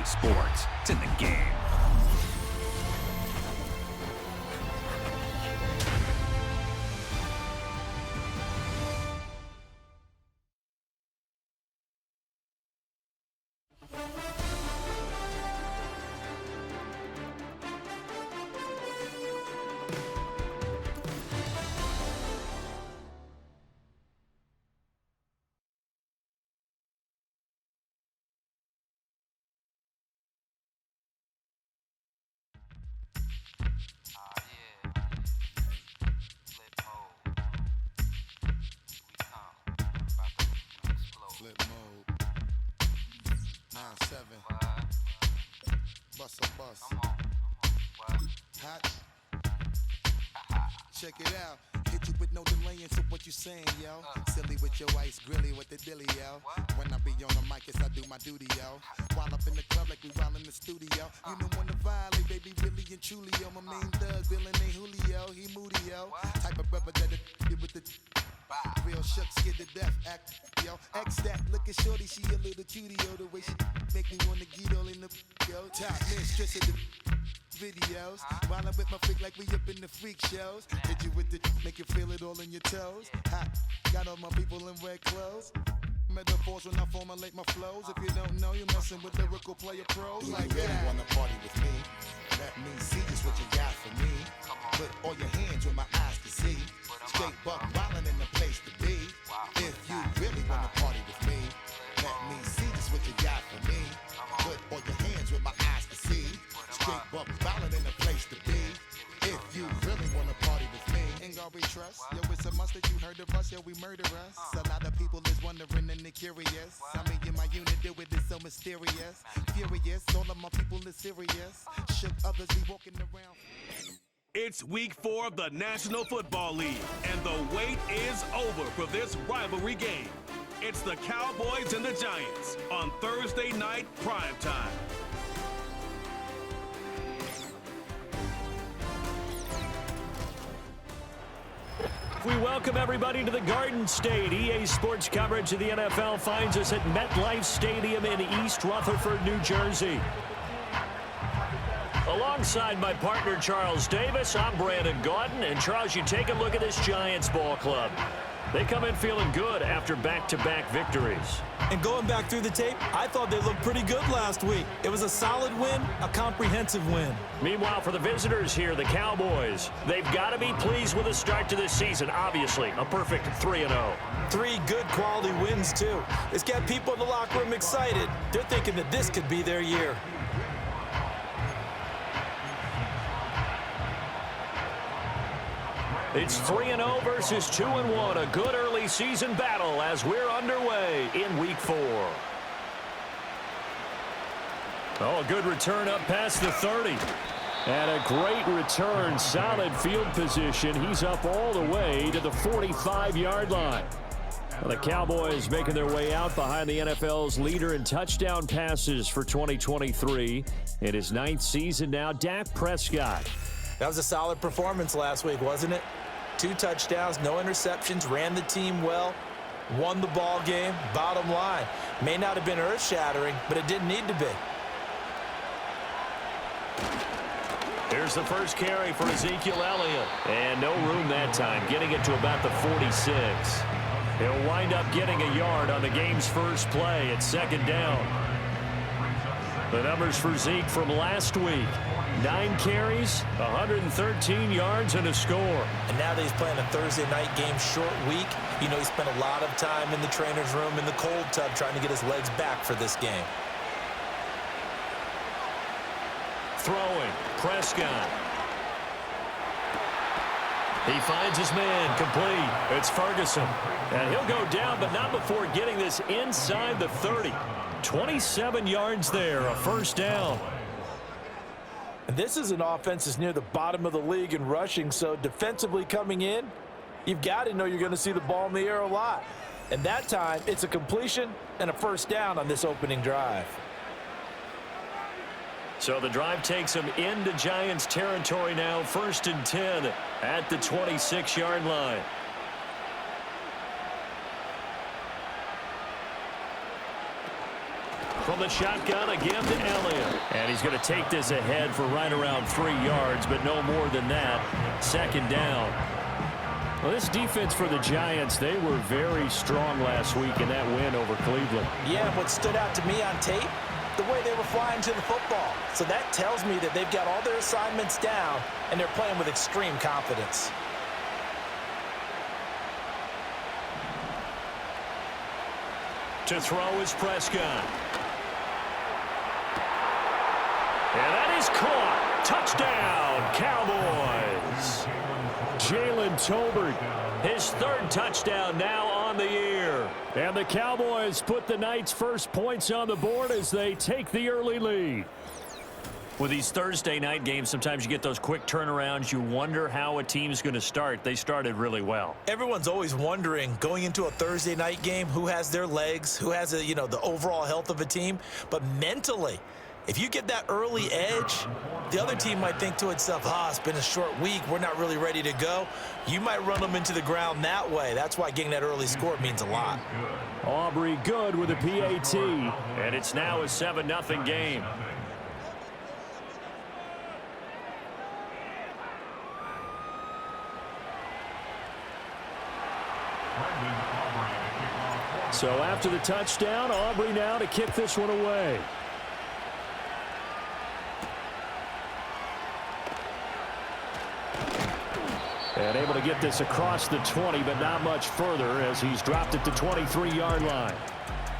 sports. It's in the game. Flip mode. 9-7. Bust a bus. Hot. Check it out. Hit you with no delaying, so what you saying, yo? Silly with your ice, grilly with the dilly, yo. When I be on the mic, yes, I do my duty, yo. While up in the club like we while in the studio. You know when to violate, baby, really and truly, yo. My main thug, villain ain't Julio, he moody, yo. Type of brother that it with the real shook, scared to death, act, yo. X that, looking shorty, she a little cutie, yo. The way she make me wanna get all in the, yo. Top mistress of the videos. While I'm with my freak like we up in the freak shows. Hit you with the, make you feel it all in your toes. Hot, got all my people in red clothes. Metaphors when I formulate my flows. If you don't know, you're messing with lyrical player pros. Do like you really wanna party with me? Let me see just what you got for me. Put all your hands where my eyes can see. Straight buck wildin' in the place to be. If you really wanna party with me, let me see just what you got for me. Put all your hands where my eyes can see. Straight buck wildin' in the place to be. If you really wanna party with me, ain't gonna be trust. Yo, it's a must that you heard of us, yo, we murder us. A lot of people is wondering and they curious. I mean, in my unit do it, it's so mysterious. Furious, all of my people is serious. Shook others be walking around. It's week 4 of the National Football League, and the wait is over for this rivalry game. It's the Cowboys and the Giants on Thursday night primetime. We welcome everybody to the Garden State. EA Sports coverage of the NFL finds us at MetLife Stadium in East Rutherford, New Jersey. Alongside my partner, Charles Davis, I'm Brandon Gaudin. And, Charles, you take a look at this Giants ball club. They come in feeling good after back-to-back victories. And going back through the tape, I thought they looked pretty good last week. It was a solid win, a comprehensive win. Meanwhile, for the visitors here, the Cowboys, they've got to be pleased with the start to this season. Obviously, a perfect 3-0. 3 good quality wins, too. It's got people in the locker room excited. They're thinking that this could be their year. It's 3-0 versus 2-1, a good early season battle as we're underway in week 4. Oh, a good return up past the 30. And a great return, solid field position. He's up all the way to the 45-yard line. Well, the Cowboys making their way out behind the NFL's leader in touchdown passes for 2023. In his 9th season now, Dak Prescott. That was a solid performance last week, wasn't it? 2 touchdowns, no interceptions, ran the team well, won the ball game. Bottom line, may not have been earth-shattering, but it didn't need to be. Here's the first carry for Ezekiel Elliott. And no room that time, getting it to about the 46. He'll wind up getting a yard on the game's first play at 2nd down. The numbers for Zeke from last week. 9 carries, 113 yards, and a score. And now that he's playing a Thursday night game, short week, you know he spent a lot of time in the trainer's room in the cold tub trying to get his legs back for this game. Throwing, Prescott. He finds his man, complete. It's Ferguson. And he'll go down, but not before getting this inside the 30. 27 yards there, a first down. And this is an offense that's near the bottom of the league in rushing, so defensively coming in, you've got to know you're going to see the ball in the air a lot. And that time, it's a completion and a first down on this opening drive. So the drive takes him into Giants territory now, 1st and 10 at the 26-yard line. From the shotgun, again to Elliott. And he's going to take this ahead for right around 3 yards, but no more than that. Second down. Well, this defense for the Giants, they were very strong last week in that win over Cleveland. Yeah, what stood out to me on tape, the way they were flying to the football. So that tells me that they've got all their assignments down, and they're playing with extreme confidence. To throw is Prescott. And that is caught. Touchdown, Cowboys. Jalen Tolbert, his 3rd touchdown now on the year. And the Cowboys put the night's first points on the board as they take the early lead. With these Thursday night games, sometimes you get those quick turnarounds. You wonder how a team's going to start. They started really well. Everyone's always wondering, going into a Thursday night game, who has their legs, who has the overall health of a team. But mentally, if you get that early edge, the other team might think to itself, it's been a short week, we're not really ready to go. You might run them into the ground that way. That's why getting that early score means a lot. Aubrey good with a PAT, and it's now a 7-0 game. So after the touchdown, Aubrey now to kick this one away. And able to get this across the 20, but not much further as he's dropped it to 23-yard line.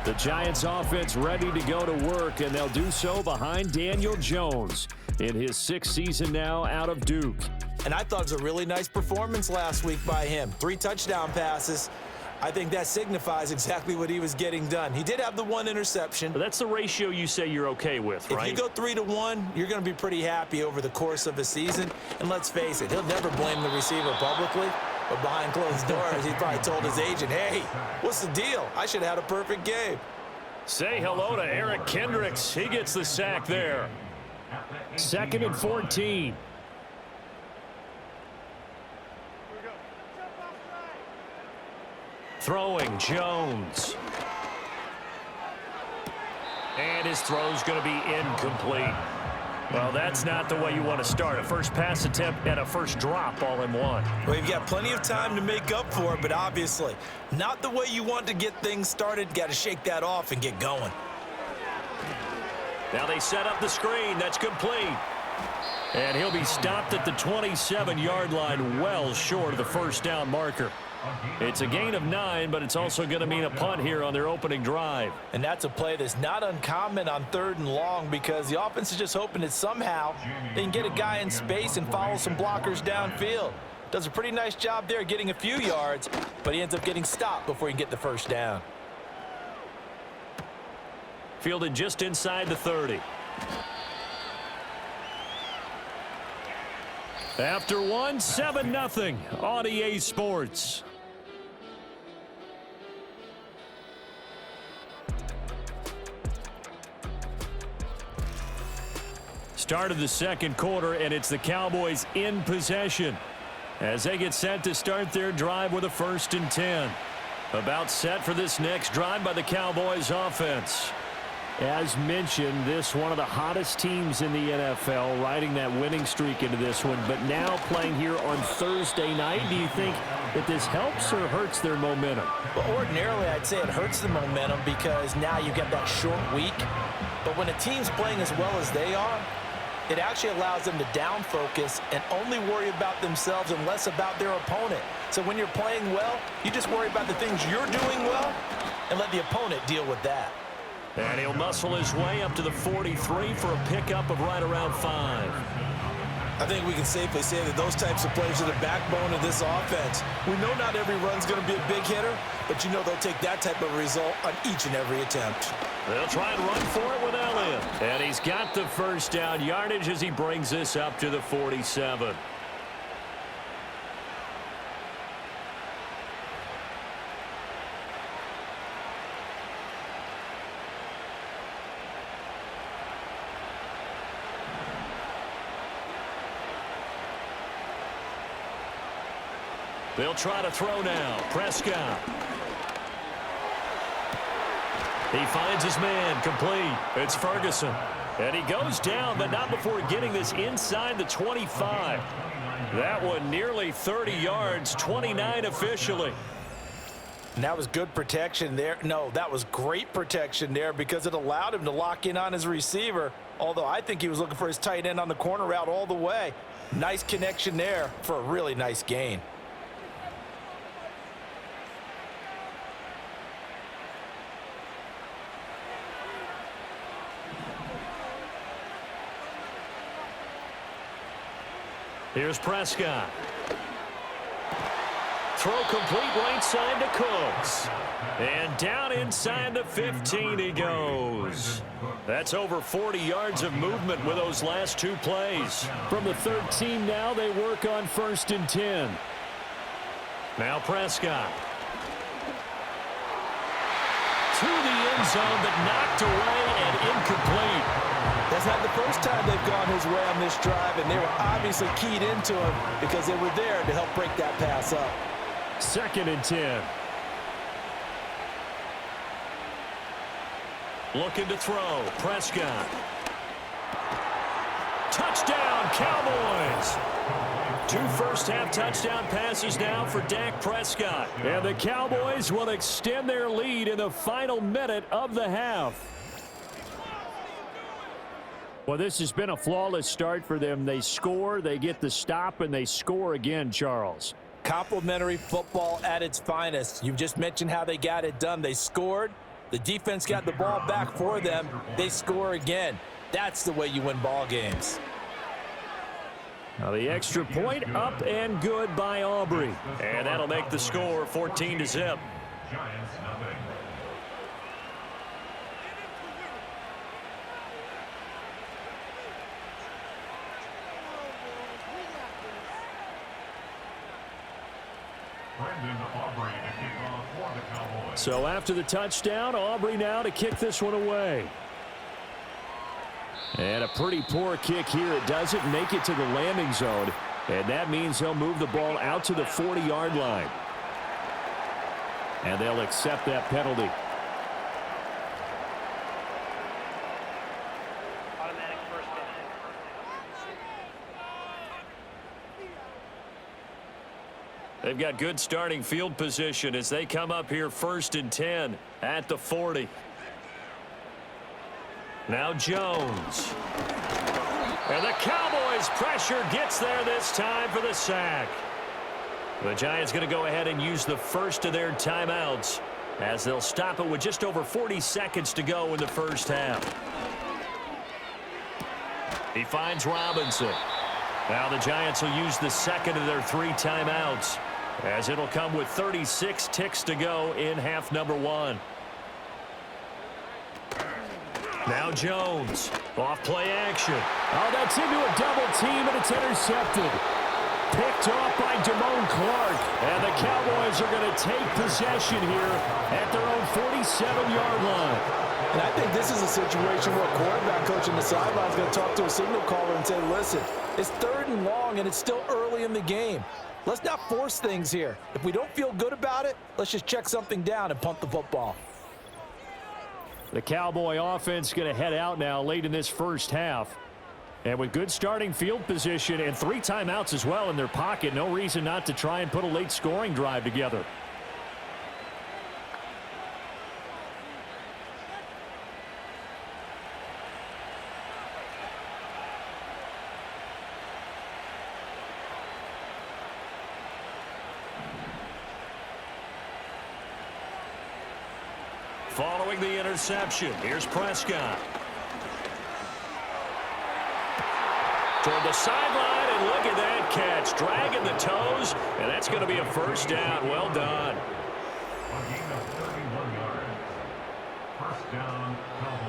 The Giants offense ready to go to work, and they'll do so behind Daniel Jones in his 6th season now out of Duke. And I thought it was a really nice performance last week by him. 3 touchdown passes. I think that signifies exactly what he was getting done. He did have the 1 interception. But that's the ratio you say you're okay with, right? If you go 3-1, you're going to be pretty happy over the course of a season. And let's face it, he'll never blame the receiver publicly. But behind closed doors, he probably told his agent, hey, what's the deal? I should have had a perfect game. Say hello to Eric Kendricks. He gets the sack there. 2nd and 14. Throwing, Jones. And his throw's going to be incomplete. Well, that's not the way you want to start. A first pass attempt and a first drop all in one. Well, you've got plenty of time to make up for it, but obviously not the way you want to get things started. Got to shake that off and get going. Now they set up the screen. That's complete. And he'll be stopped at the 27-yard line, well short of the first down marker. It's a gain of 9, but it's also going to mean a punt here on their opening drive. And that's a play that's not uncommon on 3rd and long because the offense is just hoping that somehow they can get a guy in space and follow some blockers downfield. Does a pretty nice job there getting a few yards, but he ends up getting stopped before he can get the first down. Fielded just inside the 30. After 1, 7-0 on EA Sports. Start of the 2nd quarter, and it's the Cowboys in possession as they get set to start their drive with a 1st and 10. About set for this next drive by the Cowboys offense. As mentioned, this one of the hottest teams in the NFL, riding that winning streak into this one, but now playing here on Thursday night. Do you think that this helps or hurts their momentum? Well, ordinarily, I'd say it hurts the momentum because now you get that short week. But when a team's playing as well as they are, it actually allows them to down focus and only worry about themselves and less about their opponent. So when you're playing well, you just worry about the things you're doing well and let the opponent deal with that. And he'll muscle his way up to the 43 for a pickup of right around 5. I think we can safely say that those types of players are the backbone of this offense. We know not every run's going to be a big hitter, but you know they'll take that type of result on each and every attempt. They'll try and run for it with Elliott. And he's got the first down yardage as he brings this up to the 47. They'll try to throw now. Prescott. He finds his man, complete. It's Ferguson. And he goes down, but not before getting this inside the 25. That one nearly 30 yards, 29 officially. And that was good protection there. No, that was great protection there because it allowed him to lock in on his receiver, although I think he was looking for his tight end on the corner route all the way. Nice connection there for a really nice gain. Here's Prescott. Throw complete right side to Cooks. And down inside the 15 he goes. That's over 40 yards of movement with those last two plays. From the 13 now, they work on 1st and 10. Now Prescott. To the end zone, but knocked away and incomplete. That's not the first time they've gone his way on this drive, and they were obviously keyed into him because they were there to help break that pass up. 2nd and 10. Looking to throw. Prescott. Touchdown, Cowboys. 2 first-half touchdown passes now for Dak Prescott. And the Cowboys will extend their lead in the final minute of the half. Well, this has been a flawless start for them. They score, they get the stop, and they score again, Charles. Complimentary football at its finest. You've just mentioned how they got it done. They scored. The defense got the ball back for them. They score again. That's the way you win ball games. Now the extra point up and good by Aubrey. And that'll make the score 14-0. So after the touchdown, Aubrey now to kick this one away. And a pretty poor kick here. It doesn't make it to the landing zone. And that means they'll move the ball out to the 40-yard line. And they'll accept that penalty. They've got good starting field position as they come up here 1st and 10 at the 40. Now Jones. And the Cowboys pressure gets there this time for the sack. The Giants going to go ahead and use the first of their timeouts as they'll stop it with just over 40 seconds to go in the first half. He finds Robinson. Now the Giants will use the second of their 3 timeouts as it'll come with 36 ticks to go in half number 1. Now Jones, off play action. Oh, that's into a double team, and it's intercepted. Picked off by Damone Clark. And the Cowboys are going to take possession here at their own 47-yard line. And I think this is a situation where a quarterback coach on the sideline is going to talk to a signal caller and say, listen, it's 3rd and long, and it's still early in the game. Let's not force things here. If we don't feel good about it, let's just check something down and punt the football. The Cowboy offense going to head out now late in this first half. And with good starting field position and 3 timeouts as well in their pocket, no reason not to try and put a late scoring drive together. Following the interception, here's Prescott. Toward the sideline, and look at that catch. Dragging the toes, and that's going to be a first down. Well done. A gain of 31 yards. First down, Cowboys.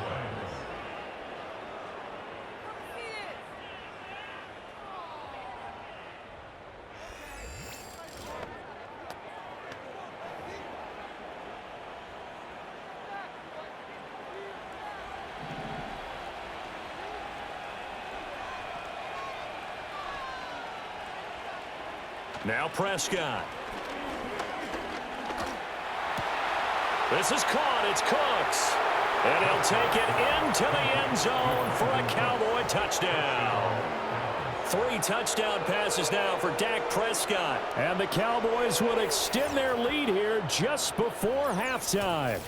Now Prescott. This is caught. It's Cooks. And he'll take it into the end zone for a Cowboy touchdown. 3 touchdown passes now for Dak Prescott. And the Cowboys would extend their lead here just before halftime.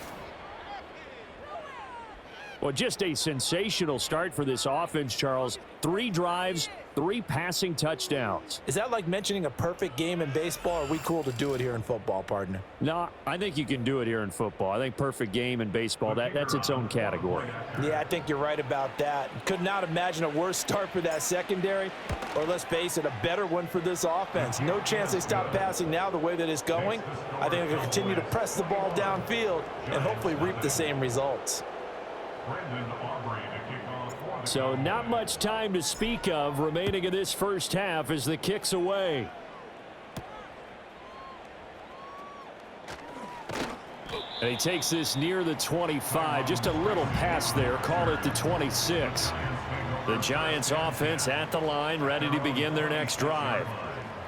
Well, just a sensational start for this offense, Charles. 3 drives, 3 passing touchdowns. Is that like mentioning a perfect game in baseball? Or are we cool to do it here in football, partner? No, I think you can do it here in football. I think perfect game in baseball, that's its own category. Yeah, I think you're right about that. Could not imagine a worse start for that secondary, or let's face it, a better one for this offense. No chance they stop passing now the way that it's going. I think they'll continue to press the ball downfield and hopefully reap the same results. So not much time to speak of remaining in this first half as the kick's away. And he takes this near the 25. Just a little pass there. Call it the 26. The Giants offense at the line, ready to begin their next drive.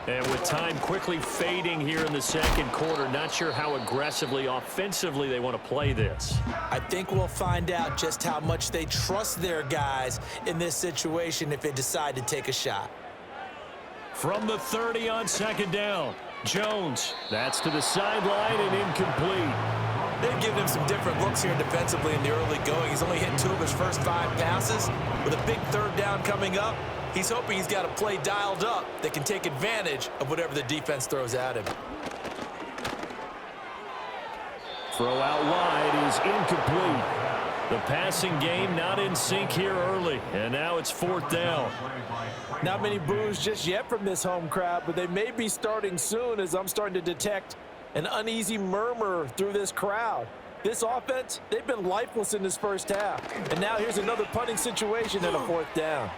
And with time quickly fading here in the second quarter, not sure how aggressively, offensively they want to play this. I think we'll find out just how much they trust their guys in this situation if they decide to take a shot. From the 30 on second down, Jones. That's to the sideline and incomplete. They've given him some different looks here defensively in the early going. He's only hit 2 of his first 5 passes. With a big third down coming up, he's hoping he's got a play dialed up that can take advantage of whatever the defense throws at him. Throw out wide is incomplete. The passing game not in sync here early, and now it's 4th down. Not many boos just yet from this home crowd, but they may be starting soon as I'm starting to detect an uneasy murmur through this crowd. This offense, they've been lifeless in this first half. And now here's another punting situation and a 4th down.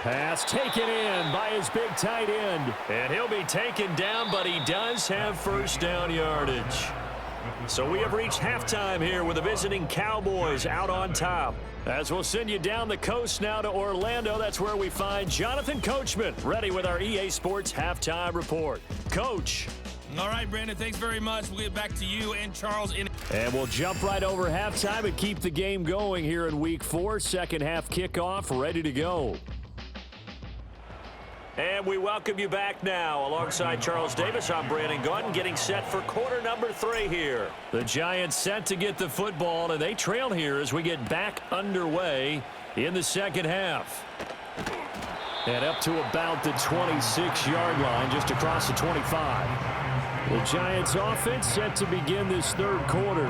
Pass taken in by his big tight end. And he'll be taken down, but he does have first down yardage. So we have reached halftime here with the visiting Cowboys out on top. As we'll send you down the coast now to Orlando, that's where we find Jonathan Coachman, ready with our EA Sports halftime report. Coach. All right, Brandon, thanks very much. We'll get back to you and Charles. And we'll jump right over halftime and keep the game going here in Week 4. Second half kickoff, ready to go. And we welcome you back now. Alongside Charles Davis, I'm Brandon Gaudin, getting set for quarter number 3 here. The Giants set to get the football, and they trail here as we get back underway in the second half. And up to about the 26-yard line, just across the 25. The Giants offense set to begin this third quarter.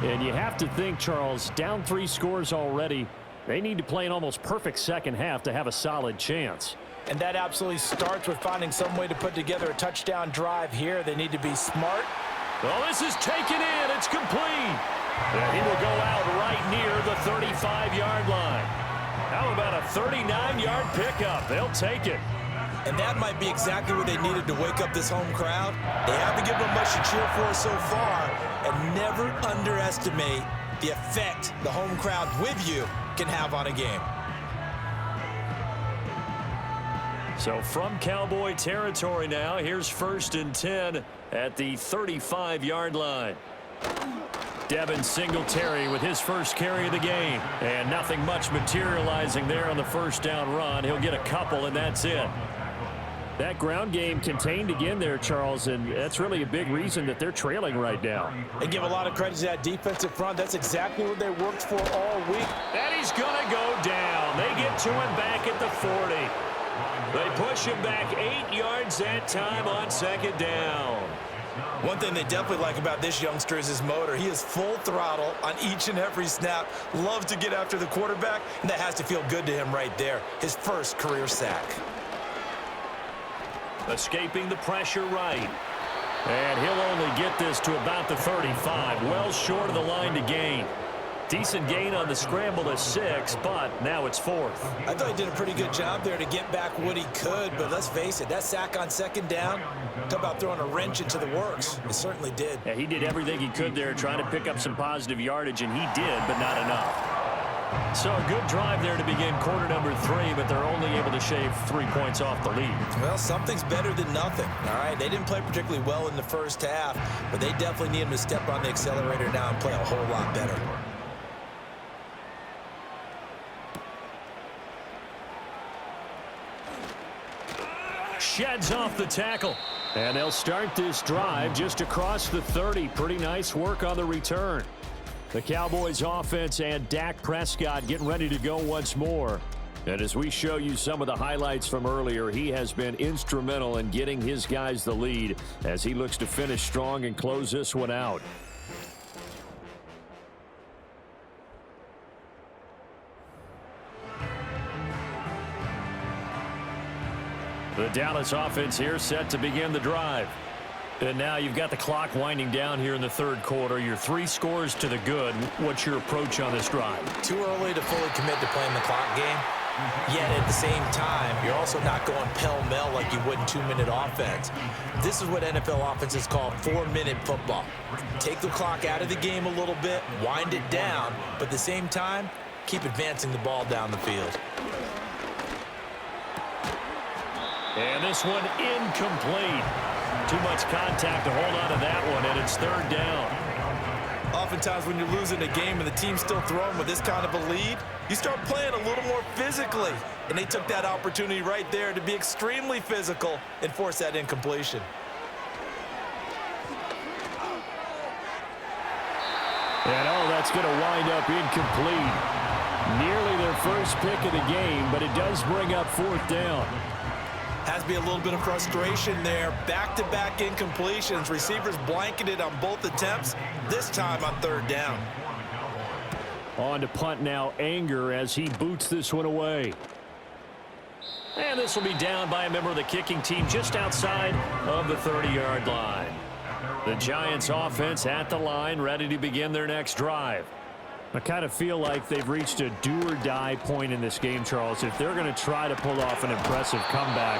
And you have to think, Charles, down 3 scores already. They need to play an almost perfect second half to have a solid chance. And that absolutely starts with finding some way to put together a touchdown drive here. They need to be smart. Well, this is taken in. It's complete. And he will go out right near the 35-yard line. How about a 39-yard pickup? They'll take it. And that might be exactly what they needed to wake up this home crowd. They haven't given them much to cheer for so far. And never underestimate the effect the home crowd with you can have on a game. So from Cowboy territory now, here's 1st and 10 at the 35-yard line. Devin Singletary with his first carry of the game. And nothing much materializing there on the first down run. He'll get a couple, and that's it. That ground game contained again there, Charles, and that's really a big reason that they're trailing right now. They give a lot of credit to that defensive front. That's exactly what they worked for all week. And he's going to go down. They get to him back at the 40. They push him back 8 yards that time on second down. One thing they definitely like about this youngster is his motor. He is full throttle on each and every snap. Loves to get after the quarterback, and that has to feel good to him right there. His first career sack. Escaping the pressure right. And he'll only get this to about the 35. Well short of the line to gain. Decent gain on the scramble to 6, but now it's 4th. I thought he did a pretty good job there to get back what he could, but let's face it, that sack on second down, talk about throwing a wrench into the works. It certainly did. Yeah, he did everything he could there trying to pick up some positive yardage, and he did, but not enough. So a good drive there to begin quarter number 3, but they're only able to shave 3 points off the lead. Well, something's better than nothing, all right? They didn't play particularly well in the first half, but they definitely need them to step on the accelerator now and play a whole lot better. Sheds off the tackle. And they'll start this drive just across the 30. Pretty nice work on the return. The Cowboys offense and Dak Prescott getting ready to go once more. And as we show you some of the highlights from earlier, he has been instrumental in getting his guys the lead as he looks to finish strong and close this one out. The Dallas offense here set to begin the drive. And now you've got the clock winding down here in the third quarter. You're 3 scores to the good. What's your approach on this drive? Too early to fully commit to playing the clock game. Yet at the same time, you're also not going pell-mell like you would in 2-minute offense. This is what NFL offenses call 4-minute football. Take the clock out of the game a little bit, wind it down, but at the same time, keep advancing the ball down the field. And this one incomplete. Too much contact to hold on to that one, and it's third down. Oftentimes when you're losing a game and the team's still throwing with this kind of a lead, you start playing a little more physically. And they took that opportunity right there to be extremely physical and force that incompletion. And that's going to wind up incomplete. Nearly their first pick of the game, but it does bring up fourth down. Has to be a little bit of frustration there. Back-to-back incompletions. Receivers blanketed on both attempts, this time on third down. On to punt now, Anger, as he boots this one away. And this will be down by a member of the kicking team just outside of the 30-yard line. The Giants offense at the line, ready to begin their next drive. I kind of feel like they've reached a do-or-die point in this game, Charles. If they're going to try to pull off an impressive comeback,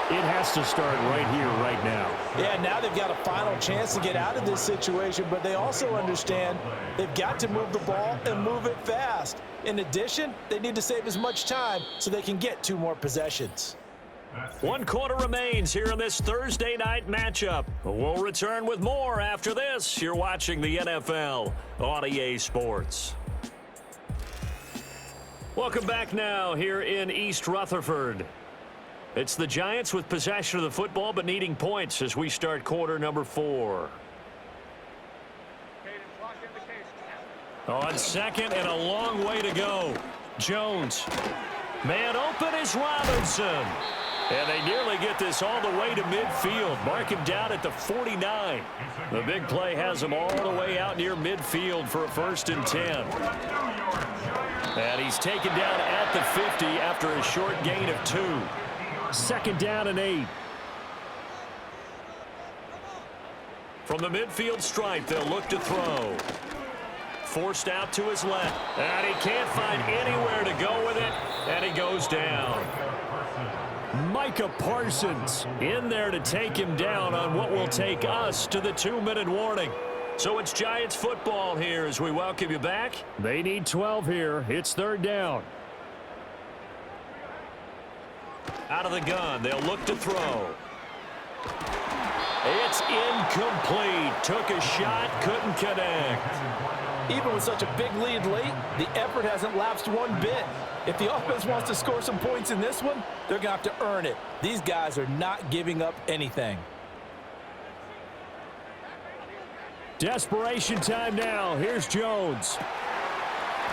it has to start right here, right now. Yeah, now they've got a final chance to get out of this situation, but they also understand they've got to move the ball and move it fast. In addition, they need to save as much time so they can get 2 more possessions. 1 quarter remains here in this Thursday night matchup. We'll return with more after this. You're watching the NFL on EA Sports. Welcome back now here in East Rutherford. It's the Giants with possession of the football but needing points as we start quarter number 4. On second and a long way to go. Jones. Man open is Robinson. And they nearly get this all the way to midfield. Mark him down at the 49. The big play has him all the way out near midfield for a 1st and 10. And he's taken down at the 50 after a short gain of 2. 2nd down and 8. From the midfield stripe, they'll look to throw. Forced out to his left. And he can't find anywhere to go with it. And he goes down. Micah Parsons in there to take him down on what will take us to the 2-minute warning. So it's Giants football here as we welcome you back. They need 12 here. It's 3rd down. Out of the gun, they'll look to throw. It's incomplete. Took a shot, couldn't connect. Even with such a big lead late, the effort hasn't lapsed one bit. If the offense wants to score some points in this one, they're going to have to earn it. These guys are not giving up anything. Desperation time now. Here's Jones.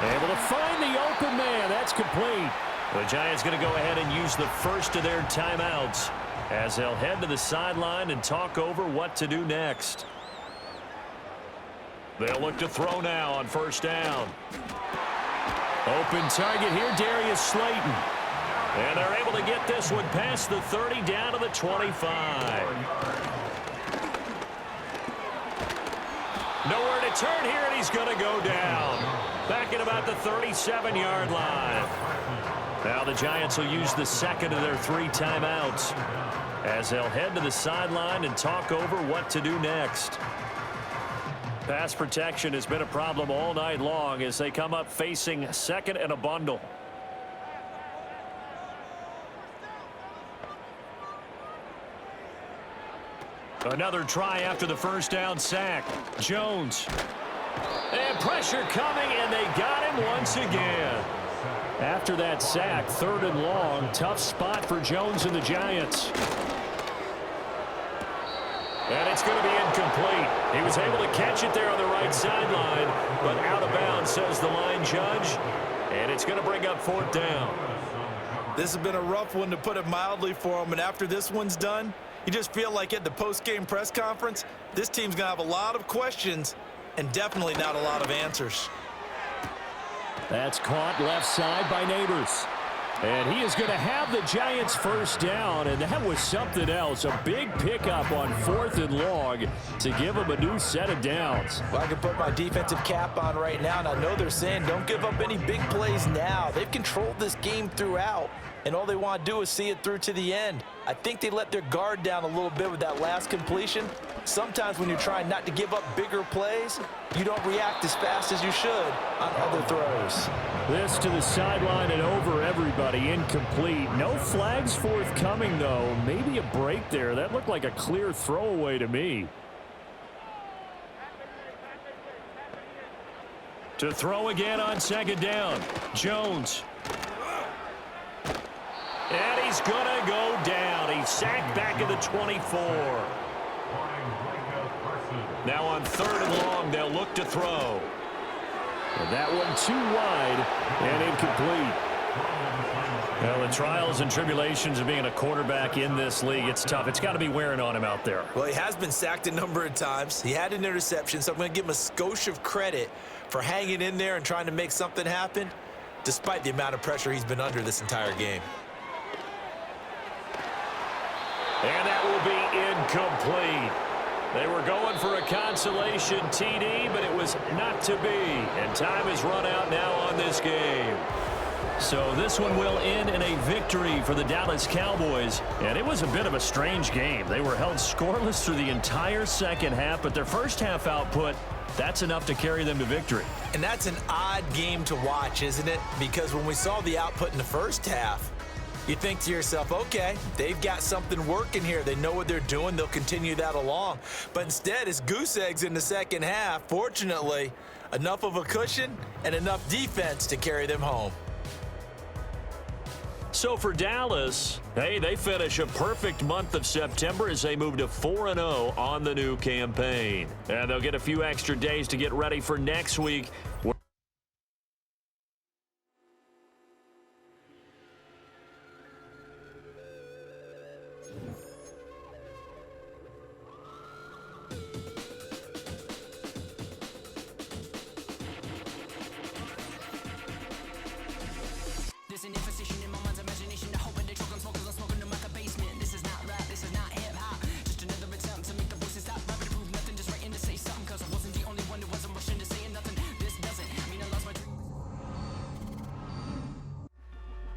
Able to find the open man. That's complete. The Giants going to go ahead and use the first of their timeouts as they'll head to the sideline and talk over what to do next. They'll look to throw now on 1st down. Open target here, Darius Slayton. And they're able to get this one past the 30 down to the 25. Nowhere to turn here, and he's going to go down. Back at about the 37-yard line. Now the Giants will use the 2nd of their 3 timeouts as they'll head to the sideline and talk over what to do next. Pass protection has been a problem all night long as they come up facing second and a bundle. Another try after the first down sack. Jones. And pressure coming, and they got him once again. After that sack, 3rd and long, tough spot for Jones and the Giants. And it's going to be incomplete. He was able to catch it there on the right sideline, but out of bounds, says the line judge. And it's going to bring up 4th down. This has been a rough one, to put it mildly, for him. And after this one's done, you just feel like at the post-game press conference, this team's going to have a lot of questions and definitely not a lot of answers. That's caught left side by Neighbors. And he is going to have the Giants first down, and that was something else. A big pickup on 4th and long to give them a new set of downs. Well, I can put my defensive cap on right now, and I know they're saying don't give up any big plays now. They've controlled this game throughout, and all they want to do is see it through to the end. I think they let their guard down a little bit with that last completion. Sometimes when you're trying not to give up bigger plays, you don't react as fast as you should on other throws. This to the sideline and over everybody, incomplete. No flags forthcoming, though. Maybe a break there. That looked like a clear throwaway to me. To throw again on 2nd down. Jones. And he's going to go down. He's sacked back at the 24. Now on 3rd and long, they'll look to throw. And that one too wide and incomplete. Well, the trials and tribulations of being a quarterback in this league, it's tough. It's got to be wearing on him out there. Well, he has been sacked a number of times. He had an interception, so I'm going to give him a skosh of credit for hanging in there and trying to make something happen, despite the amount of pressure he's been under this entire game. And that will be incomplete. They were going for a consolation TD, but it was not to be. And time is run out now on this game. So this one will end in a victory for the Dallas Cowboys. And it was a bit of a strange game. They were held scoreless through the entire second half, but their first half output, that's enough to carry them to victory. And that's an odd game to watch, isn't it? Because when we saw the output in the first half, you think to yourself, okay, they've got something working here. They know what they're doing. They'll continue that along. But instead, it's goose eggs in the second half. Fortunately, enough of a cushion and enough defense to carry them home. So for Dallas, hey, they finish a perfect month of September as they move to 4-0 on the new campaign. And they'll get a few extra days to get ready for next week. There's an imposition in my mind's imagination. I hope they choke on smoke 'cause I'm smoking them out the basement. This is not rap, this is not hip-hop. Just another attempt to make the voices stop. Rapping to prove nothing, just writing to say something. 'Cause I wasn't the only one who wasn't rushing to saying nothing. This doesn't mean I lost my dream.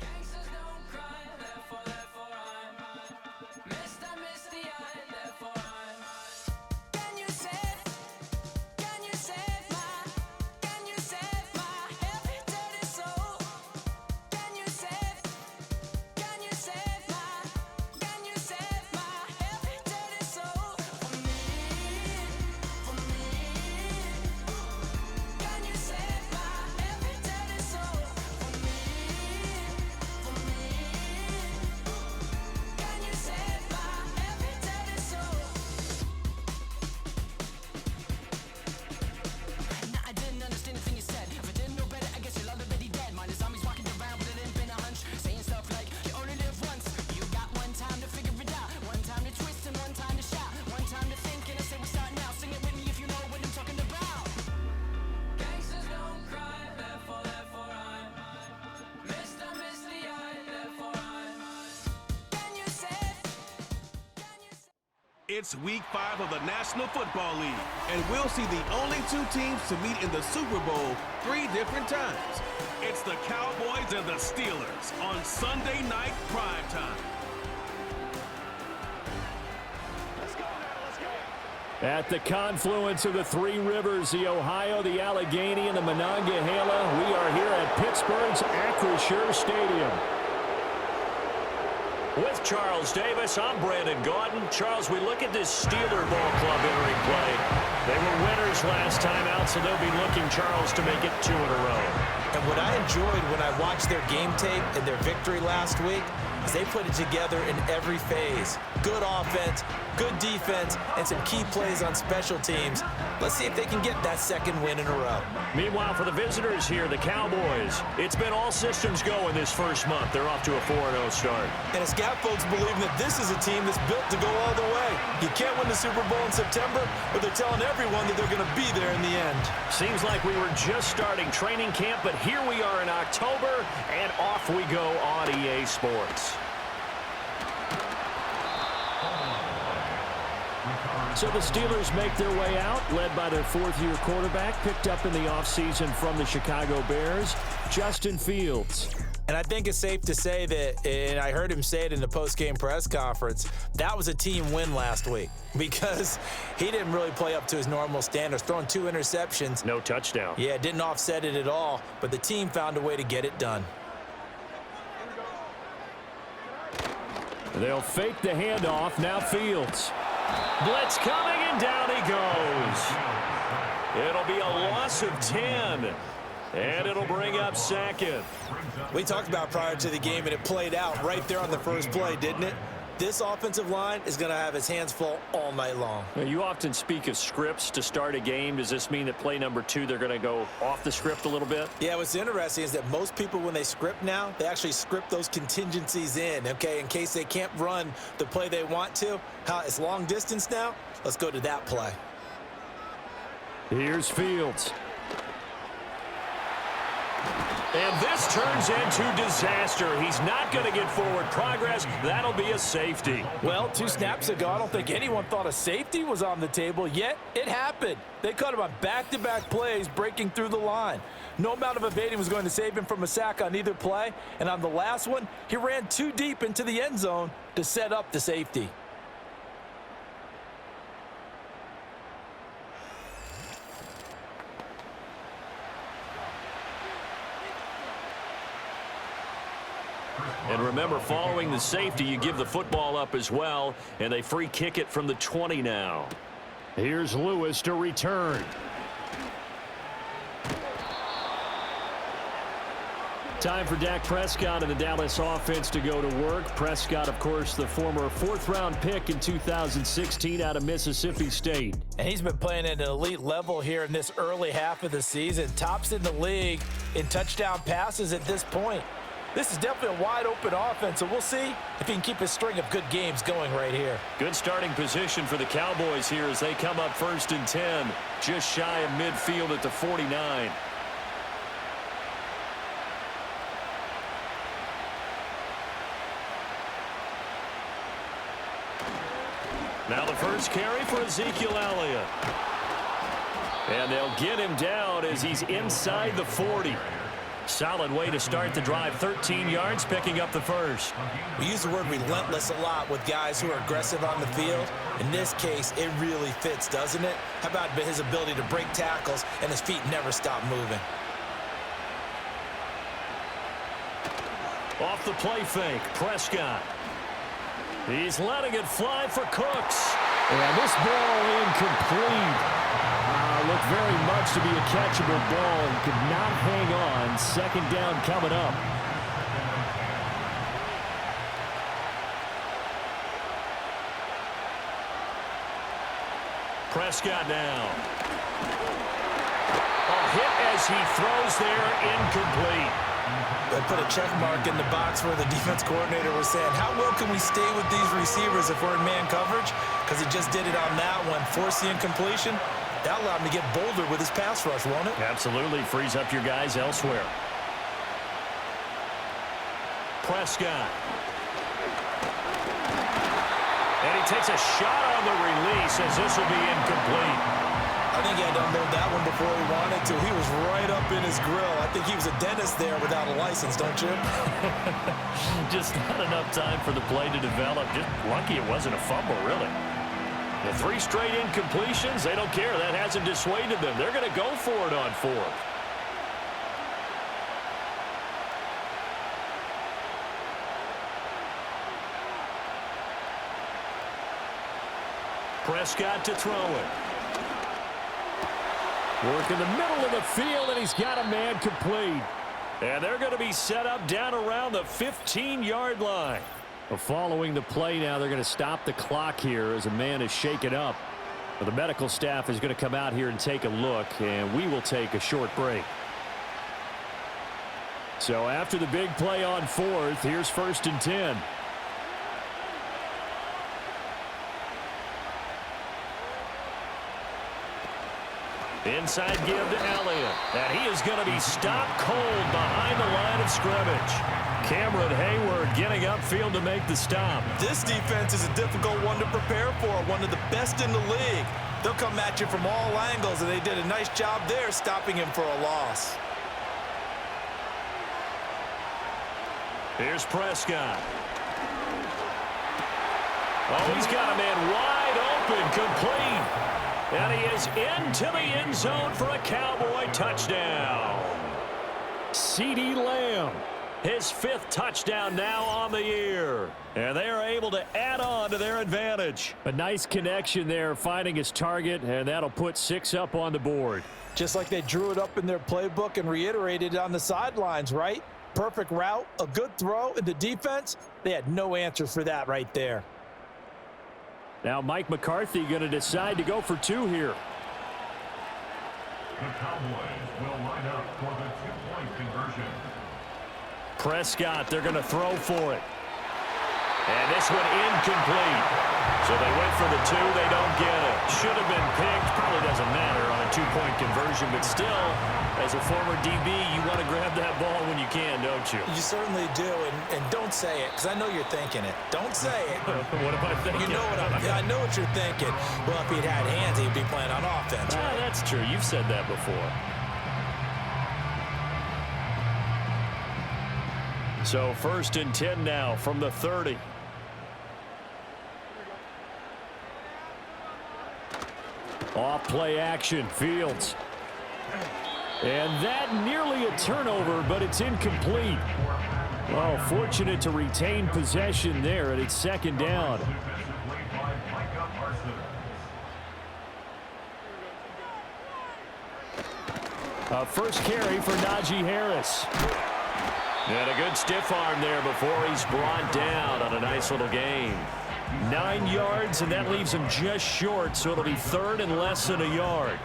Gangsters don't cry, therefore I'm Mr. Misty-eyed, therefore I'm Can you save my every dirty soul? Can you save my every dirty soul for me? Can you save my every dirty soul for me? Can you save my every dirty soul? Nah, I didn't understand the thing you said. If I didn't know better, I guess you're already dead. Mine is zombies walking around with it ain't been a hunch, saying stuff like you only live once. You got one time to figure it out, one time to twist and one time to shout, one time to think and I say we start now. Sing it with me if you know what I'm talking about. Gangsters don't cry, therefore I'm Mr. Misty-eyed, therefore I'm Can you save? It's week 5 of the National Football League, and we'll see the only 2 teams to meet in the Super Bowl 3 different times. It's the Cowboys and the Steelers on Sunday night primetime. At the confluence of the three rivers, the Ohio, the Allegheny, and the Monongahela, we are here at Pittsburgh's Acrisure Stadium. With Charles Davis, I'm Brandon Gaudin. Charles, we look at this Steeler ball club entering play. They were winners last time out, so they'll be looking, Charles, to make it 2 in a row. And what I enjoyed when I watched their game tape and their victory last week is they put it together in every phase. Good offense, good defense, and some key plays on special teams. Let's see if they can get that second win in a row. Meanwhile, for the visitors here, the Cowboys, it's been all systems go in this first month. They're off to a 4-0 start. And it's got folks believing that this is a team that's built to go all the way. You can't win the Super Bowl in September, but they're telling everyone that they're going to be there in the end. Seems like we were just starting training camp, but here we are in October, and off we go on EA Sports. So the Steelers make their way out, led by their fourth-year quarterback, picked up in the offseason from the Chicago Bears, Justin Fields. And I think it's safe to say that, and I heard him say it in the post-game press conference, that was a team win last week because he didn't really play up to his normal standards, throwing 2 interceptions. No touchdown. Yeah, didn't offset it at all, but the team found a way to get it done. They'll fake the handoff. Now Fields. Blitz coming, and down he goes. It'll be a loss of 10, and it'll bring up second. We talked about prior to the game, and it played out right there on the first play, didn't it? This offensive line is going to have its hands full all night long. You often speak of scripts to start a game. Does this mean that play number 2, they're going to go off the script a little bit? Yeah, what's interesting is that most people, when they script now, they actually script those contingencies in, okay, in case they can't run the play they want to. It's long distance now. Let's go to that play. Here's Fields. And this turns into disaster. He's not going to get forward progress. That'll be a safety. Well, 2 snaps ago, I don't think anyone thought a safety was on the table, yet it happened. They caught him on back-to-back plays breaking through the line. No amount of evading was going to save him from a sack on either play, and on the last one, he ran too deep into the end zone to set up the safety. And remember, following the safety, you give the football up as well, and they free kick it from the 20 now. Here's Lewis to return. Time for Dak Prescott and the Dallas offense to go to work. Prescott, of course, the former 4th-round pick in 2016 out of Mississippi State. And he's been playing at an elite level here in this early half of the season. Tops in the league in touchdown passes at this point. This is definitely a wide-open offense, so we'll see if he can keep his string of good games going right here. Good starting position for the Cowboys here as they come up 1st and 10, just shy of midfield at the 49. Now the first carry for Ezekiel Elliott. And they'll get him down as he's inside the 40. Solid way to start the drive. 13 yards, picking up the first. We use the word relentless a lot with guys who are aggressive on the field. In this case, it really fits, doesn't it? How about his ability to break tackles and his feet never stop moving? Off the play fake, Prescott. He's letting it fly for Cooks. And this ball incomplete. Looked very much to be a catchable ball and could not hang on. 2nd down coming up. Prescott now. A hit as he throws there, incomplete. They put a check mark in the box where the defense coordinator was saying, how well can we stay with these receivers if we're in man coverage? Because he just did it on that one. Force the incompletion. That allowed him to get bolder with his pass rush, won't it? Absolutely. Frees up your guys elsewhere. Prescott. And he takes a shot on the release as this will be incomplete. I think he had to unload that one before he wanted to. He was right up in his grill. I think he was a dentist there without a license, don't you? Just not enough time for the play to develop. Just lucky it wasn't a fumble, really. The 3 straight incompletions, they don't care. That hasn't dissuaded them. They're going to go for it on 4th. Prescott to throw it. Work in the middle of the field, and he's got a man complete. And they're going to be set up down around the 15-yard line. Following the play now, they're going to stop the clock here as a man is shaken up. The medical staff is going to come out here and take a look, and we will take a short break. So after the big play on 4th, here's 1st and 10. Inside give to Elliott. And he is going to be stopped cold behind the line of scrimmage. Cameron Hayward getting upfield to make the stop. This defense is a difficult one to prepare for, one of the best in the league. They'll come at you from all angles, and they did a nice job there stopping him for a loss. Here's Prescott. Oh, he's got a man wide open, complete. And he is into the end zone for a Cowboy touchdown. CeeDee Lamb, his 5th touchdown now on the year. And they are able to add on to their advantage. A nice connection there, finding his target, and that'll put 6 up on the board. Just like they drew it up in their playbook and reiterated it on the sidelines, right? Perfect route, a good throw, and the defense, they had no answer for that right there. Now Mike McCarthy going to decide to go for 2 here. The Cowboys will line up for the 2-point conversion. Prescott, they're going to throw for it. And this one incomplete. So they went for the 2, they don't get it. Should have been picked, probably doesn't matter on a 2-point conversion, but still, as a former DB, you want to grab that ball when you can, don't you? You certainly do, and don't say it, because I know you're thinking it. Don't say it. What am I thinking? You know I know what you're thinking. Well, if he'd had hands, he'd be playing on offense. Ah, that's true. You've said that before. So 1st and 10 now from the 30. Off play action, Fields. And that nearly a turnover, but it's incomplete. Well, fortunate to retain possession there, and it's 2nd down. First carry for Najee Harris. And a good stiff arm there before he's brought down on a nice little gain. 9 yards, and that leaves him just short, so it'll be 3rd and less than a yard.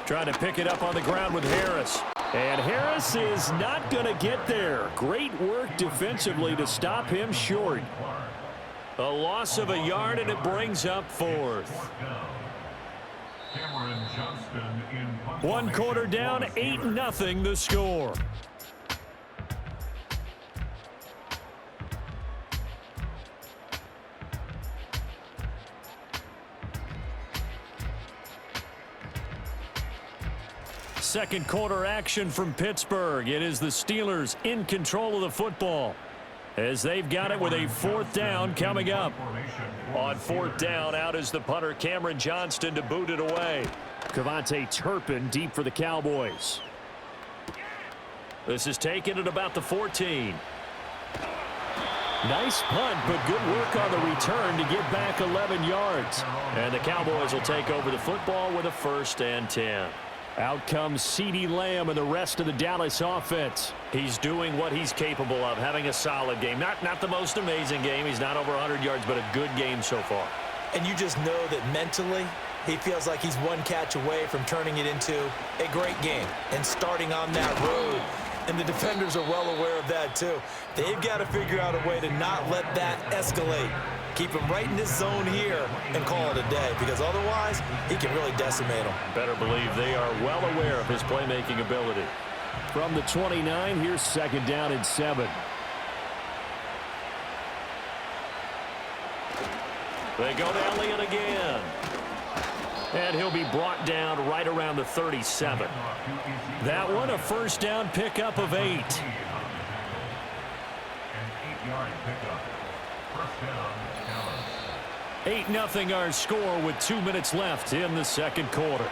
Trying to pick it up on the ground with Harris. And Harris is not going to get there. Great work defensively to stop him short. A loss of a yard, and it brings up 4th. 1 quarter down, 8-0 the score. Second quarter action from Pittsburgh. It is the Steelers in control of the football as they've got it with a 4th down coming up. On 4th down, out is the punter Cameron Johnston to boot it away. Kevontae Turpin deep for the Cowboys. This is taken at about the 14. Nice punt, but good work on the return to get back 11 yards. And the Cowboys will take over the football with a 1st and 10. Out comes CeeDee Lamb and the rest of the Dallas offense. He's doing what he's capable of, having a solid game. Not the most amazing game. He's not over 100 yards, but a good game so far. And you just know that mentally, he feels like he's 1 catch away from turning it into a great game and starting on that road. And the defenders are well aware of that, too. They've got to figure out a way to not let that escalate. Keep him right in this zone here and call it a day, because otherwise he can really decimate them. Better believe they are well aware of his playmaking ability. From the 29, here's 2nd down and 7. They go to Elliott again. And he'll be brought down right around the 37. That one a 1st down pickup of 8. 3-yard pickup. First down, Dallas. 8-0 our score with 2 minutes left in the second quarter.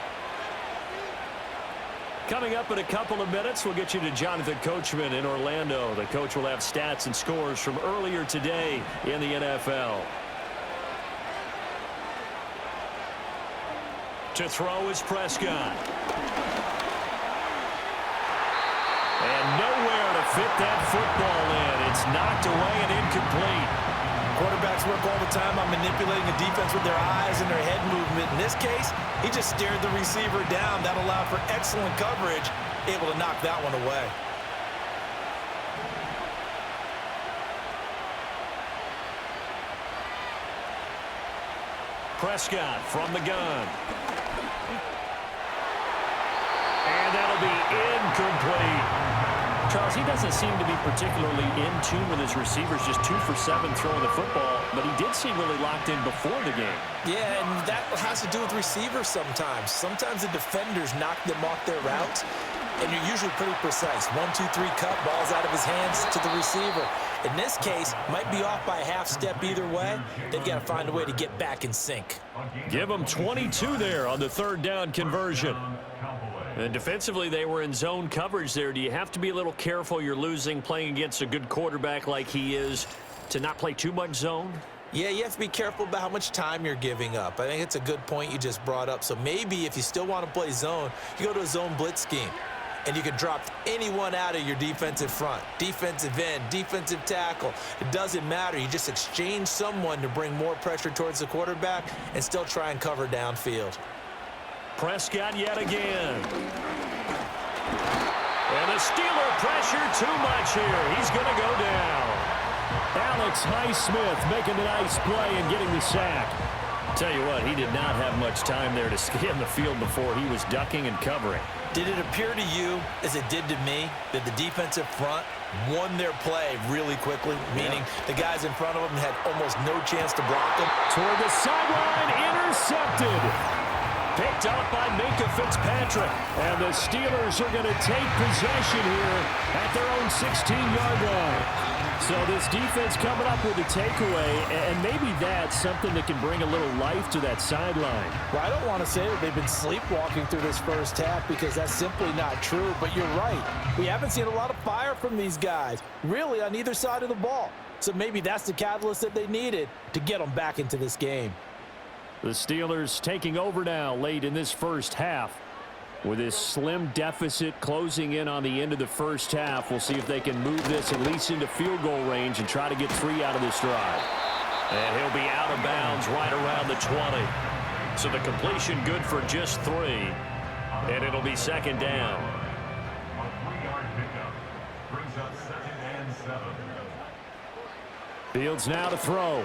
Coming up in a couple of minutes, we'll get you to Jonathan Coachman in Orlando. The coach will have stats and scores from earlier today in the NFL. To throw is Prescott. And nowhere to fit that football in. It's knocked away and incomplete. Quarterbacks work all the time on manipulating the defense with their eyes and their head movement. In this case, he just stared the receiver down. That allowed for excellent coverage, able to knock that one away. Prescott from the gun. And that'll be incomplete. Charles, he doesn't seem to be particularly in tune with his receivers, just 2 for 7 throwing the football, but he did seem really locked in before the game. Yeah, and that has to do with receivers sometimes. Sometimes the defenders knock them off their routes, and you're usually pretty precise. 1, 2, 3 cut, ball's out of his hands to the receiver. In this case, might be off by a half step either way. They've got to find a way to get back in sync. Give them 22 there on the third down conversion. And defensively, they were in zone coverage there. Do you have to be a little careful? You're losing, playing against a good quarterback like he is, to not play too much zone? Yeah, you have to be careful about how much time you're giving up. I think it's a good point you just brought up. So maybe if you still want to play zone, you go to a zone blitz scheme. And you can drop anyone out of your defensive front, defensive end, defensive tackle. It doesn't matter. You just exchange someone to bring more pressure towards the quarterback and still try and cover downfield. Prescott yet again. And the Steeler pressure too much here. He's going to go down. Alex Highsmith making the nice play and getting the sack. Tell you what, he did not have much time there to scan the field before he was ducking and covering. Did it appear to you, as it did to me, that the defensive front won their play really quickly, meaning the guys in front of them had almost no chance to block them? Toward the sideline, intercepted. Picked up by Minka Fitzpatrick. And the Steelers are going to take possession here at their own 16-yard line. So this defense coming up with a takeaway, and maybe that's something that can bring a little life to that sideline. Well, I don't want to say that they've been sleepwalking through this first half because that's simply not true, but you're right. We haven't seen a lot of fire from these guys, really on either side of the ball. So maybe that's the catalyst that they needed to get them back into this game. The Steelers taking over now late in this first half. With this slim deficit closing in on the end of the first half, we'll see if they can move this at least into field goal range and try to get 3 out of this drive. And he'll be out of bounds right around the 20. So the completion good for just 3. And it'll be second down. A 3-yard pickup brings up 2nd and 7. Fields now to throw.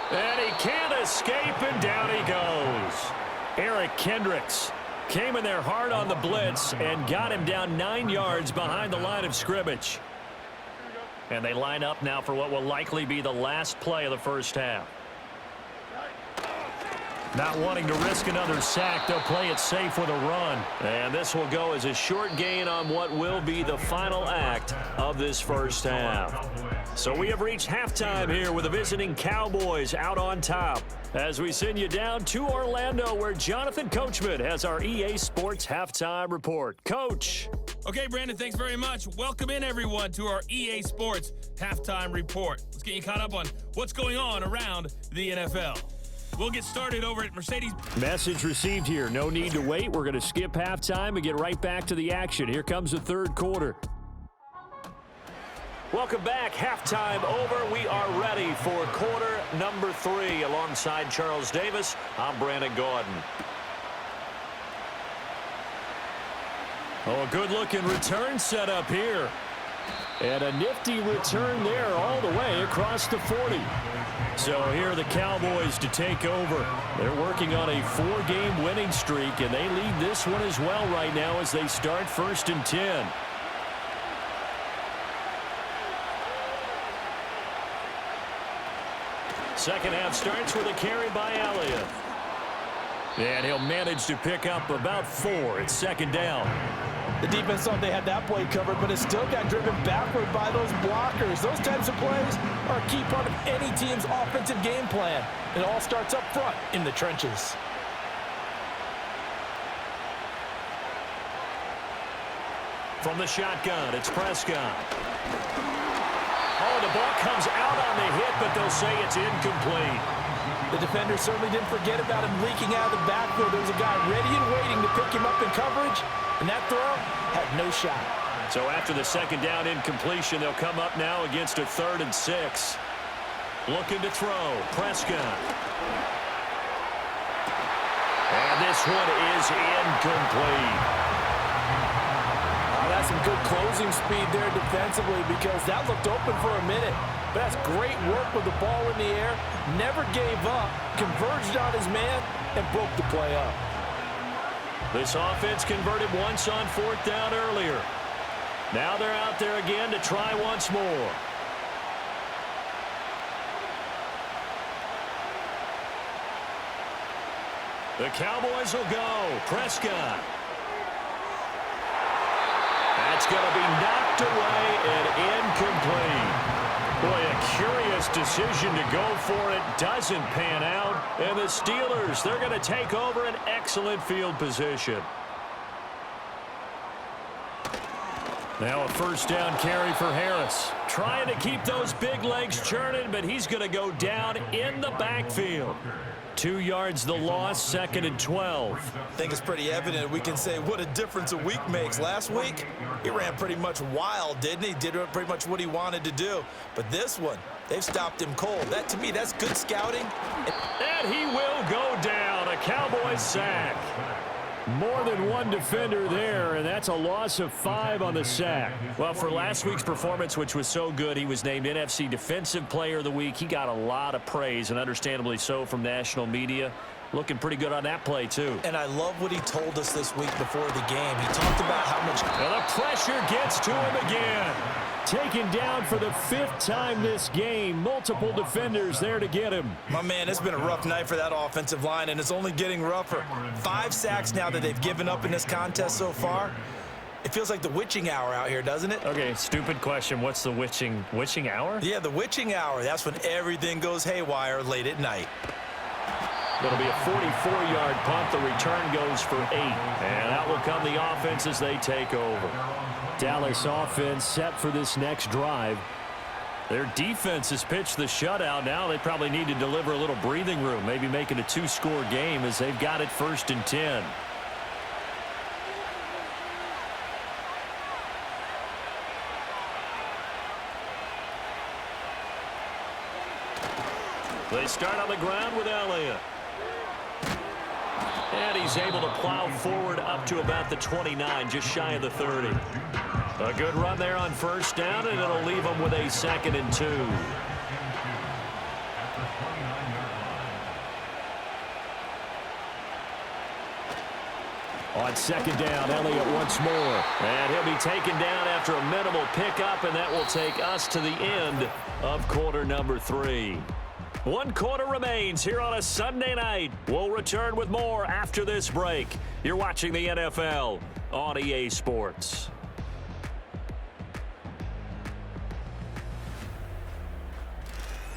And he can't escape, and down he goes. Eric Kendricks came in there hard on the blitz and got him down 9 yards behind the line of scrimmage. And they line up now for what will likely be the last play of the first half. Not wanting to risk another sack, they'll play it safe with a run. And this will go as a short gain on what will be the final act of this first half. So we have reached halftime here with the visiting Cowboys out on top, as we send you down to Orlando, where Jonathan Coachman has our EA Sports Halftime Report. Coach. Okay, Brandon, thanks very much. Welcome in, everyone, to our EA Sports Halftime Report. Let's get you caught up on what's going on around the NFL. We'll get started over at Mercedes. Message received here. No need to wait. We're going to skip halftime and get right back to the action. Here comes the third quarter. Welcome back. Halftime over. We are ready for quarter number 3. Alongside Charles Davis, I'm Brandon Gordon. Oh, a good-looking return set up here. And a nifty return there all the way across the 40. So here are the Cowboys to take over. They're working on a 4-game winning streak, and they lead this one as well right now as they start 1st and 10. Second half starts with a carry by Elliott. And he'll manage to pick up about 4. It's second down. The defense thought they had that play covered, but it still got driven backward by those blockers. Those types of plays are a key part of any team's offensive game plan. It all starts up front in the trenches. From the shotgun, it's Prescott. Oh, the ball comes out on the hit, but they'll say it's incomplete. The defender certainly didn't forget about him leaking out of the backfield. There was a guy ready and waiting to pick him up in coverage, and that throw had no shot. So after the second down incompletion, they'll come up now against a 3rd and 6. Looking to throw, Prescott. And this one is incomplete. That's some good closing speed there defensively because that looked open for a minute. But that's great work with the ball in the air. Never gave up, converged on his man, and broke the play up. This offense converted once on 4th down earlier. Now they're out there again to try once more. The Cowboys will go. Prescott. That's going to be knocked away and incomplete. Boy, a curious decision to go for it. Doesn't pan out. And the Steelers, they're going to take over an excellent field position. Now a 1st down carry for Harris. Trying to keep those big legs churning, but he's going to go down in the backfield. 2 yards the loss, 2nd and 12. I think it's pretty evident. We can say what a difference a week makes. Last week, he ran pretty much wild, didn't he? Did pretty much what he wanted to do. But this one, they've stopped him cold. That, to me, that's good scouting. And he will go down. A Cowboys sack. More than one defender there, and that's a loss of 5 on the sack. Well, for last week's performance, which was so good, he was named NFC Defensive Player of the Week. He got a lot of praise, and understandably so, from national media. Looking pretty good on that play, too. And I love what he told us this week before the game. He talked about how much... And the pressure gets to him again. Taken down for the 5th time this game. Multiple defenders there to get him. My man, it's been a rough night for that offensive line, and it's only getting rougher. 5 sacks now that they've given up in this contest so far. It feels like the witching hour out here, doesn't it? Okay, stupid question. What's the witching hour? Yeah, the witching hour. That's when everything goes haywire late at night. It'll be a 44-yard punt. The return goes for 8. And out will come the offense as they take over. Dallas offense set for this next drive. Their defense has pitched the shutout. Now they probably need to deliver a little breathing room, maybe make it a 2-score game as they've got it 1st and 10. They start on the ground with Elliott. And he's able to plow forward up to about the 29, just shy of the 30. A good run there on 1st down, and it'll leave him with a 2nd and 2. On 2nd down, Elliott once more. And he'll be taken down after a minimal pickup, and that will take us to the end of quarter number 3. 1 quarter remains here on a Sunday night. We'll return with more after this break. You're watching the NFL on EA Sports.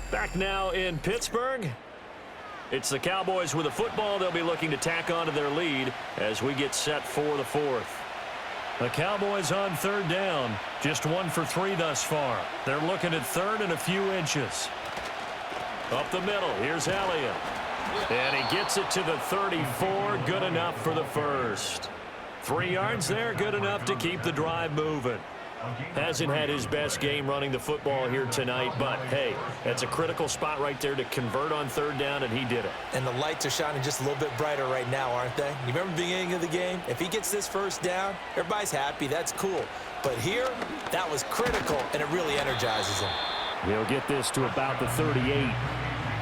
Back now in Pittsburgh. It's the Cowboys with the football. They'll be looking to tack on to their lead as we get set for the 4th. The Cowboys on 3rd down. Just 1 for 3 thus far. They're looking at 3rd and a few inches. Up the middle, here's Elliott. And he gets it to the 34, good enough for the 1st. 3 yards there, good enough to keep the drive moving. Hasn't had his best game running the football here tonight, but hey, that's a critical spot right there to convert on 3rd down, and he did it. And the lights are shining just a little bit brighter right now, aren't they? You remember the beginning of the game? If he gets this 1st down, everybody's happy, that's cool. But here, that was critical, and it really energizes him. He'll get this to about the 38.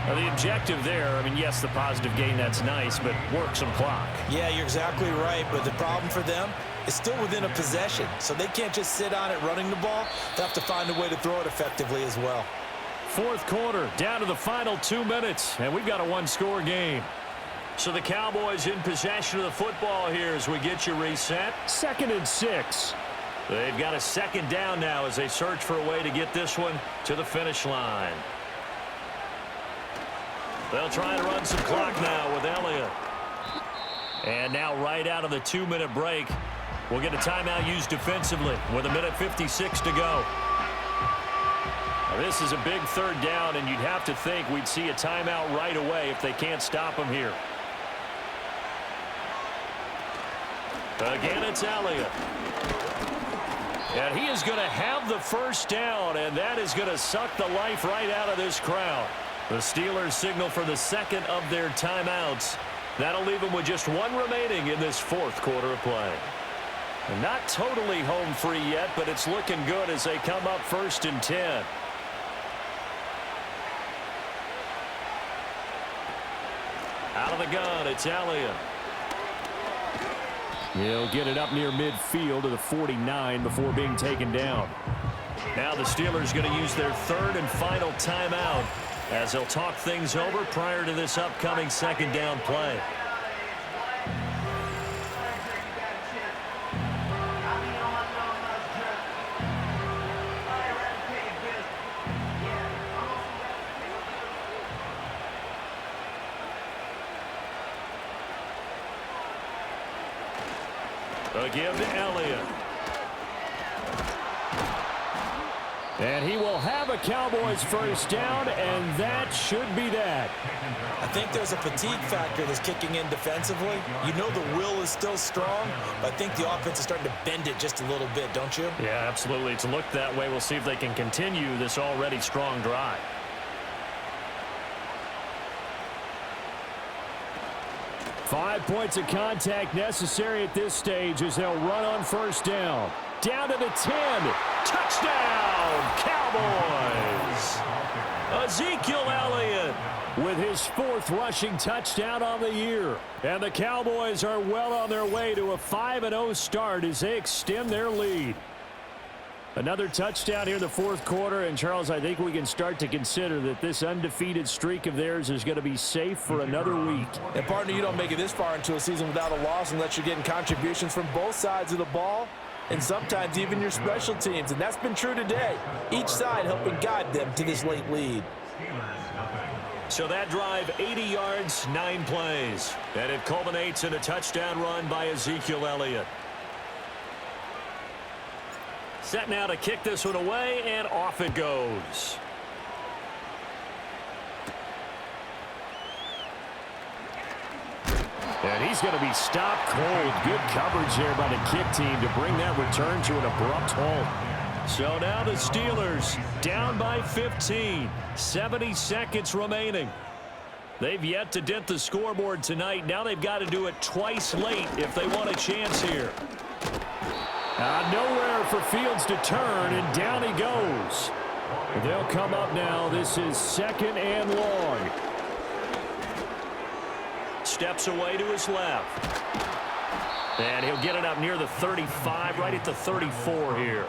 Now the objective there, I mean, yes, the positive gain, that's nice, but work some clock. Yeah, you're exactly right, but the problem for them is still within a possession, so they can't just sit on it running the ball. They'll have to find a way to throw it effectively as well. 4th quarter, down to the final 2 minutes, and we've got a 1-score game. So the Cowboys in possession of the football here as we get you reset. 2nd and 6. They've got a 2nd down now as they search for a way to get this one to the finish line. They'll try and run some clock now with Elliott. And now right out of the 2-minute break, we'll get a timeout used defensively with 1:56 to go. Now this is a big 3rd down, and you'd have to think we'd see a timeout right away if they can't stop them here. Again, it's Elliott. And he is going to have the 1st down, and that is going to suck the life right out of this crowd. The Steelers signal for the 2nd of their timeouts. That'll leave them with just 1 remaining in this 4th quarter of play. And not totally home free yet, but it's looking good as they come up 1st and 10. Out of the gun, it's Elliott. He'll get it up near midfield to the 49 before being taken down. Now the Steelers going to use their 3rd and final timeout as they'll talk things over prior to this upcoming 2nd down play. They'll give to Elliott. And he will have a Cowboys 1st down, and that should be that. I think there's a fatigue factor that's kicking in defensively. You know the will is still strong, but I think the offense is starting to bend it just a little bit, don't you? Yeah, absolutely. It's looked that way. We'll see if they can continue this already strong drive. Five points of contact necessary at this stage as they'll run on 1st down. Down to the 10. Touchdown, Cowboys! Ezekiel Elliott with his 4th rushing touchdown on the year. And the Cowboys are well on their way to a 5-0 start as they extend their lead. Another touchdown here in the 4th quarter, and Charles, I think we can start to consider that this undefeated streak of theirs is going to be safe for another week. And partner, you don't make it this far into a season without a loss unless you're getting contributions from both sides of the ball, and sometimes even your special teams, and that's been true today. Each side helping guide them to this late lead. So that drive, 80 yards, 9 plays, and it culminates in a touchdown run by Ezekiel Elliott. Set now to kick this one away, and off it goes. And he's going to be stopped cold. Good coverage there by the kick team to bring that return to an abrupt halt. So now the Steelers down by 15. 70 seconds remaining. They've yet to dent the scoreboard tonight. Now they've got to do it twice late if they want a chance here. Nowhere for Fields to turn, and down he goes. They'll come up now. This is 2nd and long. Steps away to his left. And he'll get it up near the 35, right at the 34 here.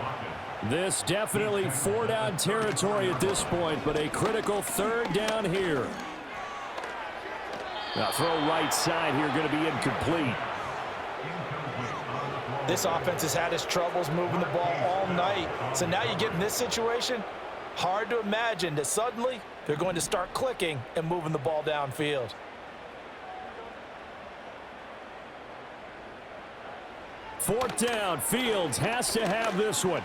This definitely 4-down territory at this point, but a critical 3rd down here. Now throw right side here, going to be incomplete. This offense has had its troubles moving the ball all night. So now you get in this situation, hard to imagine that suddenly they're going to start clicking and moving the ball downfield. Fourth down, Fields has to have this one.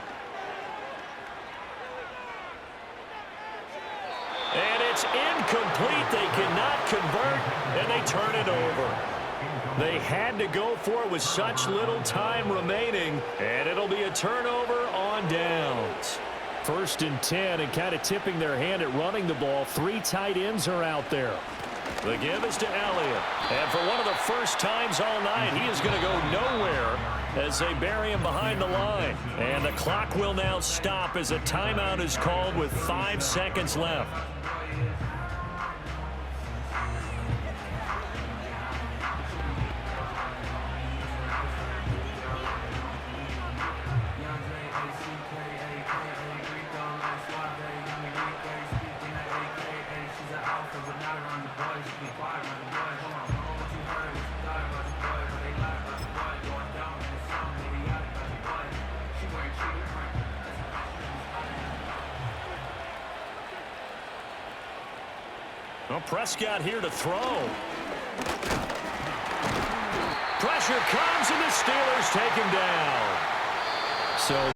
And it's incomplete. They cannot convert, and they turn it over. They had to go for it with such little time remaining, and it'll be a turnover on downs. 1st and 10, and kind of tipping their hand at running the ball. 3 tight ends are out there. The give is to Elliott. And for one of the first times all night, he is going to go nowhere as they bury him behind the line. And the clock will now stop as a timeout is called with 5 seconds left. Well, Prescott here to throw. Pressure comes, and the Steelers take him down. So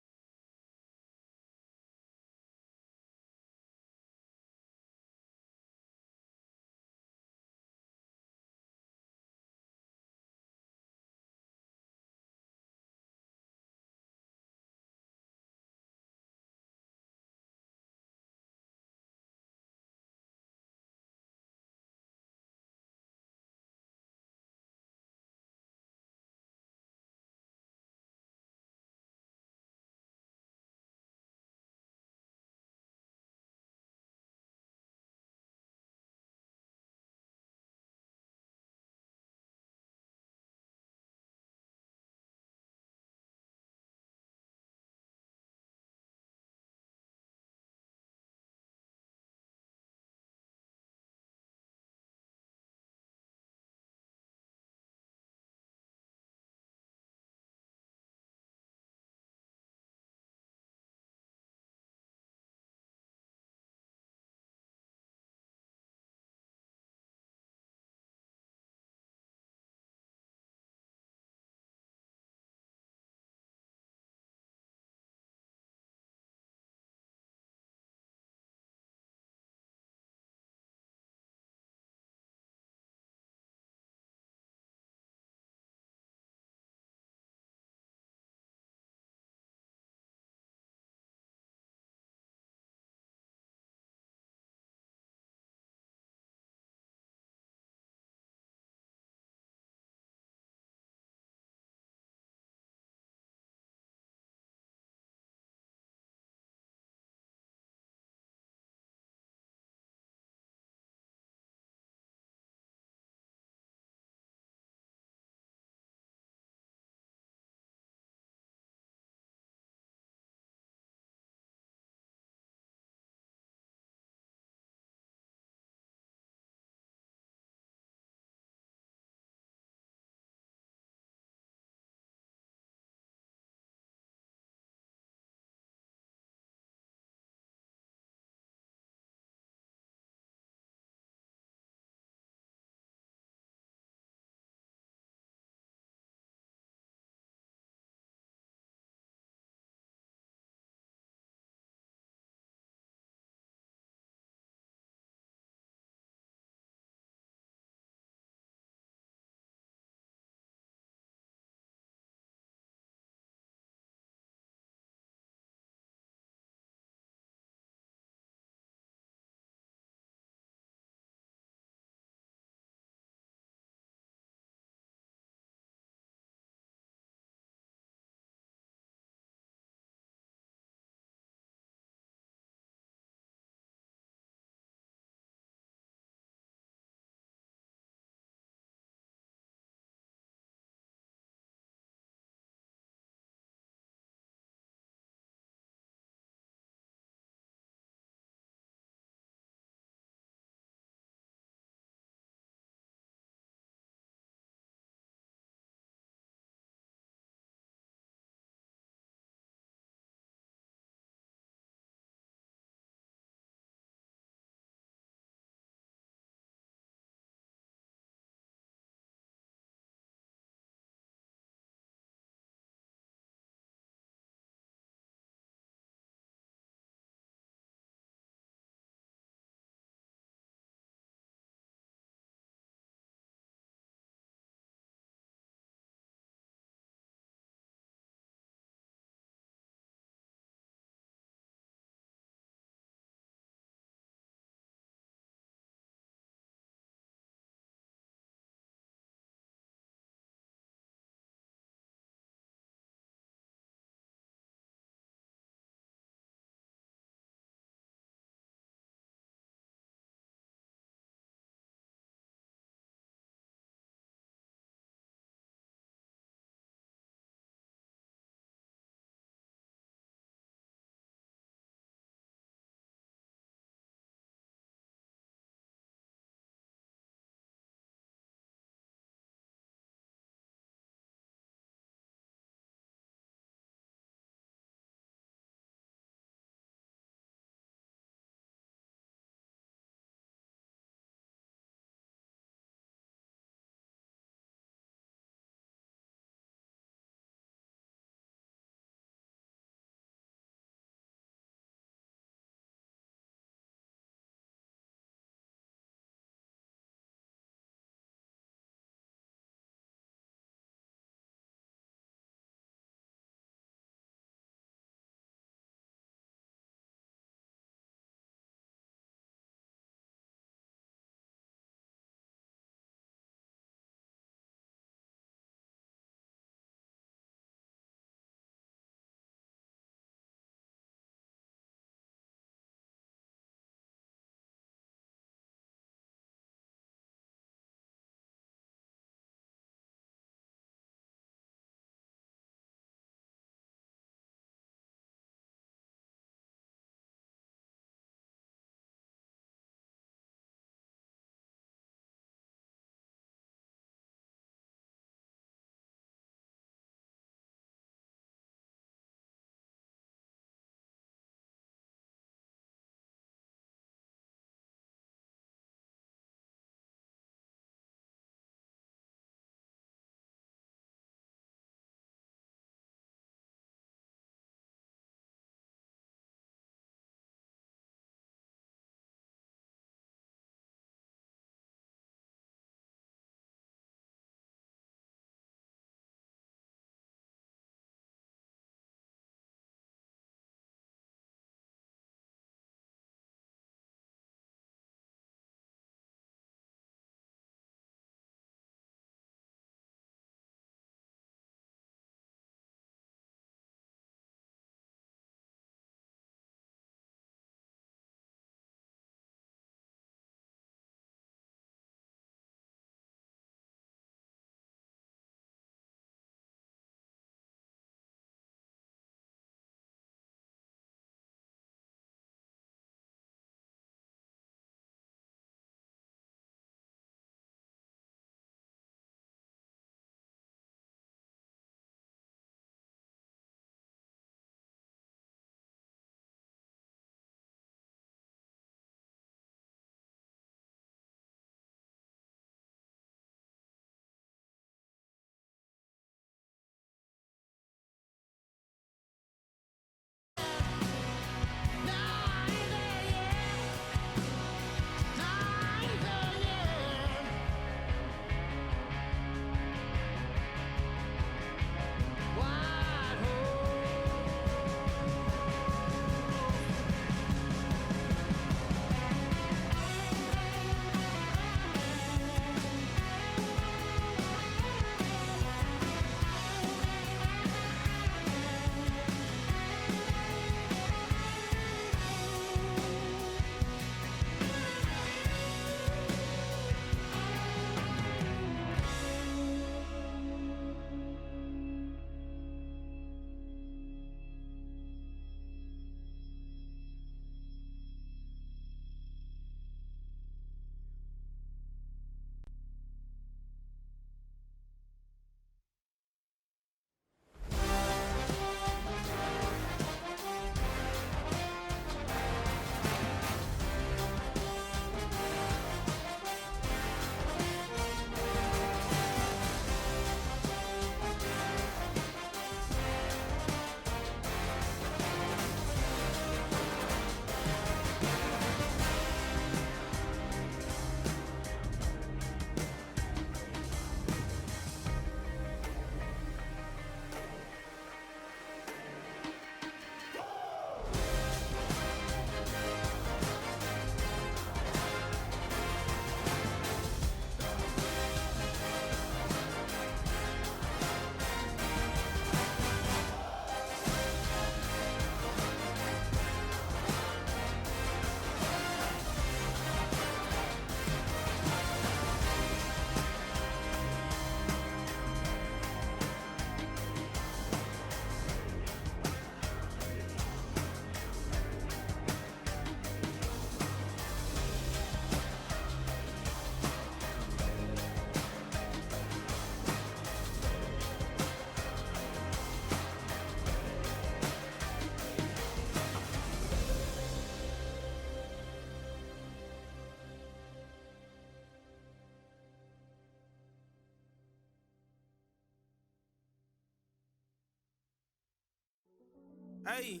Hey,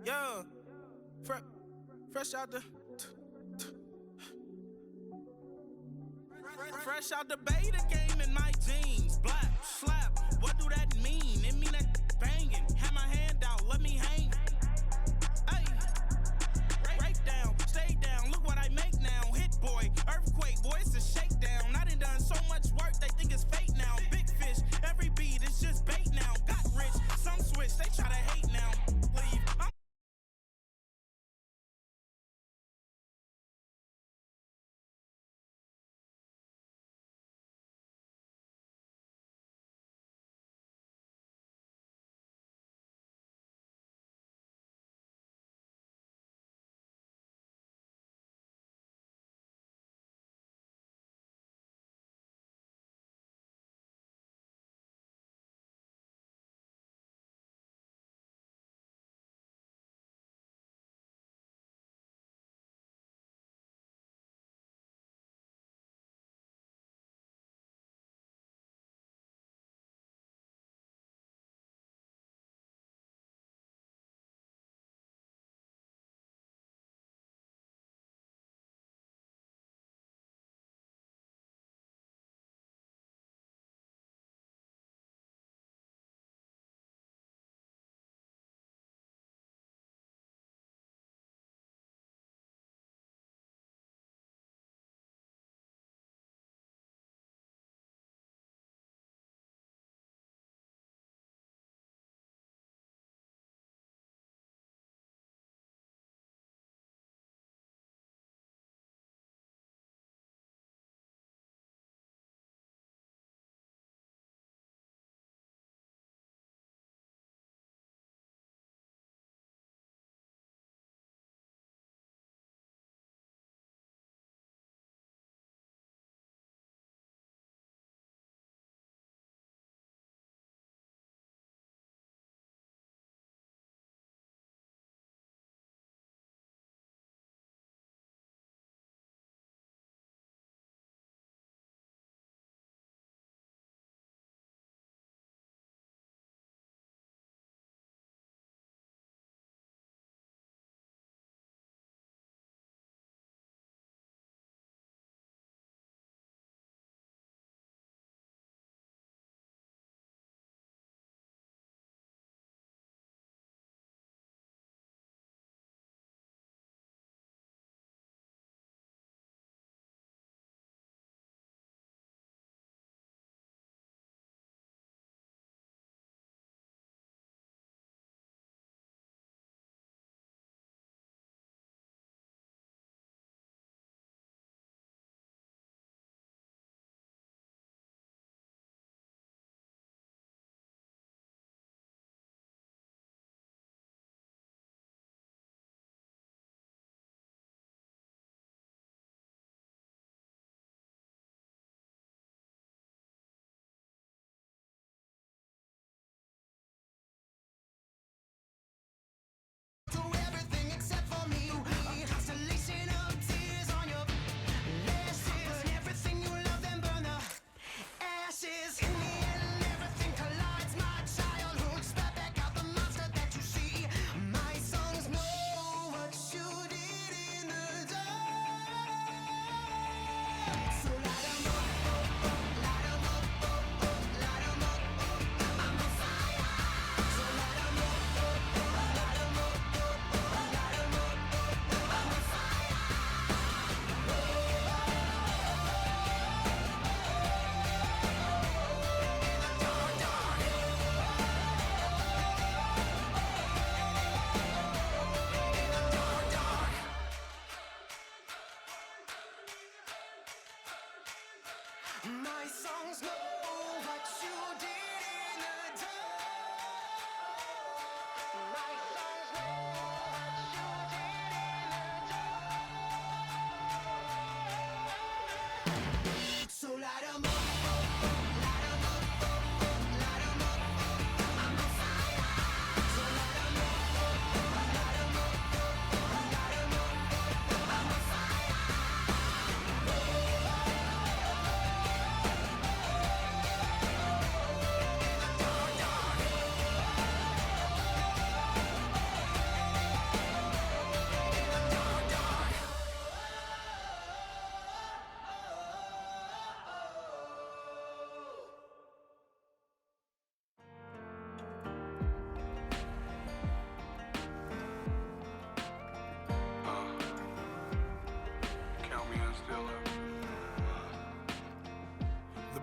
yo, fresh out the. Fresh out the beta game in my jeans. Black, slap, what do that mean? It mean that banging. Have my hand out, let me hang. Hey, break down, stay down, look what I make now. Hit boy, earthquake, boy, it's a shakedown. I done so much work, they think it's fake now. Big fish, every beat is just bait now. Got rich, some switch, they try to hate now. Leave,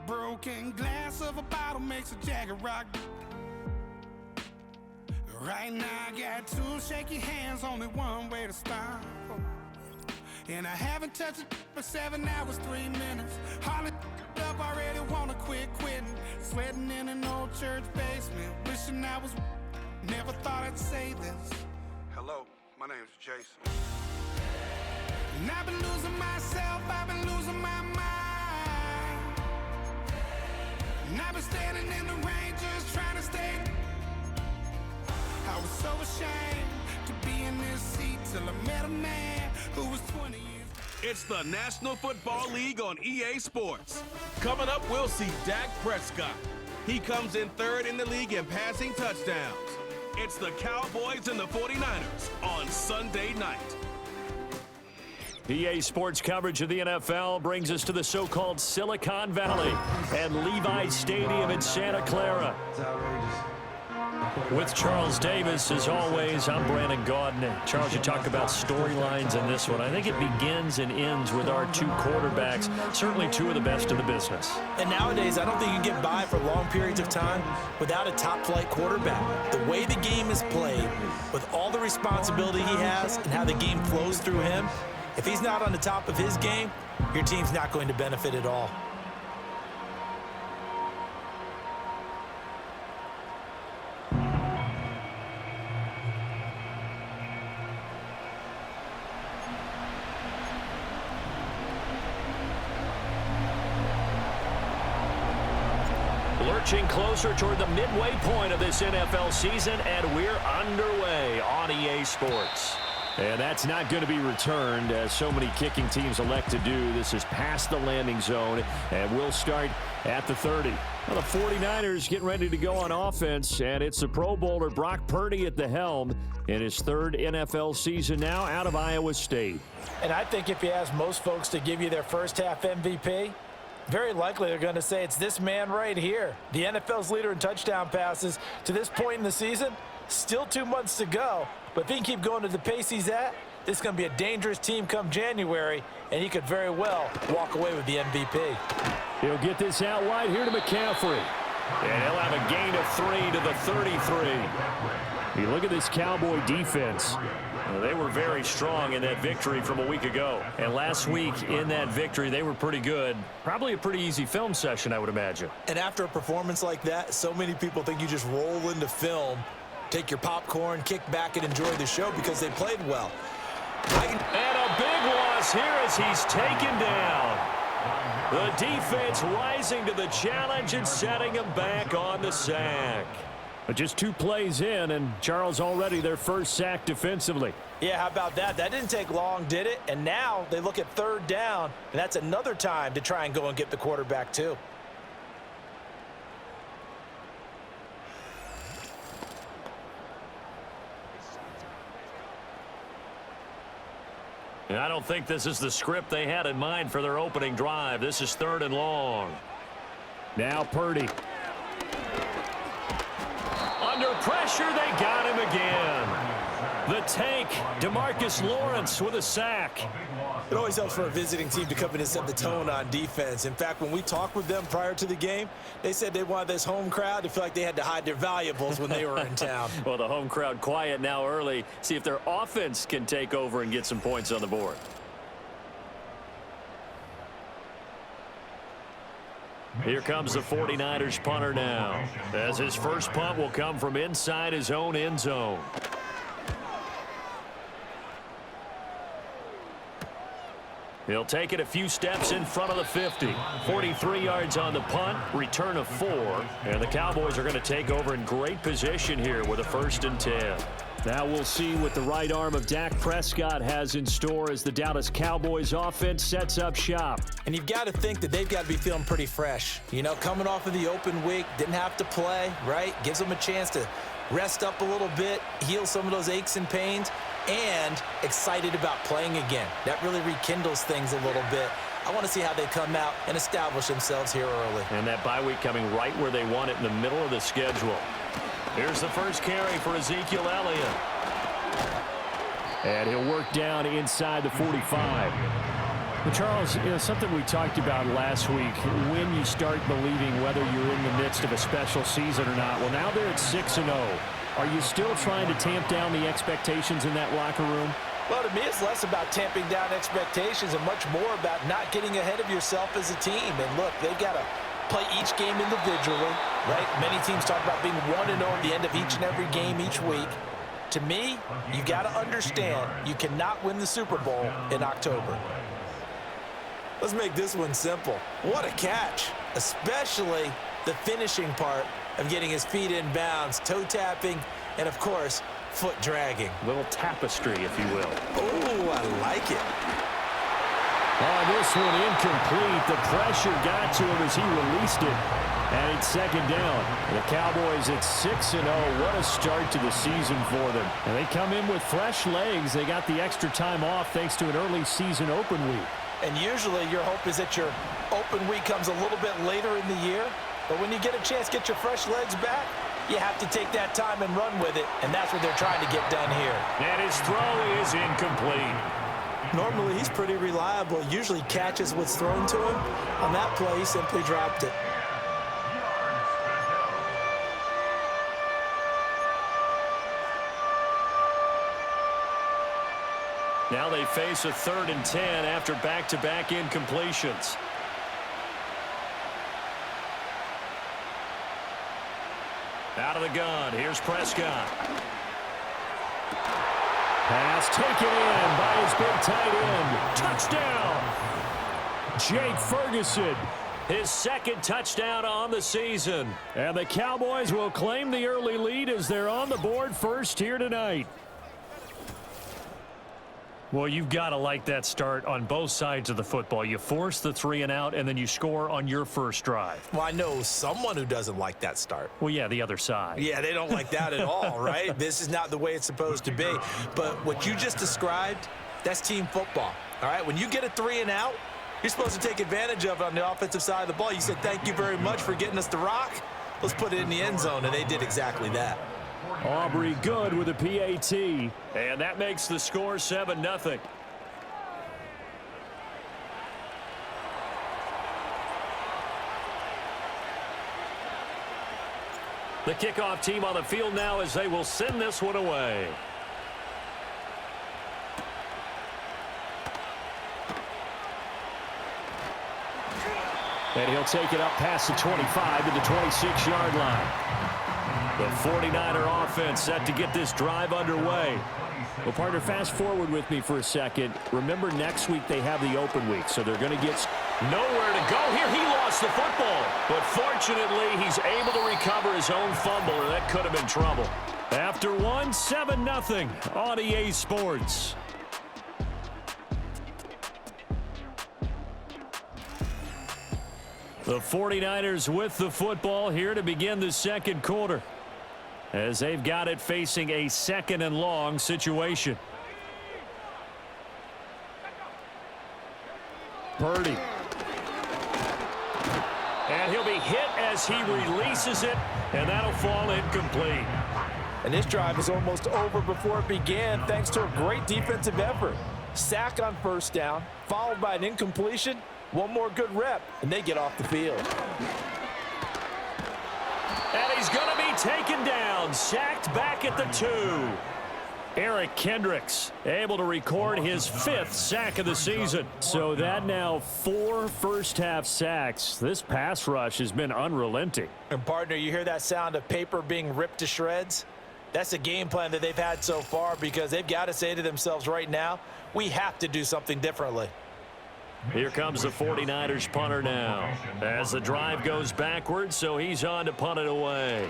broken glass of a bottle makes a jagger rock. Right now I got two shaky hands, only one way to stop. And I haven't touched it for 7 hours, 3 minutes. Hardly up, already wanna quit quitting. Sweating in an old church basement, wishing I was. Never thought I'd say this. Hello, my name's Jason. And I've been losing myself, I've been losing my mind. And I've been standing in the rain just trying to stay. I was so ashamed to be in this seat till I met a man who was 20 years. It's the National Football League on EA Sports. Coming up, we'll see Dak Prescott. He comes in third in the league in passing touchdowns. It's the Cowboys and the 49ers on Sunday night. EA Sports coverage of the NFL brings us to the so-called Silicon Valley and Levi's Stadium in Santa Clara. With Charles Davis, as always, I'm Brandon Gaudin. Charles, you talk about storylines in this one. I think it begins and ends with our two quarterbacks, certainly two of the best in the business. And nowadays, I don't think you can get by for long periods of time without a top-flight quarterback. The way the game is played, with all the responsibility he has and how the game flows through him, if he's not on the top of his game, your team's not going to benefit at all. Lurching closer toward the midway point of this NFL season, and we're underway on EA Sports. And that's not going to be returned, as so many kicking teams elect to do. This is past the landing zone, and we'll start at the 30. Well, the 49ers getting ready to go on offense, and it's the Pro Bowler Brock Purdy at the helm in his third NFL season now out of Iowa State. And I think if you ask most folks to give you their first half MVP, very likely they're going to say it's this man right here. The NFL's leader in touchdown passes to this point in the season. Still 2 months to go, but if he can keep going to the pace he's at, this is going to be a dangerous team come January, and he could very well walk away with the MVP. He'll get this out wide here to McCaffrey. And he'll have a gain of 3 to the 33. You look at this Cowboy defense. They were very strong in that victory from a week ago. And last week in that victory, they were pretty good. Probably a pretty easy film session, I would imagine. And after a performance like that, so many people think you just roll into film, take your popcorn, kick back, and enjoy the show because they played well. And a big loss here as he's taken down. The defense rising to the challenge and setting him back on the sack. But just 2 plays in, and Charles already their first sack defensively. Yeah, how about that? That didn't take long, did it? And now they look at 3rd down, and that's another time to try and go and get the quarterback too. And I don't think this is the script they had in mind for their opening drive. This is 3rd and long. Now Purdy. Under pressure, they got him again. The tank, DeMarcus Lawrence with a sack. It always helps for a visiting team to come in and set the tone on defense. In fact, when we talked with them prior to the game, they said they wanted this home crowd to feel like they had to hide their valuables when they were in town. Well, the home crowd quiet now early. See if their offense can take over and get some points on the board. Here comes the 49ers punter now, as his first punt will come from inside his own end zone. He'll take it a few steps in front of the 50. 43 yards on the punt, return of 4. And the Cowboys are going to take over in great position here with a 1st and 10. Now we'll see what the right arm of Dak Prescott has in store as the Dallas Cowboys offense sets up shop. And you've got to think that they've got to be feeling pretty fresh. You know, coming off of the open week, didn't have to play, right? Gives them a chance to rest up a little bit, heal some of those aches and pains, and excited about playing again. That really rekindles things a little bit. I want to see how they come out and establish themselves here early. And that bye week coming right where they want it in the middle of the schedule. Here's the first carry for Ezekiel Elliott. And he'll work down inside the 45. Well, Charles, something we talked about last week, when you start believing whether you're in the midst of a special season or not. Well, now they're at 6-0. Are you still trying to tamp down the expectations in that locker room? Well, to me, it's less about tamping down expectations and much more about not getting ahead of yourself as a team. And look, they've got to play each game individually, right? Many teams talk about being 1-0 at the end of each and every game each week. To me, you got to understand you cannot win the Super Bowl in October. Let's make this one simple. What a catch, especially the finishing part of getting his feet in bounds, toe tapping, and of course, foot dragging. Little tapestry, if you will. Oh, I like it. Oh, this one incomplete. The pressure got to him as he released it. And it's second down. The Cowboys at 6-0. What a start to the season for them. And they come in with fresh legs. They got the extra time off thanks to an early season open week. And usually your hope is that your open week comes a little bit later in the year. But when you get a chance to get your fresh legs back, you have to take that time and run with it. And that's what they're trying to get done here. And his throw is incomplete. Normally, he's pretty reliable. Usually catches what's thrown to him. On that play, he simply dropped it. Now they face a 3rd and 10 after back-to-back incompletions. Out of the gun, here's Prescott. Pass taken in by his big tight end. Touchdown! Jake Ferguson, his second touchdown on the season. And the Cowboys will claim the early lead as they're on the board first here tonight. Well, you've got to like that start on both sides of the football. You force the 3 and out, and then you score on your first drive. Well, I know someone who doesn't like that start. Well, yeah, the other side. Yeah, they don't like that at all, right? This is not the way it's supposed to be. But what you just described, that's team football, all right? When you get a 3 and out, you're supposed to take advantage of it on the offensive side of the ball. You said, thank you very much for getting us the rock. Let's put it in the end zone, and they did exactly that. Aubrey good with a PAT, and that makes the score 7-0. The kickoff team on the field now as they will send this one away. And he'll take it up past the 25 to the 26-yard line. The 49er offense set to get this drive underway. Well, partner, fast forward with me for a second. Remember, next week they have the open week, so they're going to get nowhere to go here. He lost the football, but fortunately, he's able to recover his own fumble, or that could have been trouble. After one, 7-0 on EA Sports. The 49ers with the football here to begin the second quarter, as they've got it facing a 2nd and long situation. Purdy. And he'll be hit as he releases it, and that'll fall incomplete. And this drive is almost over before it began thanks to a great defensive effort. Sack on first down, followed by an incompletion. One more good rep, and they get off the field. And he's going to be taken down, sacked back at the 2. Eric Kendricks able to record his 5th sack of the season. So that now 4 first-half sacks. This pass rush has been unrelenting. And, partner, you hear that sound of paper being ripped to shreds? That's the game plan that they've had so far, because they've got to say to themselves right now, we have to do something differently. Here comes the 49ers punter now as the drive goes backwards, so he's on to punt it away.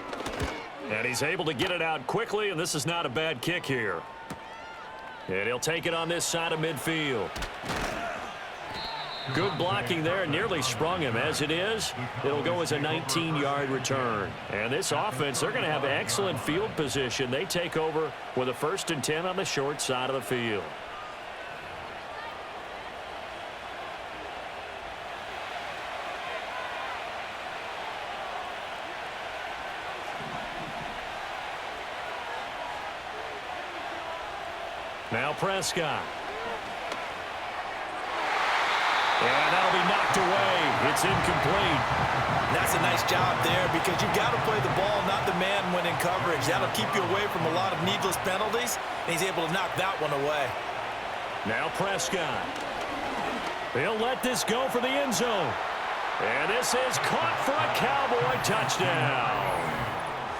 And he's able to get it out quickly, and this is not a bad kick here. And he'll take it on this side of midfield. Good blocking there, nearly sprung him. As it is, it'll go as a 19-yard return. And this offense, they're going to have excellent field position. They take over with a 1st and 10 on the short side of the field. Now Prescott. And that'll be knocked away. It's incomplete. That's a nice job there because you've got to play the ball, not the man when in coverage. That'll keep you away from a lot of needless penalties, and he's able to knock that one away. Now Prescott. He'll let this go for the end zone. And this is caught for a Cowboy touchdown.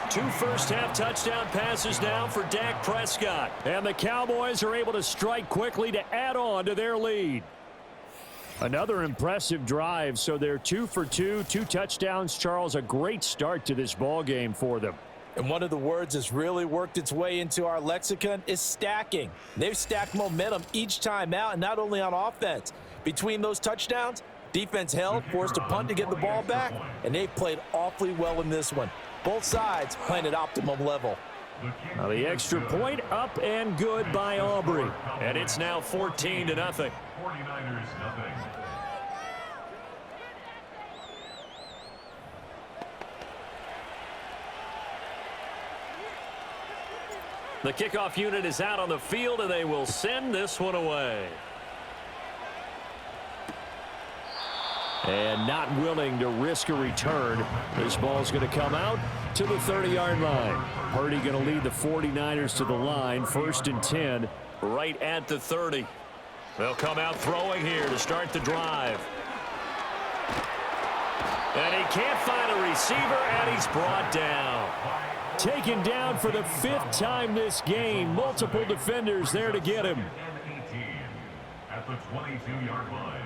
2 first-half touchdown passes now for Dak Prescott. And the Cowboys are able to strike quickly to add on to their lead. Another impressive drive, so they're 2 for 2, 2 touchdowns. Charles, a great start to this ball game for them. And one of the words that's really worked its way into our lexicon is stacking. They've stacked momentum each time out, and not only on offense. Between those touchdowns, defense held, forced a punt to get the ball back, and they played awfully well in this one. Both sides playing at optimum level. Now the extra point up and good by Aubrey. And it's now 14-0. 49ers, nothing. The kickoff unit is out on the field, and they will send this one away. And not willing to risk a return. This ball's going to come out to the 30-yard line. Purdy going to lead the 49ers to the line. 1st and 10, right at the 30. They'll come out throwing here to start the drive. And he can't find a receiver, and he's brought down. Taken down for the 5th time this game. Multiple defenders there to get him. At the 22-yard line.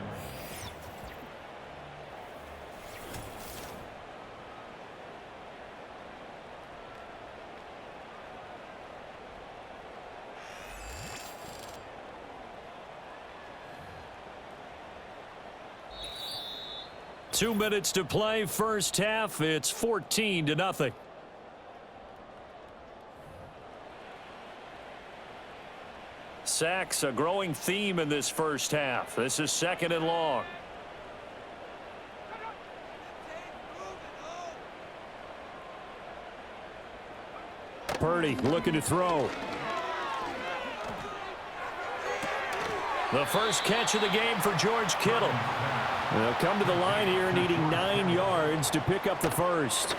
Two minutes to play, first half. It's 14-0. Sacks, a growing theme in this first half. This is 2nd and long. Purdy looking to throw. The first catch of the game for George Kittle. They'll come to the line here needing 9 yards to pick up the first.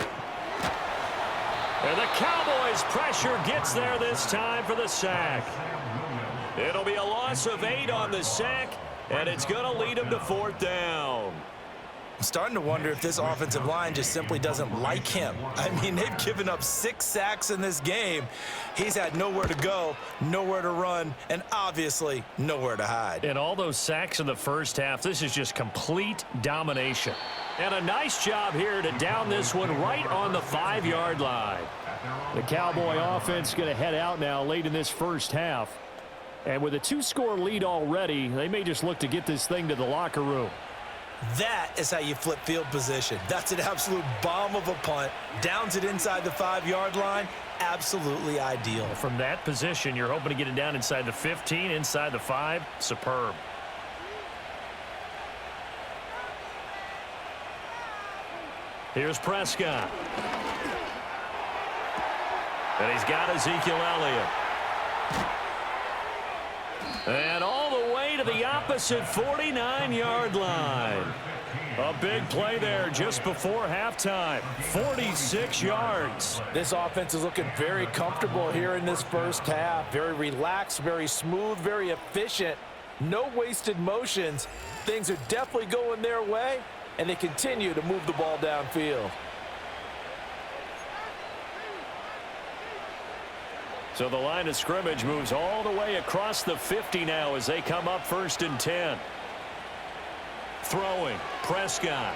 And the Cowboys' pressure gets there this time for the sack. It'll be a loss of 8 on the sack, and it's going to lead them to 4th down. I'm starting to wonder if this offensive line just simply doesn't like him. I mean, they've given up 6 sacks in this game. He's had nowhere to go, nowhere to run, and obviously nowhere to hide. And all those sacks in the first half, this is just complete domination. And a nice job here to down this one right on the 5-yard line. The Cowboy offense going to head out now late in this first half. And with a 2-score lead already, they may just look to get this thing to the locker room. That is how you flip field position. That's an absolute bomb of a punt. Downs it inside the 5-yard line. Absolutely ideal. From that position, you're hoping to get it down inside the 15, inside the 5. Superb. Here's Prescott. And he's got Ezekiel Elliott. And all the way to the opposite 49-yard line. A big play there just before halftime. 46 yards. This offense is looking very comfortable here in this first half. Very relaxed, very smooth, very efficient. No wasted motions. Things are definitely going their way, and they continue to move the ball downfield. So the line of scrimmage moves all the way across the 50 now as they come up 1st and 10. Throwing, Prescott.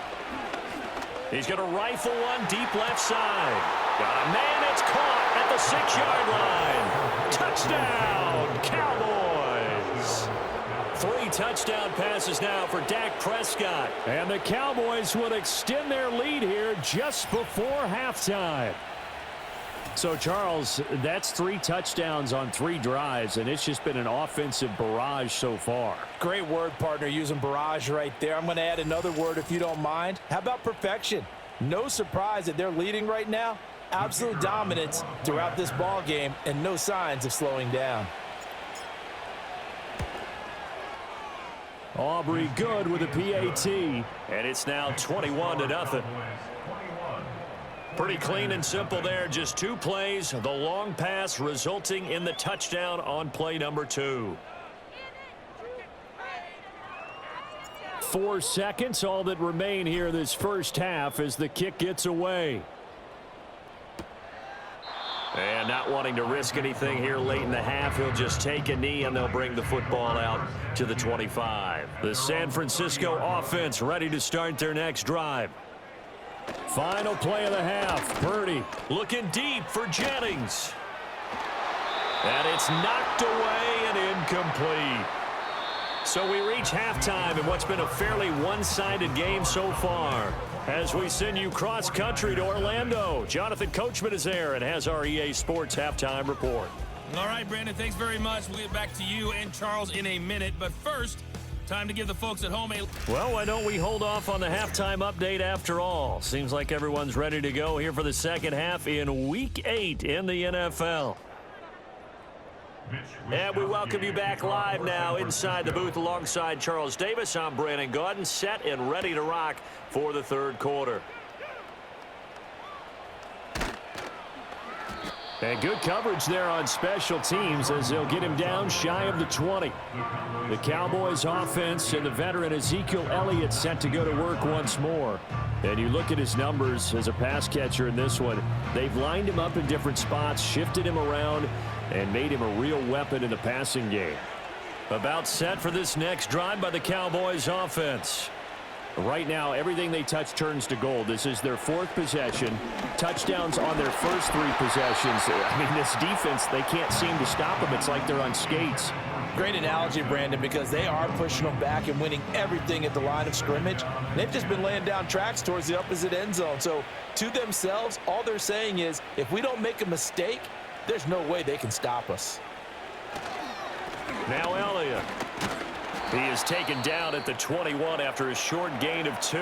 He's going to rifle one deep left side. Got a man, it's caught at the 6-yard line. Touchdown, Cowboys. 3 touchdown passes now for Dak Prescott. And the Cowboys will extend their lead here just before halftime. So, Charles, that's 3 touchdowns on 3 drives, and it's just been an offensive barrage so far. Great word, partner, using barrage right there. I'm going to add another word if you don't mind. How about perfection? No surprise that they're leading right now. Absolute dominance throughout this ball game and no signs of slowing down. Aubrey good with a PAT, and it's now 21-0. Pretty clean and simple there. Just 2 plays. The long pass resulting in the touchdown on play number 2. 4 seconds, all that remain here this first half as the kick gets away. And not wanting to risk anything here late in the half, he'll just take a knee and they'll bring the football out to the 25. The San Francisco offense ready to start their next drive. Final play of the half. Purdy looking deep for Jennings. And it's knocked away and incomplete. So we reach halftime in what's been a fairly one-sided game so far. As we send you cross-country to Orlando, Jonathan Coachman is there and has our EA Sports Halftime Report. All right, Brandon, thanks very much. We'll get back to you and Charles in a minute. But first, time to give the folks at home a... Well, why don't we hold off on the halftime update after all? Seems like everyone's ready to go here for the second half in Week 8 in the NFL. And we welcome you back live now inside the booth alongside Charles Davis. I'm Brandon Gaudin, set and ready to rock for the third quarter. And good coverage there on special teams as they'll get him down shy of the 20. The Cowboys offense and the veteran Ezekiel Elliott set to go to work once more. And you look at his numbers as a pass catcher in this one. They've lined him up in different spots, shifted him around, and made him a real weapon in the passing game. About set for this next drive by the Cowboys offense. Right now, everything they touch turns to gold. This is their 4th possession. Touchdowns on their first 3 possessions. I mean, this defense, they can't seem to stop them. It's like they're on skates. Great analogy, Brandon, because they are pushing them back and winning everything at the line of scrimmage. They've just been laying down tracks towards the opposite end zone. So to themselves, all they're saying is, if we don't make a mistake, there's no way they can stop us. Now Elliott. He is taken down at the 21 after a short gain of 2.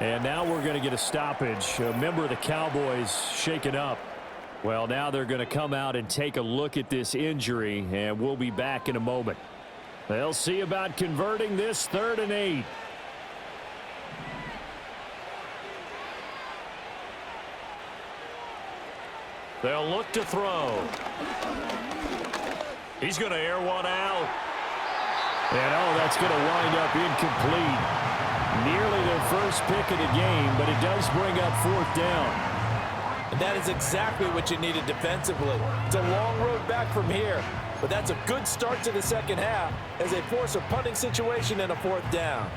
And now we're going to get a stoppage. A member of the Cowboys shaken up. Well, now they're going to come out and take a look at this injury, and we'll be back in a moment. They'll see about converting this 3rd and 8. They'll look to throw. He's going to air one out. And, oh, that's going to wind up incomplete. Nearly their first pick of the game, but it does bring up 4th down. And that is exactly what you needed defensively. It's a long road back from here, but that's a good start to the second half as they force a punting situation and a 4th down.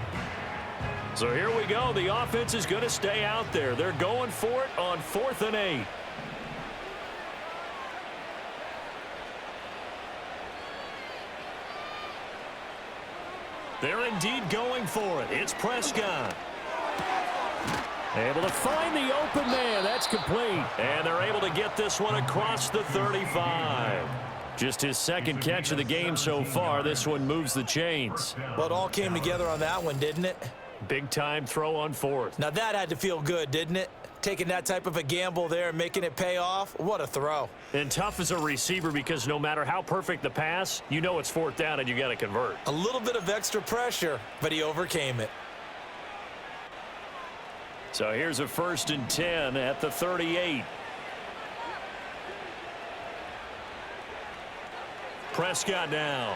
So here we go. The offense is going to stay out there. They're going for it on 4th and 8. They're indeed going for it. It's Prescott. Able to find the open man. That's complete. And they're able to get this one across the 35. Just his 2nd catch of the game so far. This one moves the chains. Well, it all came together on that one, didn't it? Big time throw on 4th. Now that had to feel good, didn't it? Taking that type of a gamble there and making it pay off. What a throw. And tough as a receiver because no matter how perfect the pass, you know it's 4th down and you got to convert. A little bit of extra pressure, but he overcame it. So here's a 1st and 10 at the 38. Prescott now.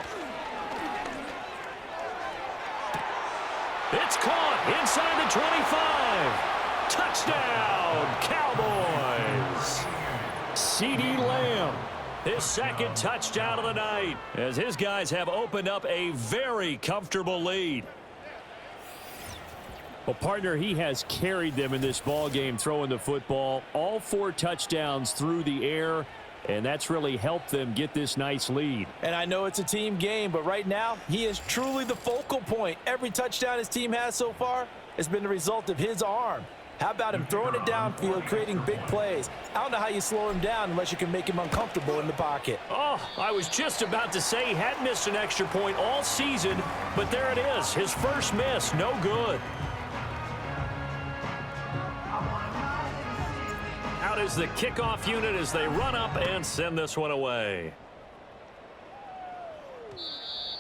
It's caught inside the 25. Touchdown, Cowboys. CeeDee Lamb, his 2nd touchdown of the night, as his guys have opened up a very comfortable lead. Well, partner, he has carried them in this ball game throwing the football. All 4 touchdowns through the air, and that's really helped them get this nice lead. And I know it's a team game, but right now, he is truly the focal point. Every touchdown his team has so far has been the result of his arm. How about him throwing it downfield, creating big plays? I don't know how you slow him down unless you can make him uncomfortable in the pocket. Oh, I was just about to say he hadn't missed an extra point all season, but there it is. His first miss, no good. Out is the kickoff unit as they run up and send this one away.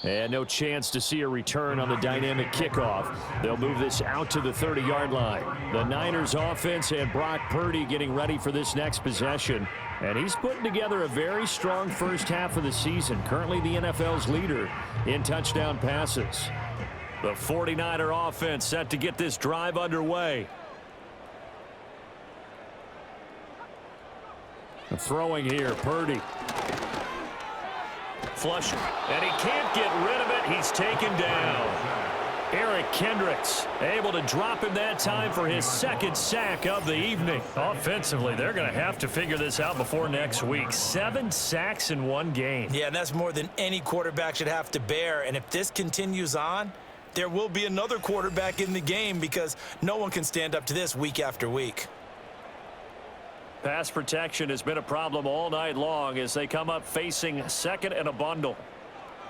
And no chance to see a return on the dynamic kickoff. They'll move this out to the 30-yard line. The Niners offense had Brock Purdy getting ready for this next possession. And he's putting together a very strong first half of the season. Currently the NFL's leader in touchdown passes. The 49er offense set to get this drive underway. Throwing here, Purdy. Flush, and he can't get rid of it. He's taken down. Eric Kendricks able to drop him that time for his second sack of the evening. Offensively, they're going to have to figure this out before next week. 7 sacks in one game. Yeah, and that's more than any quarterback should have to bear. And if this continues on, there will be another quarterback in the game because no one can stand up to this week after week. Pass protection has been a problem all night long as they come up facing second and a bundle.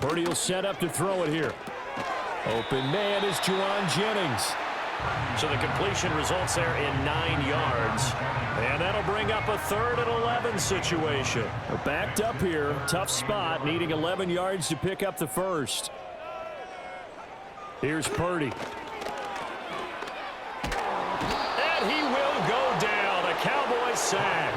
Purdy will set up to throw it here. Open man is Juwan Jennings. So the completion results there in 9 yards. And that'll bring up a 3rd and 11 situation. We're backed up here. Tough spot, needing 11 yards to pick up the first. Here's Purdy. And he will go down. A Cowboys sack.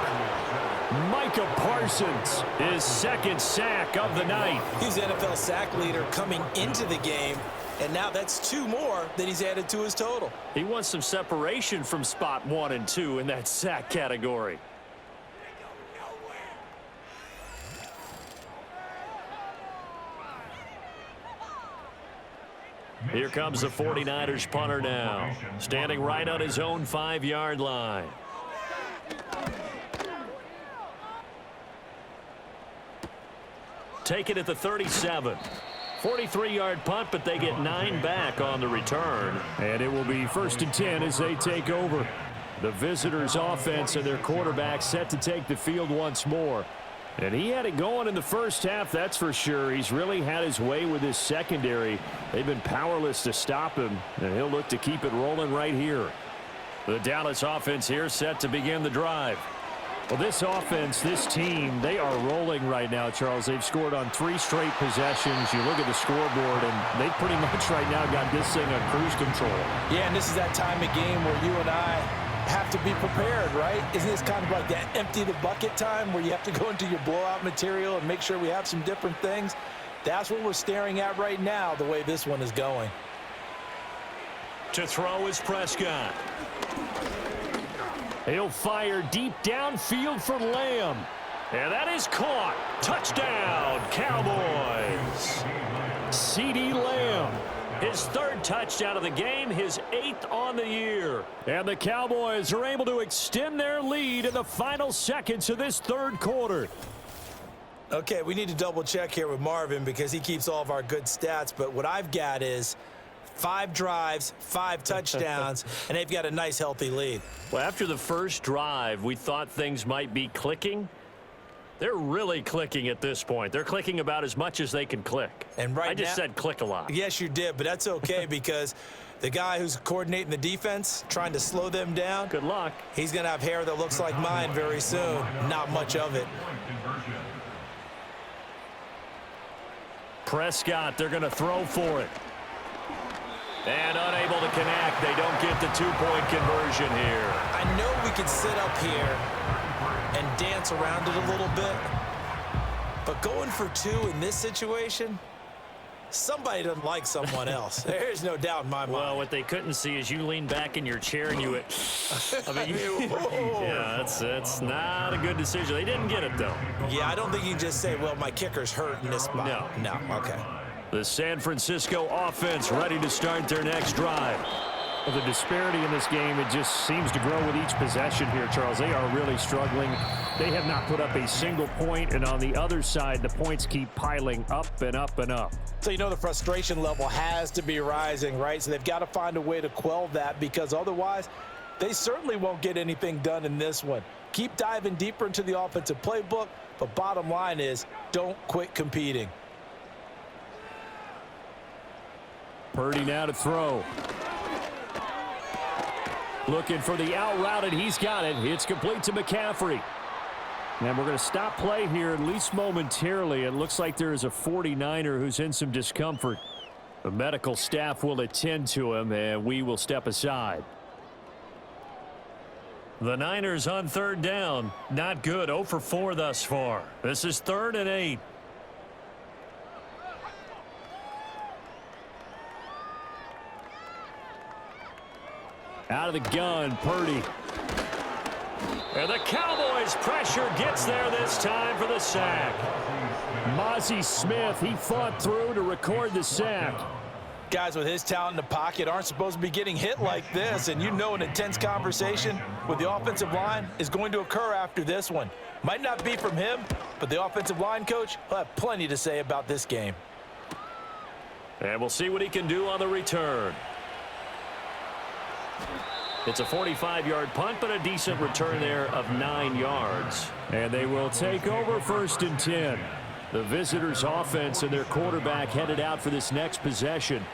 Micah Parsons, his second sack of the night. He's the NFL sack leader coming into the game, and now that's 2 more that he's added to his total. He wants some separation from spot 1 and 2 in that sack category. Here comes the 49ers punter now, standing right on his own 5-yard line. Take it at the 37. 43-yard punt, but they get 9 back on the return. And it will be 1st and 10 as they take over. The visitors' offense and their quarterback set to take the field once more. And he had it going in the first half, that's for sure. He's really had his way with his secondary. They've been powerless to stop him, and he'll look to keep it rolling right here. The Dallas offense here set to begin the drive. Well, this offense, this team, they are rolling right now, Charles. They've scored on 3 straight possessions. You look at the scoreboard, and they pretty much right now got this thing on cruise control. Yeah, and this is that time of game where you and I have to be prepared, right? Isn't this kind of like that empty the bucket time where you have to go into your blowout material and make sure we have some different things? That's what we're staring at right now, the way this one is going. To throw is Prescott. He'll fire deep downfield for Lamb. And that is caught. Touchdown, Cowboys. CeeDee Lamb. His 3rd touchdown of the game, his 8th on the year. And the Cowboys are able to extend their lead in the final seconds of this 3rd quarter. Okay, we need to double check here with Marvin because he keeps all of our good stats. But what I've got is 5 drives, 5 touchdowns, and they've got a nice, healthy lead. Well, after the first drive, we thought things might be clicking. They're really clicking at this point. They're clicking about as much as they can click. And right I just said click a lot. Yes, you did, but that's okay because the guy who's coordinating the defense, trying to slow them down. Good luck. He's going to have hair that looks like mine very soon. Not much of it. Prescott, they're going to throw for it. And unable to connect. They don't get the 2-point conversion here. I know we could sit up here and dance around it a little bit, but going for 2 in this situation, somebody doesn't like someone else. There's no doubt in my mind. Well, what they couldn't see is you lean back in your chair and you went, I mean, yeah, that's not a good decision. They didn't get it, though. Yeah, I don't think you can just say, well, my kicker's hurt in this spot. No, okay. The San Francisco offense ready to start their next drive. Well, the disparity in this game, it just seems to grow with each possession here, Charles. They are really struggling. They have not put up a single point, and on the other side, the points keep piling up and up and up. So you know the frustration level has to be rising, right? So they've got to find a way to quell that because otherwise they certainly won't get anything done in this one. Keep diving deeper into the offensive playbook, but bottom line is don't quit competing. Purdy now to throw. Looking for the out route, and he's got it. It's complete to McCaffrey. And we're going to stop play here, at least momentarily. It looks like there is a 49er who's in some discomfort. The medical staff will attend to him, and we will step aside. The Niners on third down. Not good. 0 for 4 thus far. This is 3rd and 8. Out of the gun, Purdy. And the Cowboys' pressure gets there this time for the sack. Mozzie Smith, he fought through to record the sack. Guys with his talent in the pocket aren't supposed to be getting hit like this, and you know an intense conversation with the offensive line is going to occur after this one. Might not be from him, but the offensive line coach will have plenty to say about this game. And we'll see what he can do on the return. It's a 45-yard punt, but a decent return there of 9 yards. And they will take over 1st and 10. The visitors' offense and their quarterback headed out for this next possession.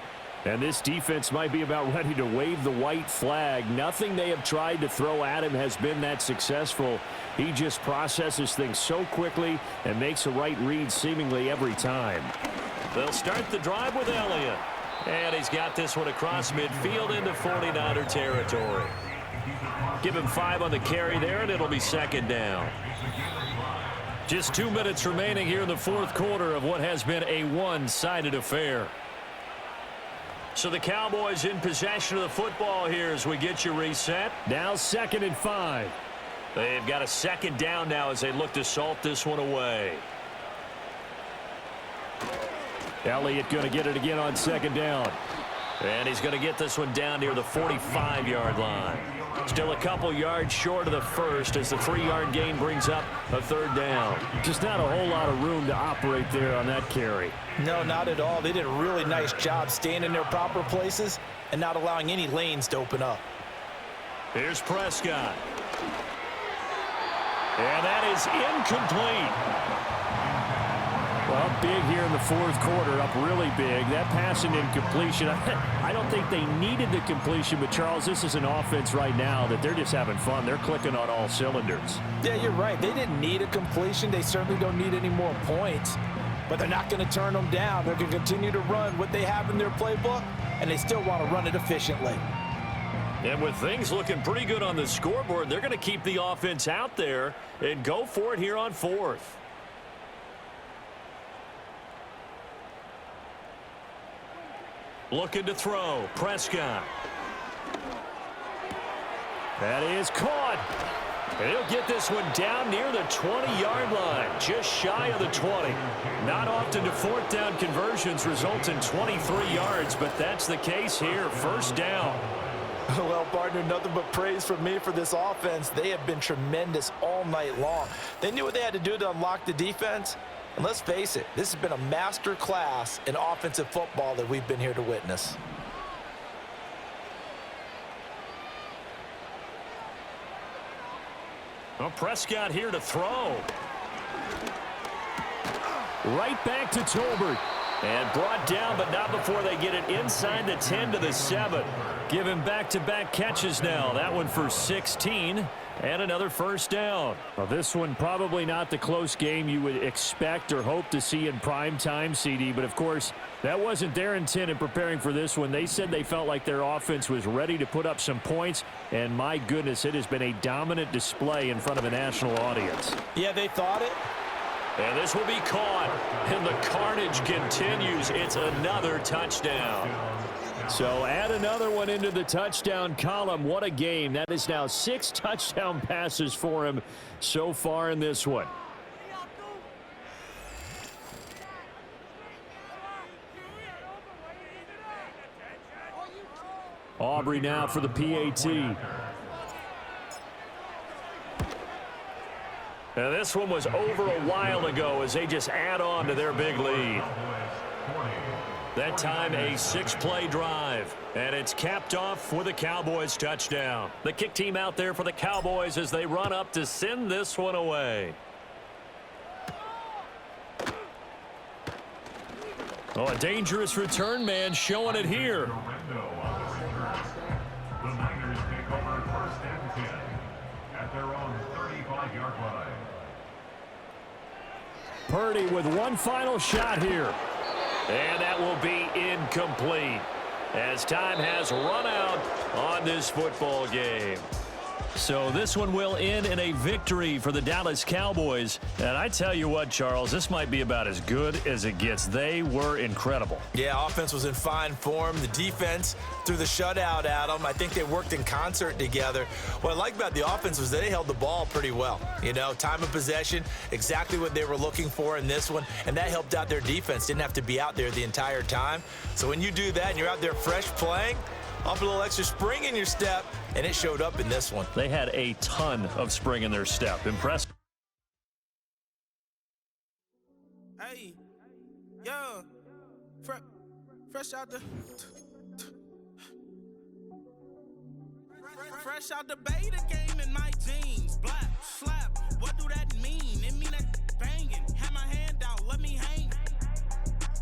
And this defense might be about ready to wave the white flag. Nothing they have tried to throw at him has been that successful. He just processes things so quickly and makes a right read seemingly every time. They'll start the drive with Elliott. And he's got this one across midfield into 49er territory. Give him 5 on the carry there, and it'll be 2nd down. Just 2 minutes remaining here in the 4th quarter of what has been a one-sided affair. So the Cowboys in possession of the football here as we get you reset. Now 2nd and 5. They've got a 2nd down now as they look to salt this one away. Elliott going to get it again on 2nd down. And he's going to get this one down near the 45-yard line. Still a couple yards short of the first as the 3-yard gain brings up a 3rd down. Just not a whole lot of room to operate there on that carry. No, not at all. They did a really nice job staying in their proper places and not allowing any lanes to open up. Here's Prescott. And that is incomplete. Well, big here in the 4th quarter, up really big. That pass and incompletion, I don't think they needed the completion, but Charles, this is an offense right now that they're just having fun. They're clicking on all cylinders. Yeah, you're right. They didn't need a completion. They certainly don't need any more points, but they're not going to turn them down. They're going to continue to run what they have in their playbook, and they still want to run it efficiently. And with things looking pretty good on the scoreboard, they're going to keep the offense out there and go for it here on 4th. Looking to throw. Prescott. That is caught. And he'll get this one down near the 20-yard line, just shy of the 20. Not often do 4th down conversions result in 23 yards, but that's the case here. 1st down. Well, partner, nothing but praise from me for this offense. They have been tremendous all night long. They knew what they had to do to unlock the defense. And let's face it, this has been a master class in offensive football that we've been here to witness. Well, Prescott here to throw. Right back to Tolbert. And brought down, but not before they get it inside the 10 to the 7. Give him back-to-back catches now. That one for 16. And another 1st down. Well, this one probably not the close game you would expect or hope to see in prime time, CD. But, of course, that wasn't their intent in preparing for this one. They said they felt like their offense was ready to put up some points. And, my goodness, it has been a dominant display in front of a national audience. Yeah, they thought it. And this will be caught. And the carnage continues. It's another touchdown. So add another one into the touchdown column. What a game. That is now 6 touchdown passes for him so far in this one. Aubrey now for the PAT. Now this one was over a while ago as they just add on to their big lead. That time a 6-play drive, and it's capped off with a Cowboys touchdown. The kick team out there for the Cowboys as they run up to send this one away. Oh, a dangerous return man showing it here. The Niners take over 1st and 10 at their own 35-yard line. Purdy with one final shot here. And that will be incomplete as time has run out on this football game. So this one will end in a victory for the Dallas Cowboys. And I tell you what, Charles, this might be about as good as it gets. They were incredible. Yeah, offense was in fine form. The defense threw the shutout at them. I think they worked in concert together. What I like about the offense was they held the ball pretty well. You know, time of possession, exactly what they were looking for in this one, and that helped out their defense. Didn't have to be out there the entire time. So when you do that and you're out there fresh playing, off a little extra spring in your step, and it showed up in this one. They had a ton of spring in their step. Impressive. Hey, yo, fresh out the beta game in my jeans. Black slap, what do that mean? It mean that banging. Have my hand out, let me hang.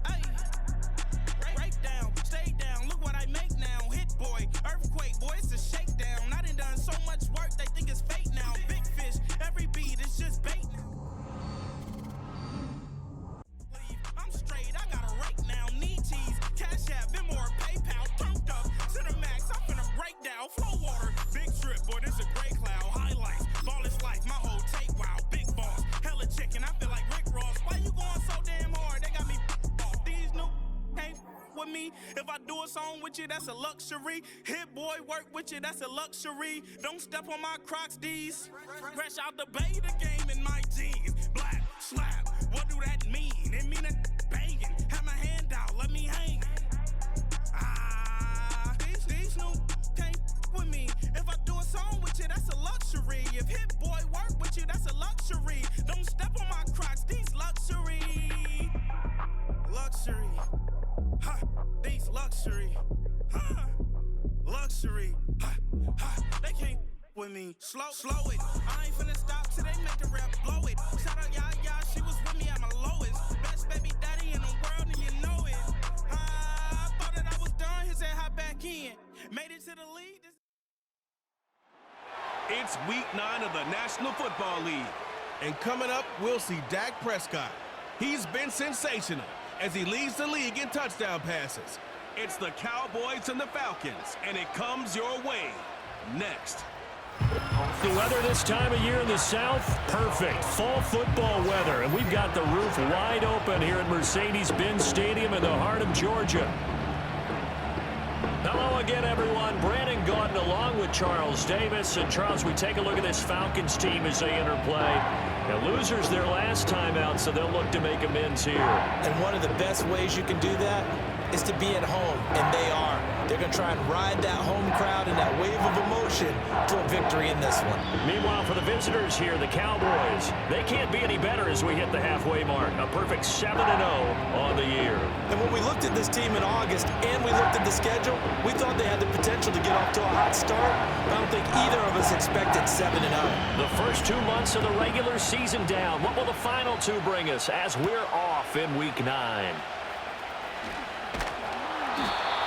Hey, break down, stay down. Look what I make now. Hit boy, earthquake, boy, it's a shakedown. I done so much work, they think it's fake now. Big fish, every beat is just bait. I'm straight, I got a rake now. Need cheese, Cash App, Venmo or PayPal. Turned up, Cinemax, I'm finna break down. Flow water, big trip, boy, this a gray cloud. Highlights, ball is life, my whole take, wow. Big boss, hella chicken, I feel like Rick Ross. Why you going so damn hard? They got me off. These new can't with me. If I do a song with you, that's a luxury. Hit boy, work with you, that's a luxury. Don't step on my Crocs, D's. Fresh out the beta game in my jeans. Black slap, what do that mean? It mean that banging. Have my hand out, let me hang. These new can't with me. If I do a song with you, that's a luxury. If hit boy work with you, that's a luxury. Don't step on my Crocs, these luxury. Luxury. Ha, these luxury. Ha, luxury. Ha, ha, they can't with me. Slow it. I ain't finna stop till they make the rap blow it. Shout out Yaya, she was with me at my lowest. Best baby daddy in the world and you know it. I thought that I was done, he said hop back in. Made it to the lead. It's week 9 of the National Football League. And coming up, we'll see Dak Prescott. He's been sensational as he leads the league in touchdown passes. It's the Cowboys and the Falcons, and it comes your way next. The weather this time of year in the South, perfect. Fall football weather, and we've got the roof wide open here at Mercedes-Benz Stadium in the heart of Georgia. Hello again, everyone. Brandon Gaudin along with Charles Davis. And Charles, we take a look at this Falcons team as they enter play. And losers their last time out, so they'll look to make amends here. And one of the best ways you can do that is to be at home, and they are. They're going to try and ride that home crowd and that wave of emotion to a victory in this one. Meanwhile, for the visitors here, the Cowboys, they can't be any better as we hit the halfway mark. A perfect 7-0 on the year. And when we looked at this team in August and we looked at the schedule, we thought they had the potential to get off to a hot start. I don't think either of us expected 7-0. The first 2 months of the regular season down. What will the final 2 bring us as we're off in week 9?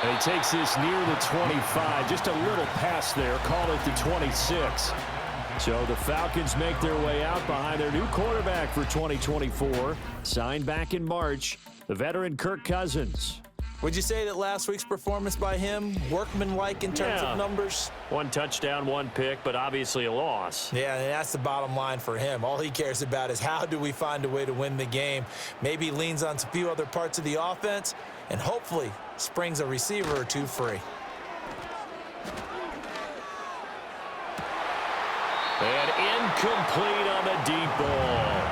And he takes this near the 25. Just a little pass there. Call it the 26. So the Falcons make their way out behind their new quarterback for 2024. Signed back in March, the veteran Kirk Cousins. Would you say that last week's performance by him, workmanlike in terms of numbers? 1 touchdown, 1 pick, but obviously a loss. Yeah, and that's the bottom line for him. All he cares about is how do we find a way to win the game. Maybe he leans on a few other parts of the offense, and hopefully springs a receiver or 2 free. And incomplete on the deep ball.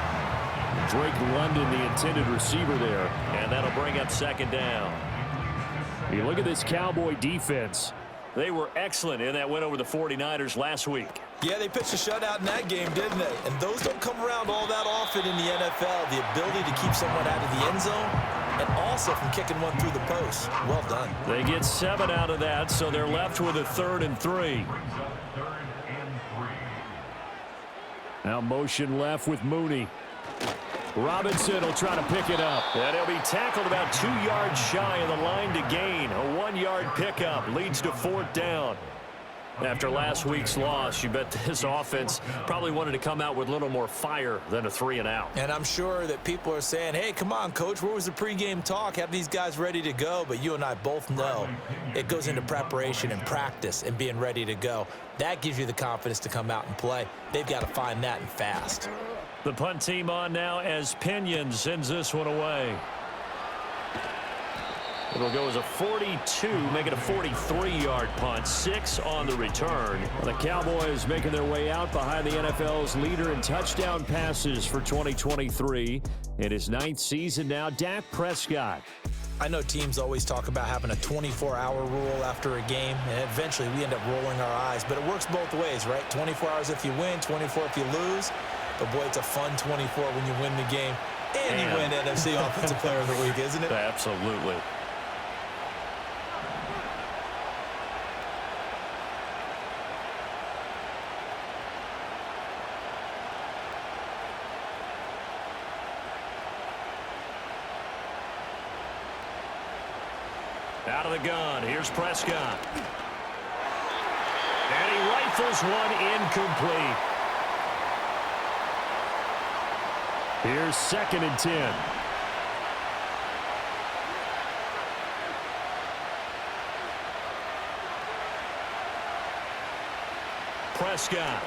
Drake London, the intended receiver there, and that'll bring up 2nd down. You look at this Cowboy defense. They were excellent in that win over the 49ers last week. Yeah, they pitched a shutout in that game, didn't they? And those don't come around all that often in the NFL. The ability to keep someone out of the end zone and also from kicking one through the post. Well done. They get 7 out of that, so they're left with a 3rd and 3. Now motion left with Mooney. Robinson will try to pick it up. And he'll be tackled about 2 yards shy of the line to gain. A 1-yard pickup leads to 4th down. After last week's loss, you bet this offense probably wanted to come out with a little more fire than a 3-and-out. And I'm sure that people are saying, hey, come on, Coach, where was the pregame talk? Have these guys ready to go? But you and I both know it goes into preparation and practice and being ready to go. That gives you the confidence to come out and play. They've got to find that and fast. The punt team on now as Pinion sends this one away. It'll go as a 42, make it a 43-yard punt, 6 on the return. The Cowboys making their way out behind the NFL's leader in touchdown passes for 2023. In his 9th season now, Dak Prescott. I know teams always talk about having a 24-hour rule after a game, and eventually we end up rolling our eyes. But it works both ways, right? 24 hours if you win, 24 if you lose. But, boy, it's a fun 24 when you win the game. And you win NFC Offensive Player of the Week, isn't it? Absolutely. Out of the gun, here's Prescott. And he rifles one incomplete. Here's 2nd and 10. Prescott.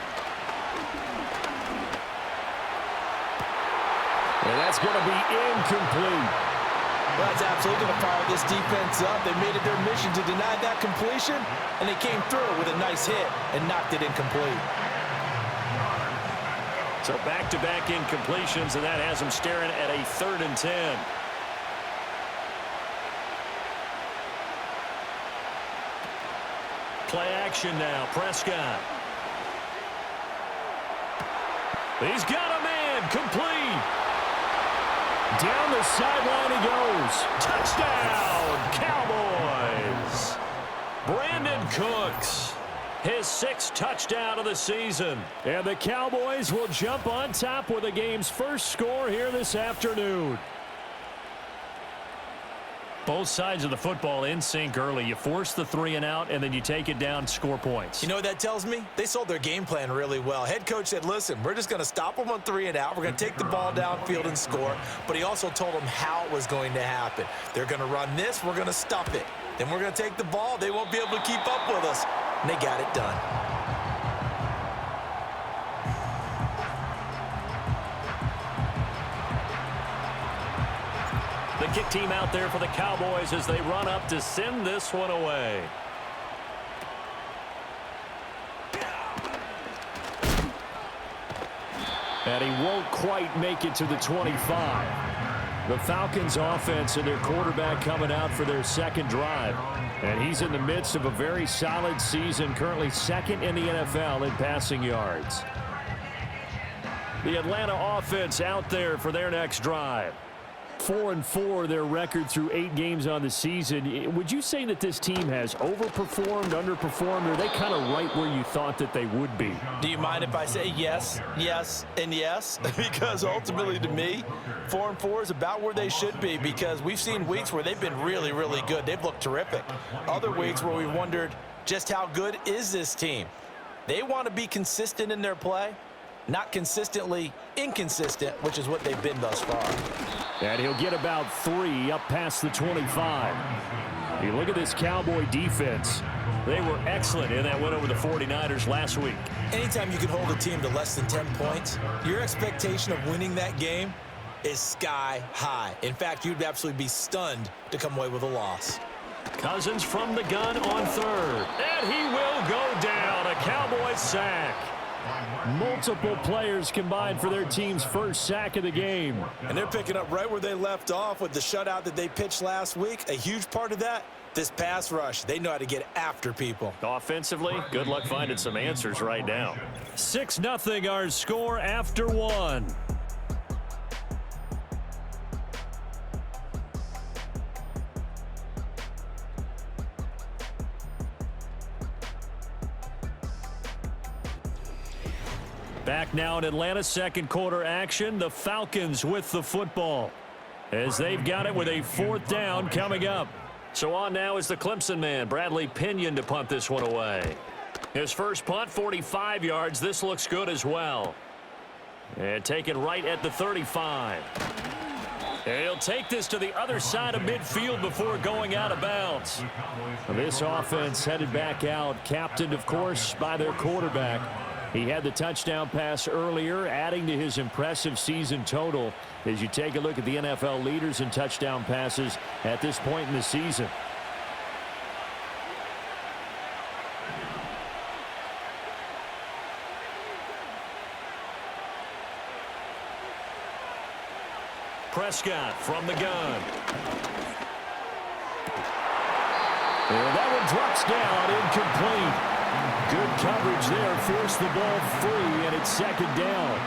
And that's going to be incomplete. Well, that's absolutely going to fire this defense up. They made it their mission to deny that completion, and they came through with a nice hit and knocked it incomplete. So back-to-back incompletions, and that has them staring at a 3rd and 10. Play action now, Prescott. He's got a man, complete. Down the sideline he goes. Touchdown, Cowboys. Brandon Cooks, his 6th touchdown of the season. And the Cowboys will jump on top with the game's first score here this afternoon. Both sides of the football in sync early. You force the 3-and-out, and then you take it down, score points. You know what that tells me? They sold their game plan really well. Head coach said, listen, we're just going to stop them on 3-and-out. We're going to take the ball downfield and score. But he also told them how it was going to happen. They're going to run this. We're going to stop it. Then we're going to take the ball. They won't be able to keep up with us. And they got it done. The kick team out there for the Cowboys as they run up to send this one away. And he won't quite make it to the 25. The Falcons offense and their quarterback coming out for their 2nd drive. And he's in the midst of a very solid season, currently 2nd in the NFL in passing yards. The Atlanta offense out there for their next drive. 4-4 their record through 8 games on the season. Would you say that this team has overperformed, underperformed, or are they kind of right where you thought that they would be? Do you mind if I say yes, yes, and yes? Because ultimately to me, 4-4 is about where they should be, because we've seen weeks where they've been really, really good. They've looked terrific. Other weeks where we wondered just how good is this team. They want to be consistent in their play, not consistently inconsistent, which is what they've been thus far. And he'll get about 3 up past the 25. You look at this Cowboy defense. They were excellent in that win over the 49ers last week. Anytime you can hold a team to less than 10 points, your expectation of winning that game is sky high. In fact, you'd absolutely be stunned to come away with a loss. Cousins from the gun on 3rd. And he will go down. A Cowboy sack. Multiple players combined for their team's first sack of the game. And they're picking up right where they left off with the shutout that they pitched last week. A huge part of that, this pass rush. They know how to get after people. Offensively, good luck finding some answers right now. 6-0 our score after 1. Back now in Atlanta, 2nd quarter action. The Falcons with the football as they've got it with a 4th down coming up. So on now is the Clemson man, Bradley Pinion, to punt this one away. His first punt, 45 yards. This looks good as well. And taken right at the 35. And he'll take this to the other side of midfield before going out of bounds. This offense headed back out, captained, of course, by their quarterback. He had the touchdown pass earlier, adding to his impressive season total as you take a look at the NFL leaders in touchdown passes at this point in the season. Prescott from the gun. And that one drops down, incomplete. Good coverage there, forced the ball free, and it's second down.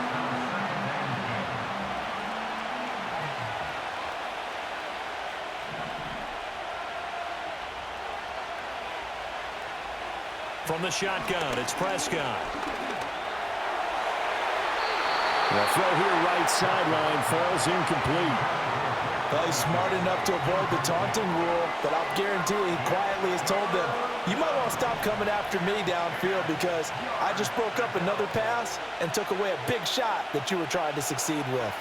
From the shotgun, it's Prescott. The throw here right sideline falls incomplete. Well, he's smart enough to avoid the taunting rule, but I'll guarantee he quietly has told them, you might want to stop coming after me downfield because I just broke up another pass and took away a big shot that you were trying to succeed with.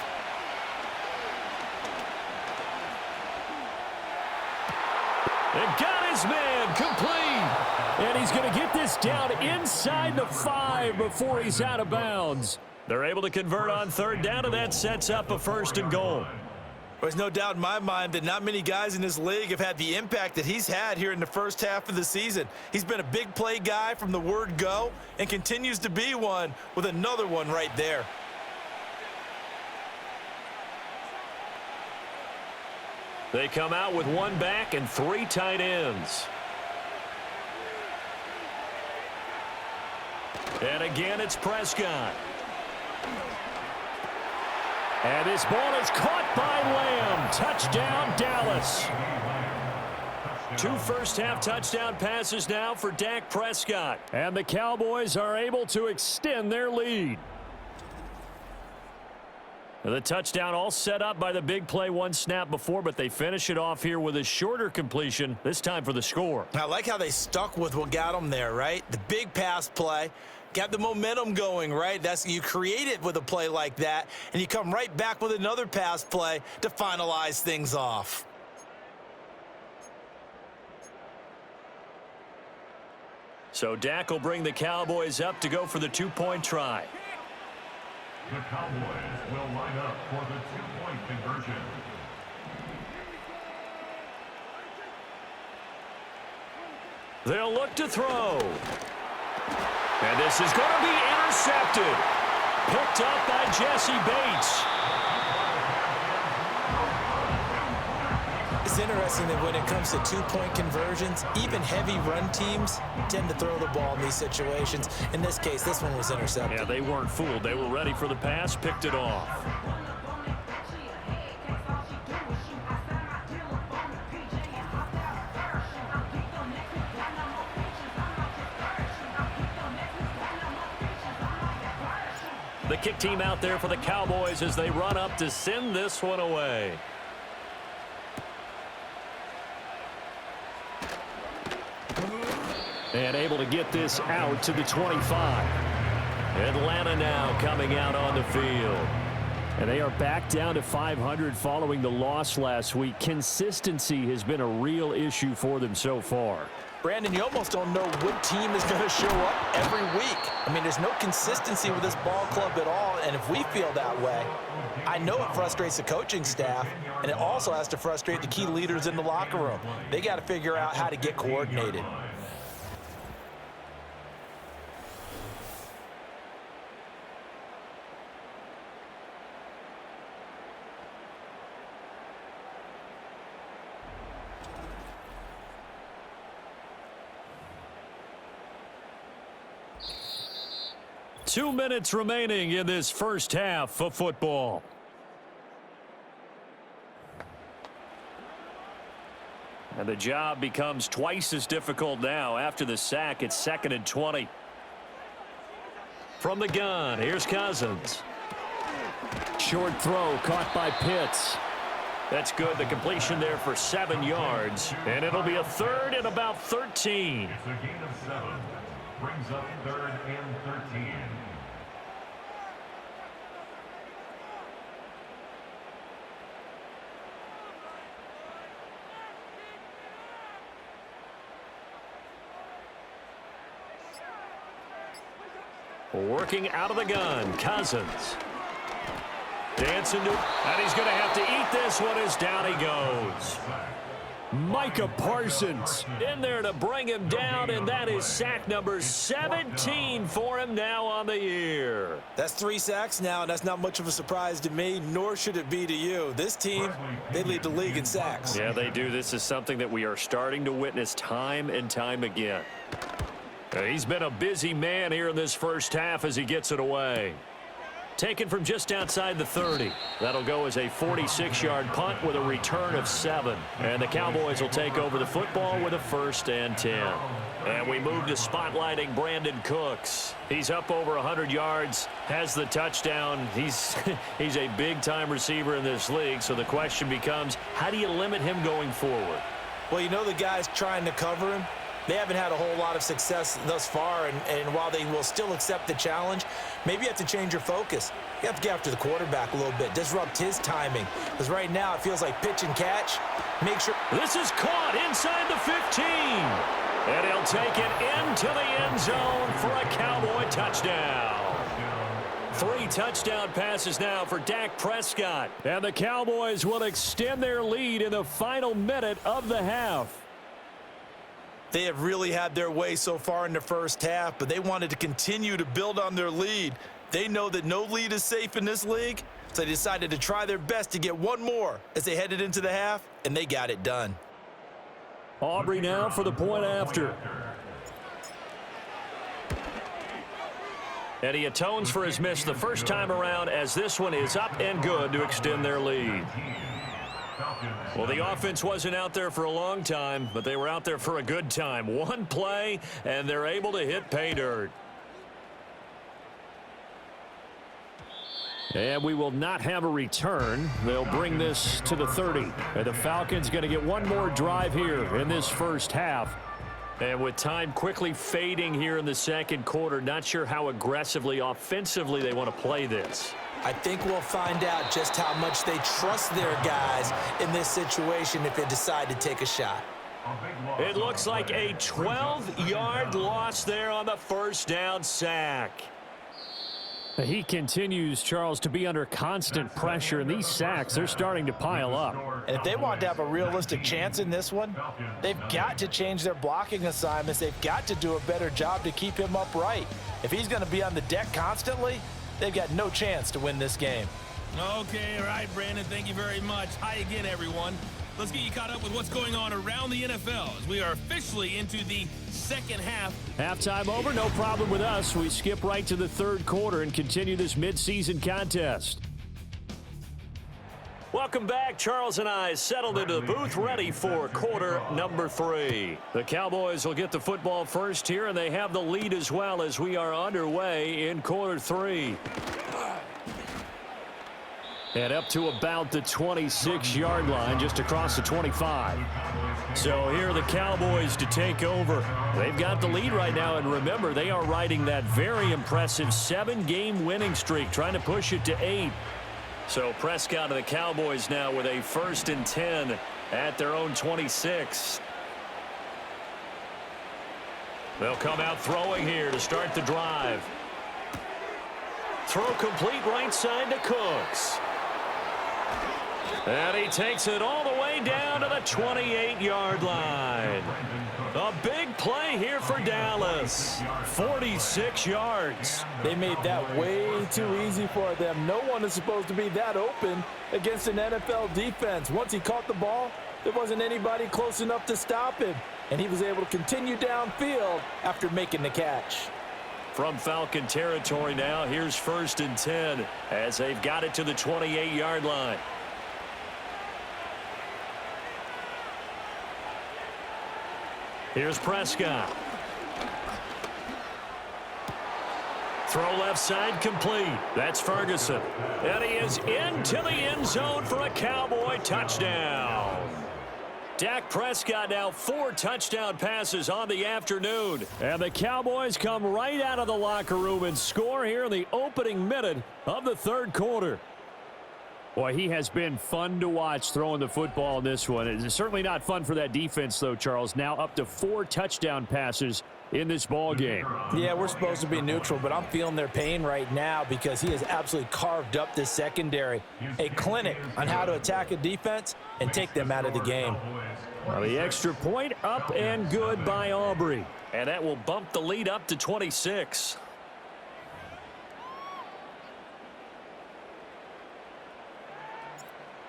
And got his man complete. And he's going to get this down inside the 5 before he's out of bounds. They're able to convert on third down, and that sets up a 1st and goal. There's no doubt in my mind that not many guys in this league have had the impact that he's had here in the first half of the season. He's been a big play guy from the word go and continues to be one with another one right there. They come out with 1 back and 3 tight ends. And again, it's Prescott. And this ball is caught by Lamb. Touchdown, Dallas. 2 first-half touchdown passes now for Dak Prescott. And the Cowboys are able to extend their lead. The touchdown all set up by the big play 1 snap before, but they finish it off here with a shorter completion, this time for the score. I like how they stuck with what got them there, right? The big pass play. Got the momentum going, right? You create it with a play like that, and you come right back with another pass play to finalize things off. So Dak will bring the Cowboys up to go for the 2-point try. The Cowboys will line up for the 2-point conversion. They'll look to throw. And this is going to be intercepted. Picked up by Jesse Bates. It's interesting that when it comes to 2-point conversions, even heavy run teams tend to throw the ball in these situations. In this case, this one was intercepted. Yeah, they weren't fooled. They were ready for the pass, picked it off. The kick team out there for the Cowboys as they run up to send this one away. And able to get this out to the 25. Atlanta now coming out on the field. And they are back down to 500 following the loss last week. Consistency has been a real issue for them so far. Brandon, you almost don't know what team is going to show up every week. I mean, there's no consistency with this ball club at all, and if we feel that way, I know it frustrates the coaching staff, and it also has to frustrate the key leaders in the locker room. They got to figure out how to get coordinated. Two minutes remaining in this first half of football. And the job becomes twice as difficult now after the sack. It's 2nd and 20. From the gun, here's Cousins. Short throw caught by Pitts. That's good. The completion there for 7 yards. And it'll be a 3rd and about 13. It's a gain of 7. Brings up 3rd and 13. Working out of the gun, Cousins. Dancing to, and he's going to have to eat this one as down he goes. Micah Parsons in there to bring him down, and that is sack number 17 for him now on the year. That's 3 sacks now, and that's not much of a surprise to me, nor should it be to you. This team, they lead the league in sacks. Yeah, they do. This is something that we are starting to witness time and time again. He's been a busy man here in this first half as he gets it away. Taken from just outside the 30. That'll go as a 46-yard punt with a return of 7. And the Cowboys will take over the football with a 1st and 10. And we move to spotlighting Brandon Cooks. He's up over 100 yards, has the touchdown. He's a big-time receiver in this league, so the question becomes, how do you limit him going forward? Well, you know the guys trying to cover him. They haven't had a whole lot of success thus far, and while they will still accept the challenge, maybe you have to change your focus. You have to get after the quarterback a little bit, disrupt his timing, because right now it feels like pitch and catch. Make sure. This is caught inside the 15, and he'll take it into the end zone for a Cowboy touchdown. 3 touchdown passes now for Dak Prescott, and the Cowboys will extend their lead in the final minute of the half. They have really had their way so far in the first half, but they wanted to continue to build on their lead. They know that no lead is safe in this league, so they decided to try their best to get one more as they headed into the half, and they got it done. Aubrey now for the point after. And he atones for his miss the first time around as this one is up and good to extend their lead. Well, the offense wasn't out there for a long time, but they were out there for a good time. One play, and they're able to hit pay dirt. And we will not have a return. They'll bring this to the 30. And the Falcons going to get one more drive here in this first half. And with time quickly fading here in the second quarter, not sure how aggressively, offensively they want to play this. I think we'll find out just how much they trust their guys in this situation if they decide to take a shot. It looks like a 12-yard loss there on the first down sack. He continues, Charles, to be under constant pressure, and these sacks, they're starting to pile up. And if they want to have a realistic chance in this one, they've got to change their blocking assignments. They've got to do a better job to keep him upright. If he's going to be on the deck constantly, they've got no chance to win this game. Okay, all right, Brandon, thank you very much. Hi again, everyone. Let's get you caught up with what's going on around the NFL as we are officially into the second half. Halftime over, no problem with us. We skip right to the third quarter and continue this midseason contest. Welcome back. Charles and I settled into the booth ready for quarter number 3. The Cowboys will get the football first here, and they have the lead as well as we are underway in quarter 3. And up to about the 26-yard line, just across the 25. So here are the Cowboys to take over. They've got the lead right now, and remember, they are riding that very impressive 7-game winning streak, trying to push it to 8. So Prescott and the Cowboys now with a 1st and 10 at their own 26. They'll come out throwing here to start the drive. Throw complete right side to Cooks. And he takes it all the way down to the 28-yard line. A big play here for Dallas. 46 yards. They made that way too easy for them. No one is supposed to be that open against an NFL defense. Once he caught the ball, there wasn't anybody close enough to stop him. And he was able to continue downfield after making the catch. From Falcon territory now, here's 1st and 10 as they've got it to the 28-yard line. Here's Prescott. Throw left side complete. That's Ferguson. And he is into the end zone for a Cowboy touchdown. Dak Prescott now 4 touchdown passes on the afternoon. And the Cowboys come right out of the locker room and score here in the opening minute of the third quarter. Boy, he has been fun to watch throwing the football in this one. It's certainly not fun for that defense, though, Charles. Now up to 4 touchdown passes in this ball game. Yeah, we're supposed to be neutral, but I'm feeling their pain right now because he has absolutely carved up this secondary. A clinic on how to attack a defense and take them out of the game. Well, the extra point up and good by Aubrey. And that will bump the lead up to 26.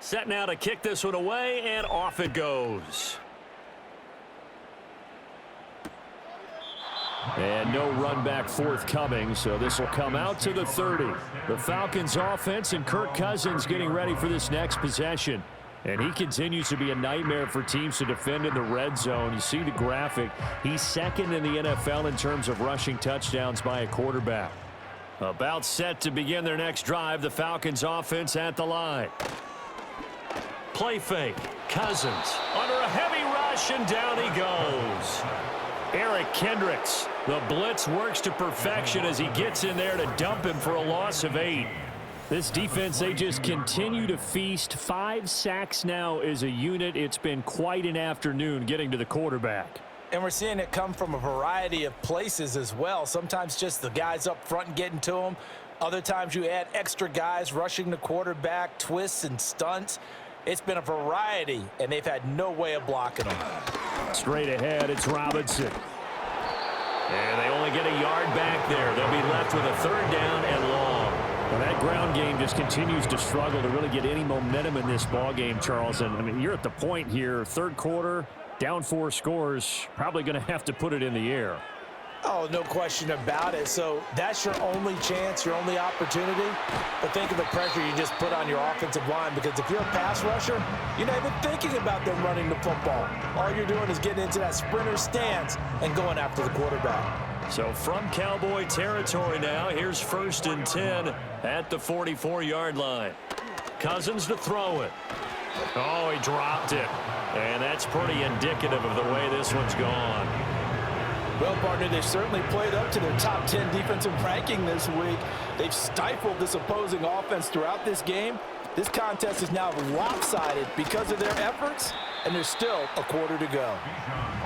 Set now to kick this one away, and off it goes. And no run back forthcoming, so this will come out to the 30. The Falcons offense and Kirk Cousins getting ready for this next possession. And he continues to be a nightmare for teams to defend in the red zone. You see the graphic. He's second in the NFL in terms of rushing touchdowns by a quarterback. About set to begin their next drive. The Falcons offense at the line. Play fake. Cousins under a heavy rush, and down he goes. Eric Kendricks. The blitz works to perfection as he gets in there to dump him for a loss of 8. This defense, they just continue to feast. 5 sacks now as a unit. It's been quite an afternoon getting to the quarterback. And we're seeing it come from a variety of places as well. Sometimes just the guys up front and getting to them. Other times you add extra guys rushing the quarterback, twists and stunts. It's been a variety, and they've had no way of blocking them. Straight ahead, it's Robinson. And they only get a yard back there. They'll be left with a 3rd down and long. Well, that ground game just continues to struggle to really get any momentum in this ball game, Charles. And I mean, you're at the point here, third quarter, down 4 scores, probably going to have to put it in the air. Oh, no question about it. So that's your only chance, your only opportunity. But think of the pressure you just put on your offensive line, because if you're a pass rusher, you're not even thinking about them running the football. All you're doing is getting into that sprinter stance and going after the quarterback. So from Cowboy territory now, here's 1st and 10 at the 44-yard line. Cousins to throw it. Oh, he dropped it. And that's pretty indicative of the way this one's gone. Well, partner, they've certainly played up to their top 10 defensive ranking this week. They've stifled this opposing offense throughout this game. This contest is now lopsided because of their efforts, and there's still a quarter to go.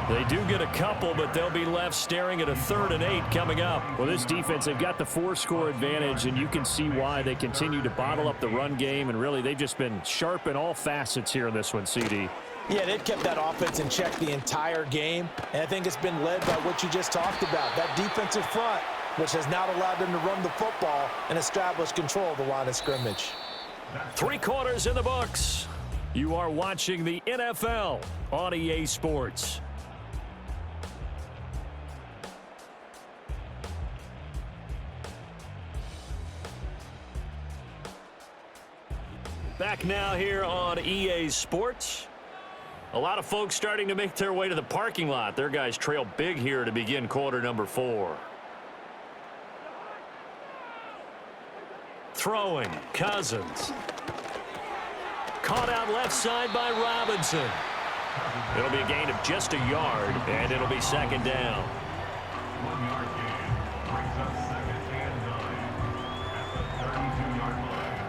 They do get a couple, but they'll be left staring at a 3rd and 8 coming up. Well, this defense, they've got the 4-score advantage, and you can see why they continue to bottle up the run game, and really they've just been sharp in all facets here in this one, CD. Yeah, they've kept that offense in check the entire game, and I think it's been led by what you just talked about, that defensive front, which has not allowed them to run the football and establish control of the line of scrimmage. 3 quarters in the books. You are watching the NFL on EA Sports. Back now here on EA Sports. A lot of folks starting to make their way to the parking lot. Their guys trail big here to begin quarter number 4. Throwing, Cousins. Caught out left side by Robinson. It'll be a gain of just a yard, and it'll be 2nd down. 1-yard gain brings up 2nd and 9 at the 32-yard line.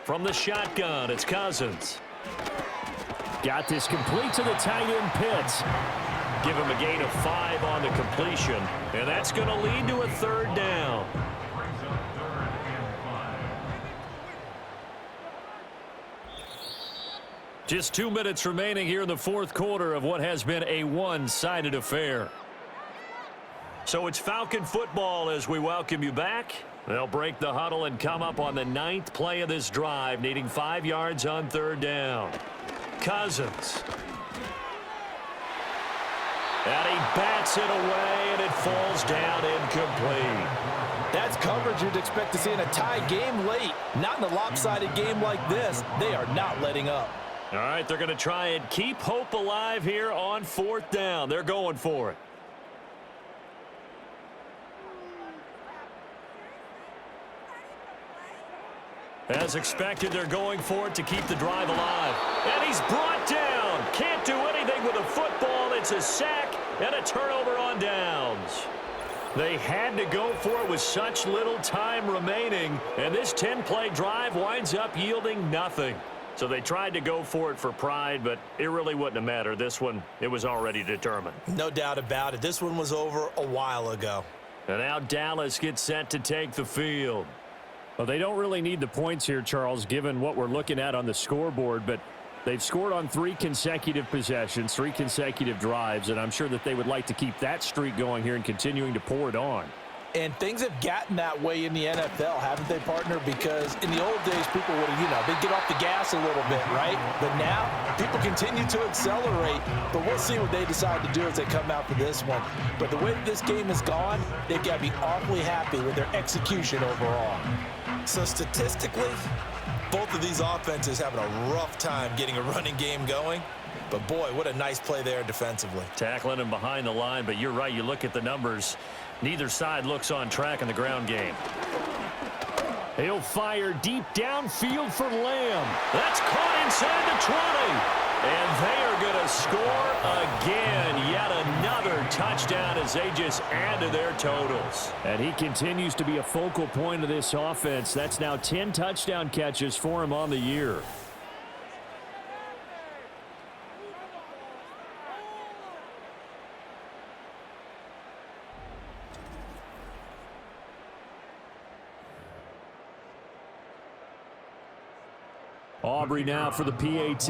From the shotgun, it's Cousins. Got this complete to the tight end Pitts. Give him a gain of 5 on the completion, and that's going to lead to a 3rd down. Brings up 3rd and 5. Just 2 minutes remaining here in the 4th quarter of what has been a one-sided affair. So it's Falcon football as we welcome you back. They'll break the huddle and come up on the 9th play of this drive, needing 5 yards on 3rd down. Cousins. And he bats it away, and it falls down incomplete. That's coverage you'd expect to see in a tie game late. Not in a lopsided game like this. They are not letting up. All right, they're going to try and keep hope alive here on 4th down. They're going for it. As expected, they're going for it to keep the drive alive. And he's brought down. Can't do anything with a football. It's a sack and a turnover on downs. They had to go for it with such little time remaining. And this 10-play drive winds up yielding nothing. So they tried to go for it for pride, but it really wouldn't have mattered. This one, it was already determined. No doubt about it. This one was over a while ago. And now Dallas gets set to take the field. Well, they don't really need the points here, Charles, given what we're looking at on the scoreboard, but they've scored on 3 consecutive possessions, 3 consecutive drives, and I'm sure that they would like to keep that streak going here and continuing to pour it on. And things have gotten that way in the NFL, haven't they, partner? Because in the old days, people would have, they'd get off the gas a little bit, right? But now, people continue to accelerate. But we'll see what they decide to do as they come out for this one. But the way that this game has gone, they've got to be awfully happy with their execution overall. So statistically, both of these offenses having a rough time getting a running game going. But, boy, what a nice play there defensively. Tackling him behind the line, but you're right. You look at the numbers. Neither side looks on track in the ground game. He'll fire deep downfield for Lamb. That's caught inside the 20. And they are going to score again. Yet another touchdown as they just add to their totals. And he continues to be a focal point of this offense. That's now 10 touchdown catches for him on the year. Aubrey now for the PAT.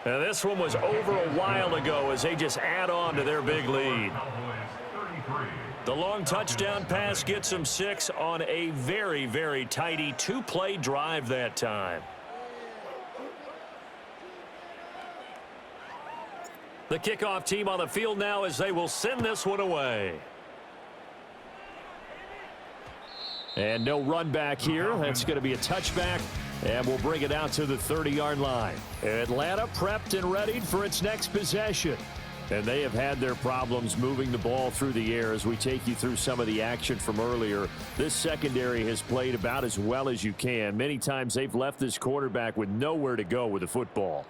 And this one was over a while ago as they just add on to their big lead. The long touchdown pass gets them 6 on a very, very tidy 2-play drive that time. The kickoff team on the field now as they will send this one away. And no run back here. That's going to be a touchback, and we'll bring it out to the 30-yard line. Atlanta prepped and readied for its next possession. And they have had their problems moving the ball through the air as we take you through some of the action from earlier. This secondary has played about as well as you can. Many times they've left this quarterback with nowhere to go with the football.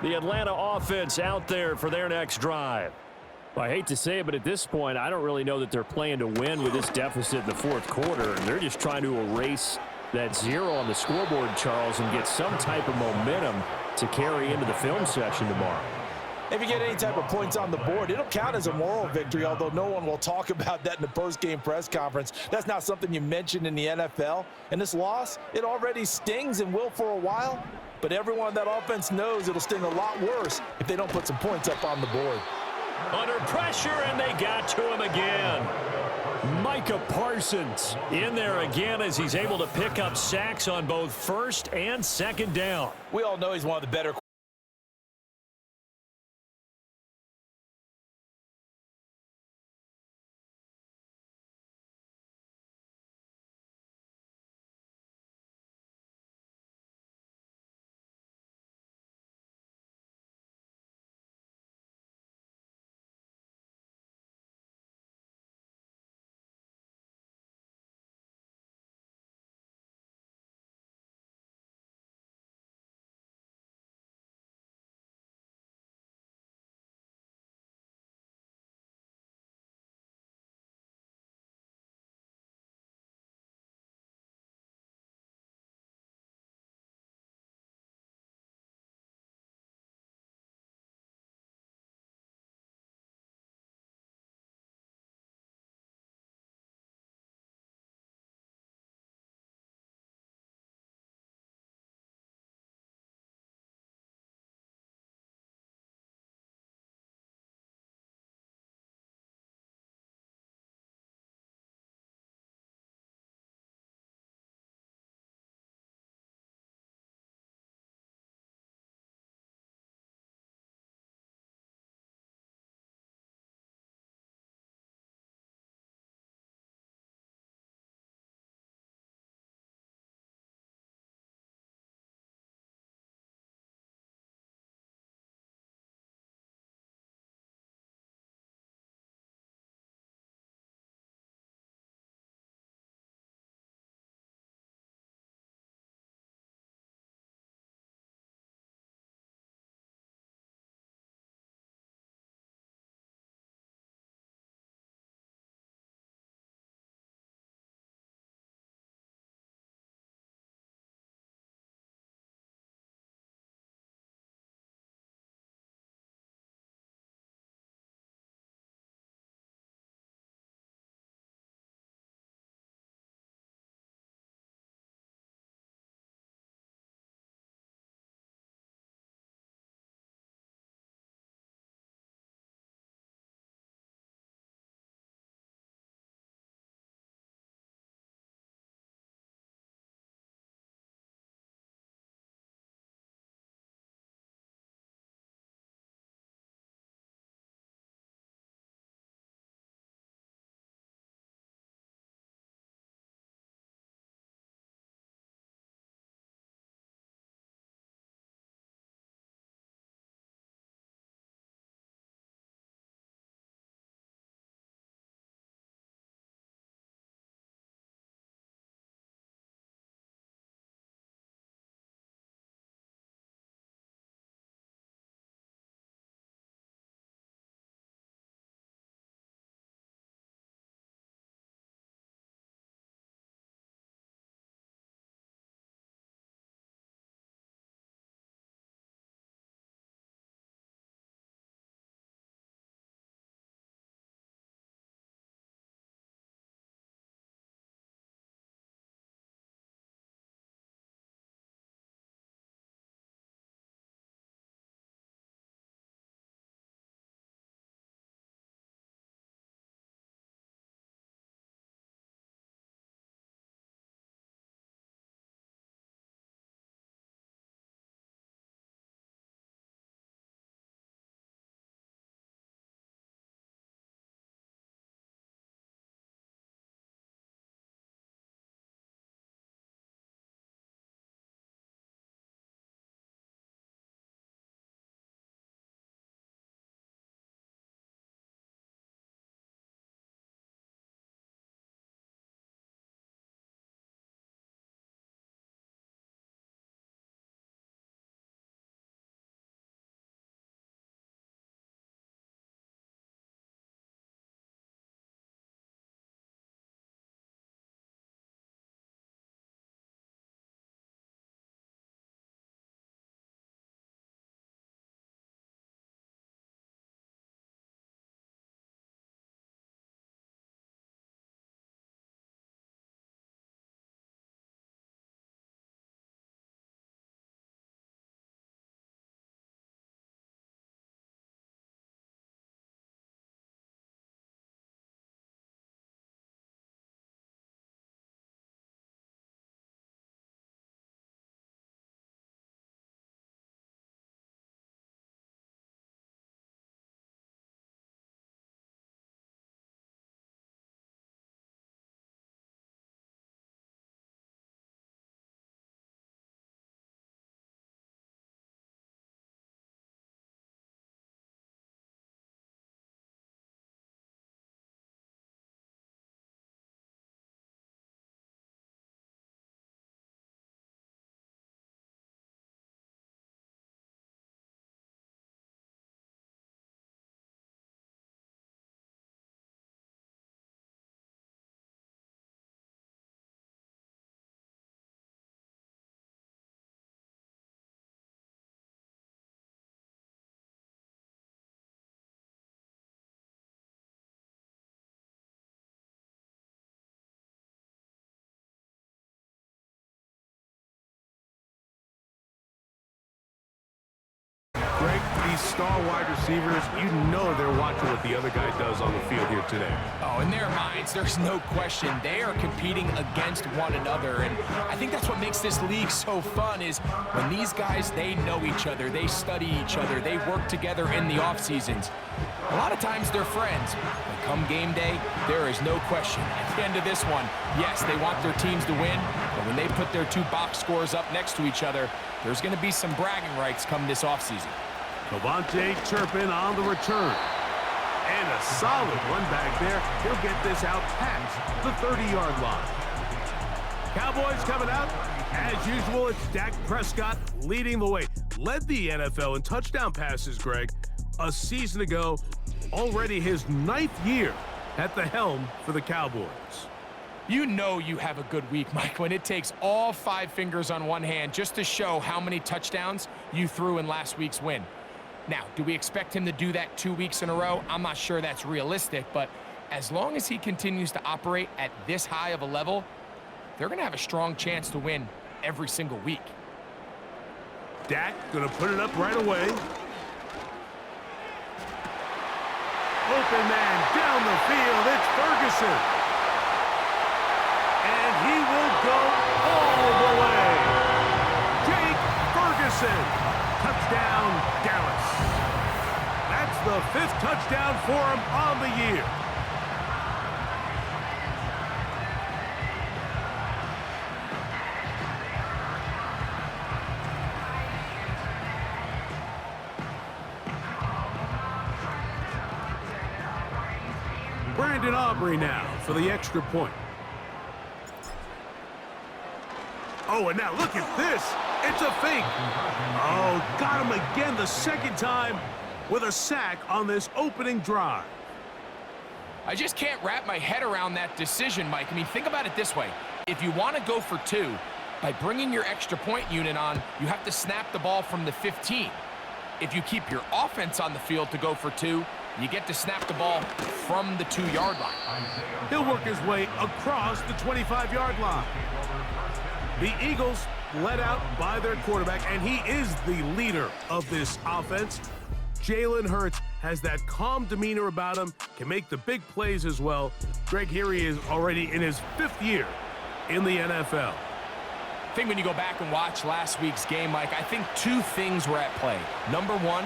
The Atlanta offense out there for their next drive. Well, I hate to say it, but at this point, I don't really know that they're playing to win with this deficit in the fourth quarter. They're just trying to erase that 0 on the scoreboard, Charles, and get some type of momentum to carry into the film session tomorrow. If you get any type of points on the board, it'll count as a moral victory, although no one will talk about that in the post-game press conference. That's not something you mentioned in the NFL. And this loss, it already stings and will for a while. But everyone on that offense knows it'll sting a lot worse if they don't put some points up on the board. Under pressure, and they got to him again. Micah Parsons in there again as he's able to pick up sacks on both first and second down. We all know he's one of the better Greg, these star wide receivers, you know they're watching what the other guy does on the field here today. Oh, in their minds, there's no question. They are competing against one another, and I think that's what makes this league so fun is when these guys, they know each other, they study each other, they work together in the off seasons. A lot of times they're friends, but come game day, there is no question. At the end of this one, yes, they want their teams to win, but when they put their two box scores up next to each other, there's going to be some bragging rights come this offseason. Devontae Turpin on the return. And a solid one back there. He'll get this out past the 30-yard line. Cowboys coming out. As usual, it's Dak Prescott leading the way. Led the NFL in touchdown passes, Greg, a season ago. Already his 9th year at the helm for the Cowboys. You know you have a good week, Mike, when it takes all 5 fingers on one hand just to show how many touchdowns you threw in last week's win. Now, do we expect him to do that 2 weeks in a row? I'm not sure that's realistic, but as long as he continues to operate at this high of a level, they're going to have a strong chance to win every single week. Dak going to put it up right away. Open man down the field. It's Ferguson. And he will go all the way. Jake Ferguson. Touchdown, Dallas. That's the 5th touchdown for him on the year. Brandon Aubrey now for the extra point. Oh, and now look at this. It's a fake. Oh, got him again the second time with a sack on this opening drive. I just can't wrap my head around that decision, Mike. I mean, think about it this way. If you want to go for 2, by bringing your extra point unit on, you have to snap the ball from the 15. If you keep your offense on the field to go for 2, you get to snap the ball from the 2-yard line. He'll work his way across the 25-yard line. The Eagles led out by their quarterback, and he is the leader of this offense. Jalen Hurts has that calm demeanor about him, can make the big plays as well. Greg, here he is already in his 5th year in the NFL. I think when you go back and watch last week's game, Mike, I think 2 things were at play. Number 1,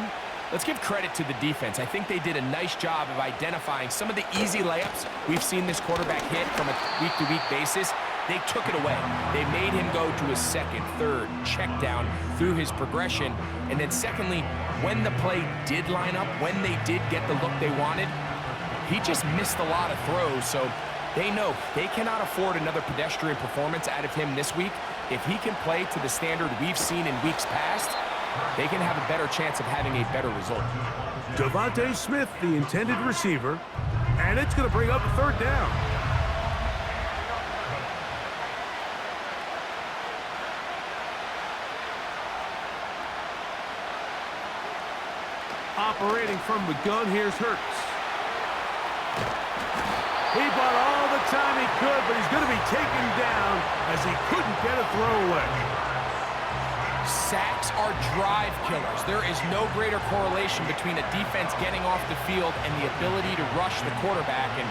let's give credit to the defense. I think they did a nice job of identifying some of the easy layups we've seen this quarterback hit from a week-to-week basis. They took it away. They made him go to his 2nd, 3rd check down through his progression. And then secondly, when the play did line up, when they did get the look they wanted, he just missed a lot of throws. So they know they cannot afford another pedestrian performance out of him this week. If he can play to the standard we've seen in weeks past, they can have a better chance of having a better result. Devontae Smith, the intended receiver, and it's going to bring up a 3rd down. Operating from the gun, here's Hurts. He bought all the time he could, but he's going to be taken down as he couldn't get a throwaway. Sacks are drive killers. There is no greater correlation between a defense getting off the field and the ability to rush the quarterback. And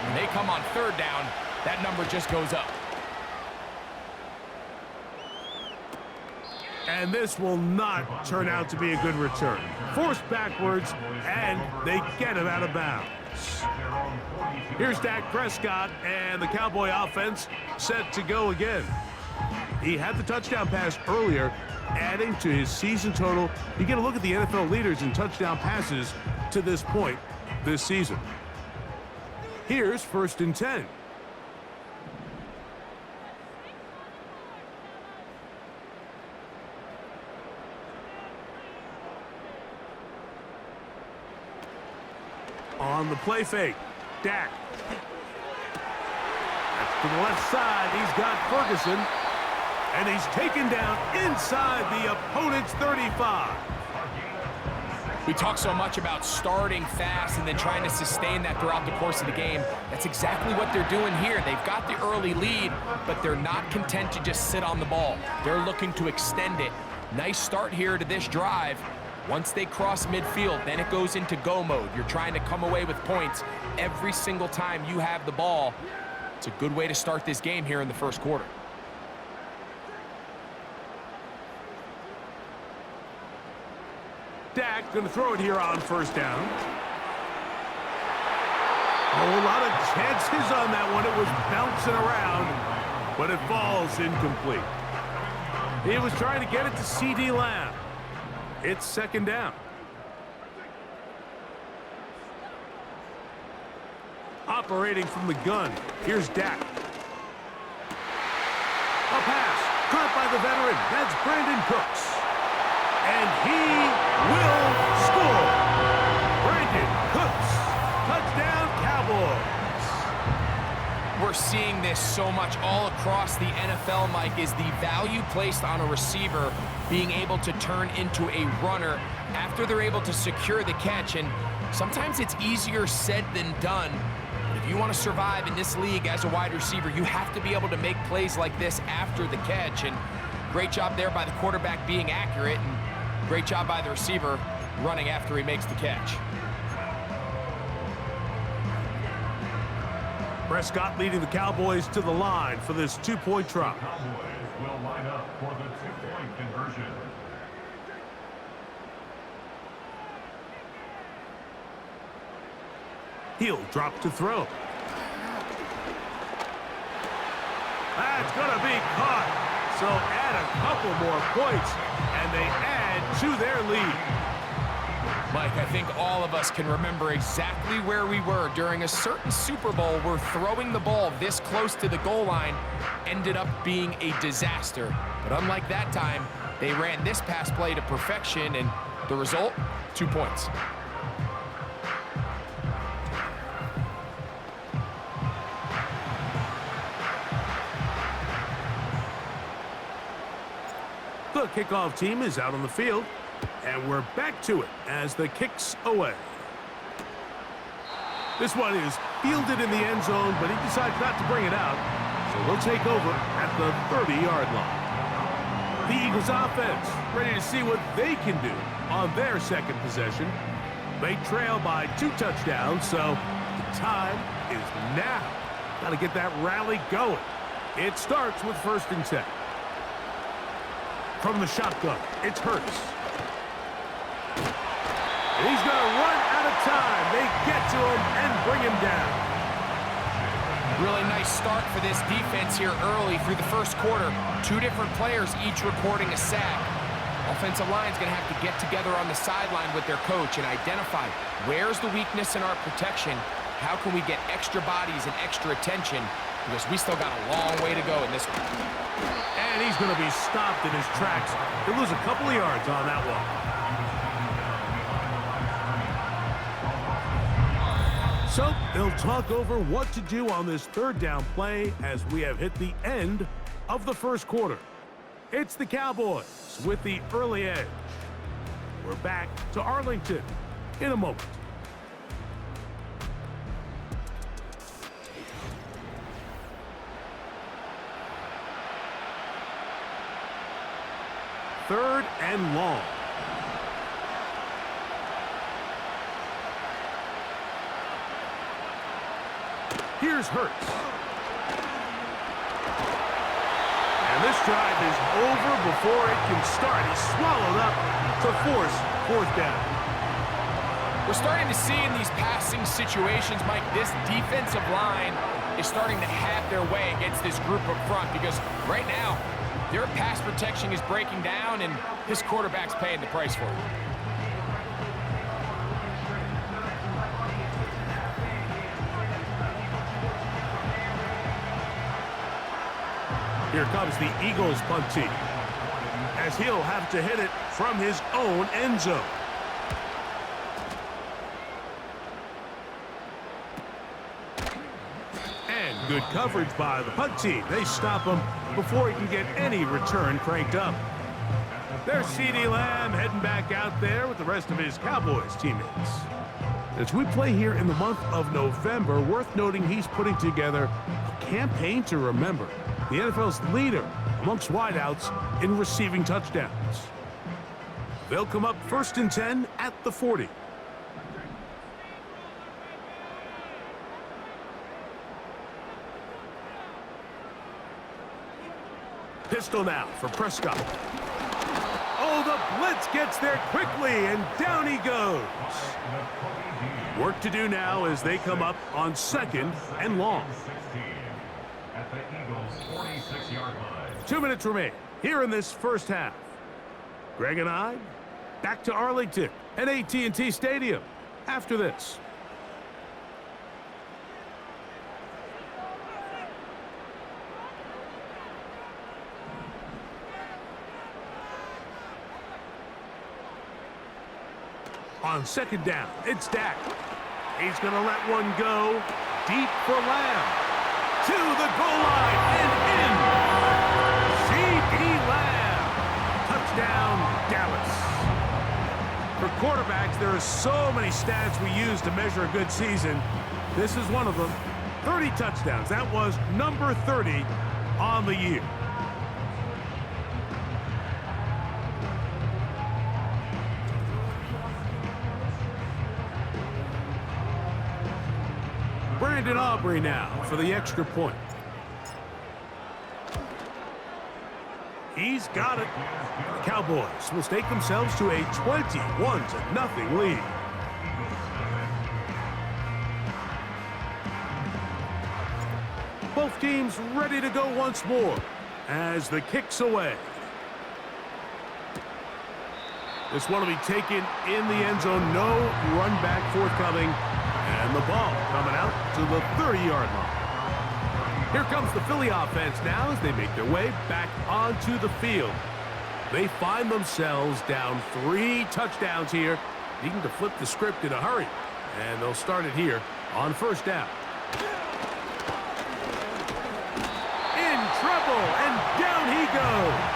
when they come on 3rd down, that number just goes up. And this will not turn out to be a good return. Forced backwards, and they get him out of bounds. Here's Dak Prescott, and the Cowboy offense set to go again. He had the touchdown pass earlier, adding to his season total. You get a look at the NFL leaders in touchdown passes to this point this season. Here's 1st and 10. On the play fake, Dak. That's to the left side. He's got Ferguson. And he's taken down inside the opponent's 35. We talk so much about starting fast and then trying to sustain that throughout the course of the game. That's exactly what they're doing here. They've got the early lead, but they're not content to just sit on the ball. They're looking to extend it. Nice start here to this drive. Once they cross midfield, then it goes into go mode. You're trying to come away with points every single time you have the ball. It's a good way to start this game here in the first quarter. Dak going to throw it here on first down. Oh, a lot of chances on that one. It was bouncing around, but it falls incomplete. He was trying to get it to C.D. Lamb. It's second down. Operating from the gun, here's Dak. A pass, caught by the veteran. That's Brandon Cooks. And he will score. Brandon Cooks, touchdown Cowboys. We're seeing this so much all across the NFL, Mike, is the value placed on a receiver being able to turn into a runner after they're able to secure the catch. And sometimes it's easier said than done. If you want to survive in this league as a wide receiver, you have to be able to make plays like this after the catch. And great job there by the quarterback being accurate, and great job by the receiver running after he makes the catch. Prescott leading the Cowboys to the line for this two-point try. The Cowboys will line up for the two-point conversion. He'll drop to throw. That's going to be caught. So add a couple more points, and they add to their lead. Mike, I think all of us can remember exactly where we were during a certain Super Bowl where throwing the ball this close to the goal line ended up being a disaster. But unlike that time, they ran this pass play to perfection, and the result, 2 points. The kickoff team is out on the field, and we're back to it as the kick's away. This one is fielded in the end zone, but he decides not to bring it out, so they'll take over at the 30-yard line. The Eagles offense ready to see what they can do on their second possession. They trail by 2 touchdowns, so the time is now. Got to get that rally going. It starts with 1st and 10. From the shotgun, it's Hurts. And he's going to run out of time. They get to him and bring him down. Really nice start for this defense here early through the first quarter. 2 different players each recording a sack. Offensive line's going to have to get together on the sideline with their coach and identify where's the weakness in our protection. How can we get extra bodies and extra attention? Because we still got a long way to go in this one. And he's going to be stopped in his tracks. He'll lose a couple of yards on that one. So they'll talk over what to do on this 3rd down play as we have hit the end of the first quarter. It's the Cowboys with the early edge. We're back to Arlington in a moment. Third and long. Here's Hurts. And this drive is over before it can start. He's swallowed up to force 4th down. We're starting to see in these passing situations, Mike, this defensive line is starting to have their way against this group up front because right now, their pass protection is breaking down, and this quarterback's paying the price for it. Here comes the Eagles punt team, as he'll have to hit it from his own end zone. And good coverage by the punt team. They stop him before he can get any return cranked up. There's C.D. Lamb heading back out there with the rest of his Cowboys teammates. As we play here in the month of November, worth noting he's putting together a campaign to remember, the NFL's leader amongst wideouts in receiving touchdowns. They'll come up 1st and 10 at the 40. Pistol now for Prescott. Oh, the blitz gets there quickly, and down he goes. Work to do now as they come up on 2nd and long. At the Eagles' 46-yard line. 2 minutes remain here in this first half. Greg and I back to Arlington at AT&T Stadium after this. On 2nd down, it's Dak. He's going to let one go deep for Lamb. To the goal line and in. C.D. Lamb. Touchdown, Dallas. For quarterbacks, there are so many stats we use to measure a good season. This is one of them. 30 touchdowns. That was number 30 on the year. Brandon Aubrey now for the extra point. He's got it. The Cowboys will stake themselves to a 21-0 lead. Both teams ready to go once more as the kick's away. This one will be taken in the end zone. No run back forthcoming. And the ball coming out to the 30-yard line. Here comes the Philly offense now as they make their way back onto the field. They find themselves down 3 touchdowns here, needing to flip the script in a hurry. And they'll start it here on 1st down. In trouble, and down he goes.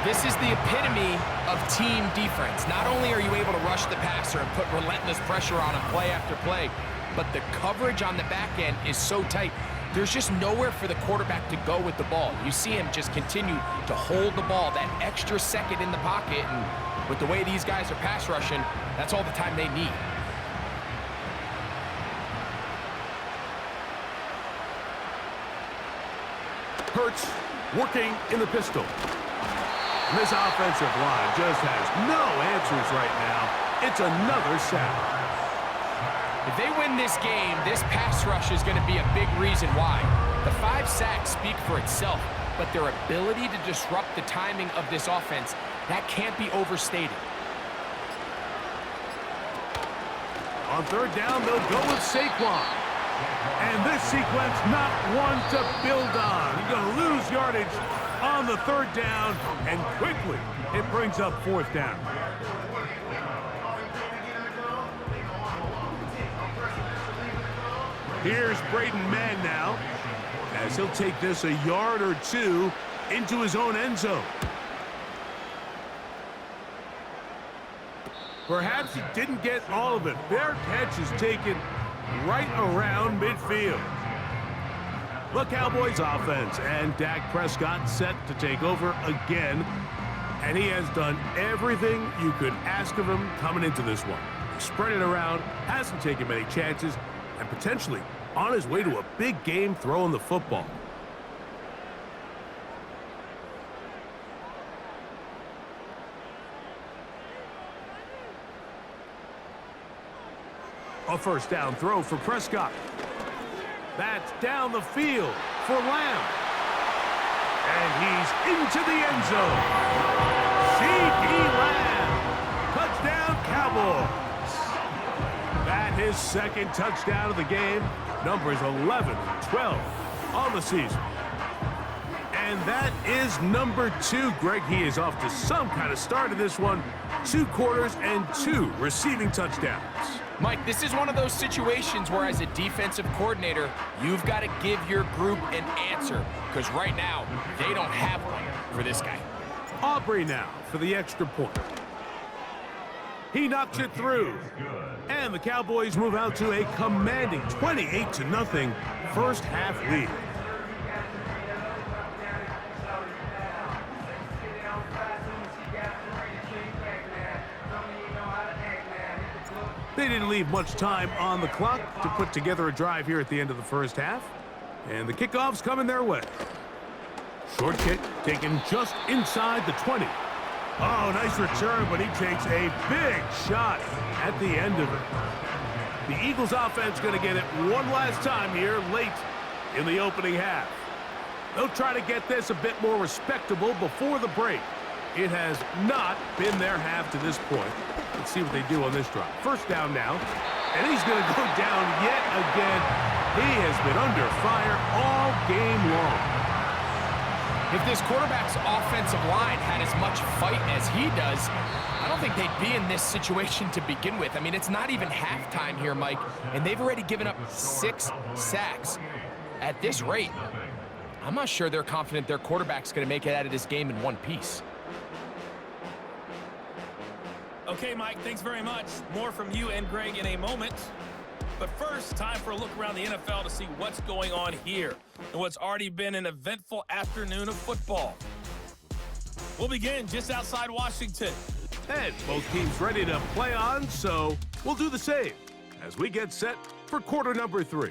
This is the epitome of team defense. Not only are you able to rush the passer and put relentless pressure on him play after play, but the coverage on the back end is so tight. There's just nowhere for the quarterback to go with the ball. You see him just continue to hold the ball that extra second in the pocket, and with the way these guys are pass rushing, that's all the time they need. Hurts working in the pistol. This offensive line just has no answers right now. It's another sack. If they win this game, this pass rush is going to be a big reason why. The 5 sacks speak for itself, but their ability to disrupt the timing of this offense, that can't be overstated. On 3rd down, they'll go with Saquon. And this sequence, not one to build on. You're going to lose yardage on the 3rd down, and quickly it brings up 4th down. Here's Braden Mann now, as he'll take this a yard or 2 into his own end zone. Perhaps he didn't get all of it. Their catch is taken right around midfield. The Cowboys offense and Dak Prescott set to take over again. And he has done everything you could ask of him coming into this one. He spread it around, hasn't taken many chances, and potentially on his way to a big game throwing the football. A 1st down throw for Prescott. That's down the field for Lamb. And he's into the end zone. C.D. Lamb. Touchdown, Cowboys. That his 2nd touchdown of the game. Numbers 11 and 12 on the season. And that is number 2. Greg, he is off to some kind of start in this one. 2 quarters and 2 receiving touchdowns. Mike, this is one of those situations where as a defensive coordinator, you've got to give your group an answer, because right now, they don't have one for this guy. Aubrey now for the extra point. He knocks it through. And the Cowboys move out to a commanding 28-0 first half lead. They didn't leave much time on the clock to put together a drive here at the end of the first half. And the kickoff's coming their way. Short kick taken just inside the 20. Oh, nice return, but he takes a big shot at the end of it. The Eagles offense going to get it one last time here late in the opening half. They'll try to get this a bit more respectable before the break. It has not been their half to this point. Let's see what they do on this drive. First down now, and he's going to go down yet again. He has been under fire all game long. If this quarterback's offensive line had as much fight as he does, I don't think they'd be in this situation to begin with. I mean, it's not even halftime here, Mike, and they've already given up 6 sacks. At this rate, I'm not sure they're confident their quarterback's going to make it out of this game in one piece. Okay, Mike, thanks very much. More from you and Greg in a moment. But first, time for a look around the NFL to see what's going on here and what's already been an eventful afternoon of football. We'll begin just outside Washington. And both teams ready to play on, so we'll do the same as we get set for quarter number 3.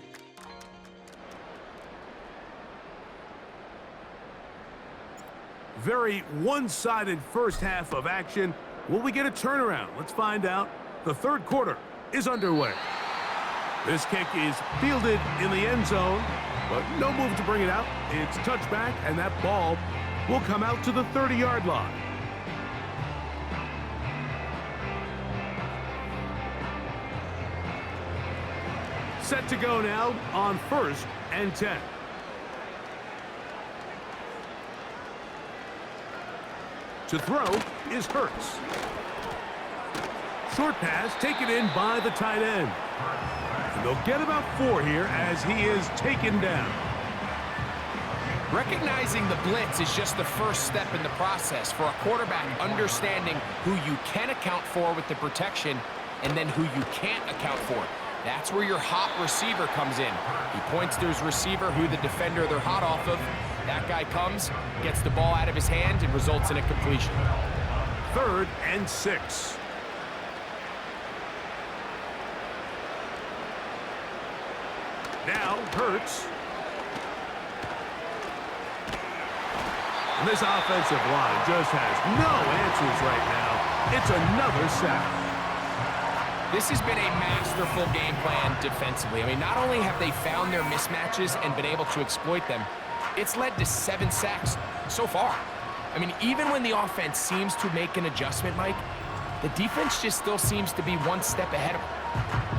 Very one-sided first half of action. Will we get a turnaround? Let's find out. The third quarter is underway. This kick is fielded in the end zone, but no move to bring it out. It's touchback, and that ball will come out to the 30-yard line. Set to go now on 1st and 10. To throw is Hurts. Short pass taken in by the tight end. And they'll get about 4 here as he is taken down. Recognizing the blitz is just the first step in the process for a quarterback understanding who you can account for with the protection and then who you can't account for. That's where your hot receiver comes in. He points to his receiver, who the defender they're hot off of. That guy comes, gets the ball out of his hand, and results in a completion. 3rd and 6. Now Hurts. And this offensive line just has no answers right now. It's another sack. This has been a masterful game plan defensively. I mean, not only have they found their mismatches and been able to exploit them, it's led to 7 sacks so far. I mean, even when the offense seems to make an adjustment, Mike, the defense just still seems to be one step ahead of them.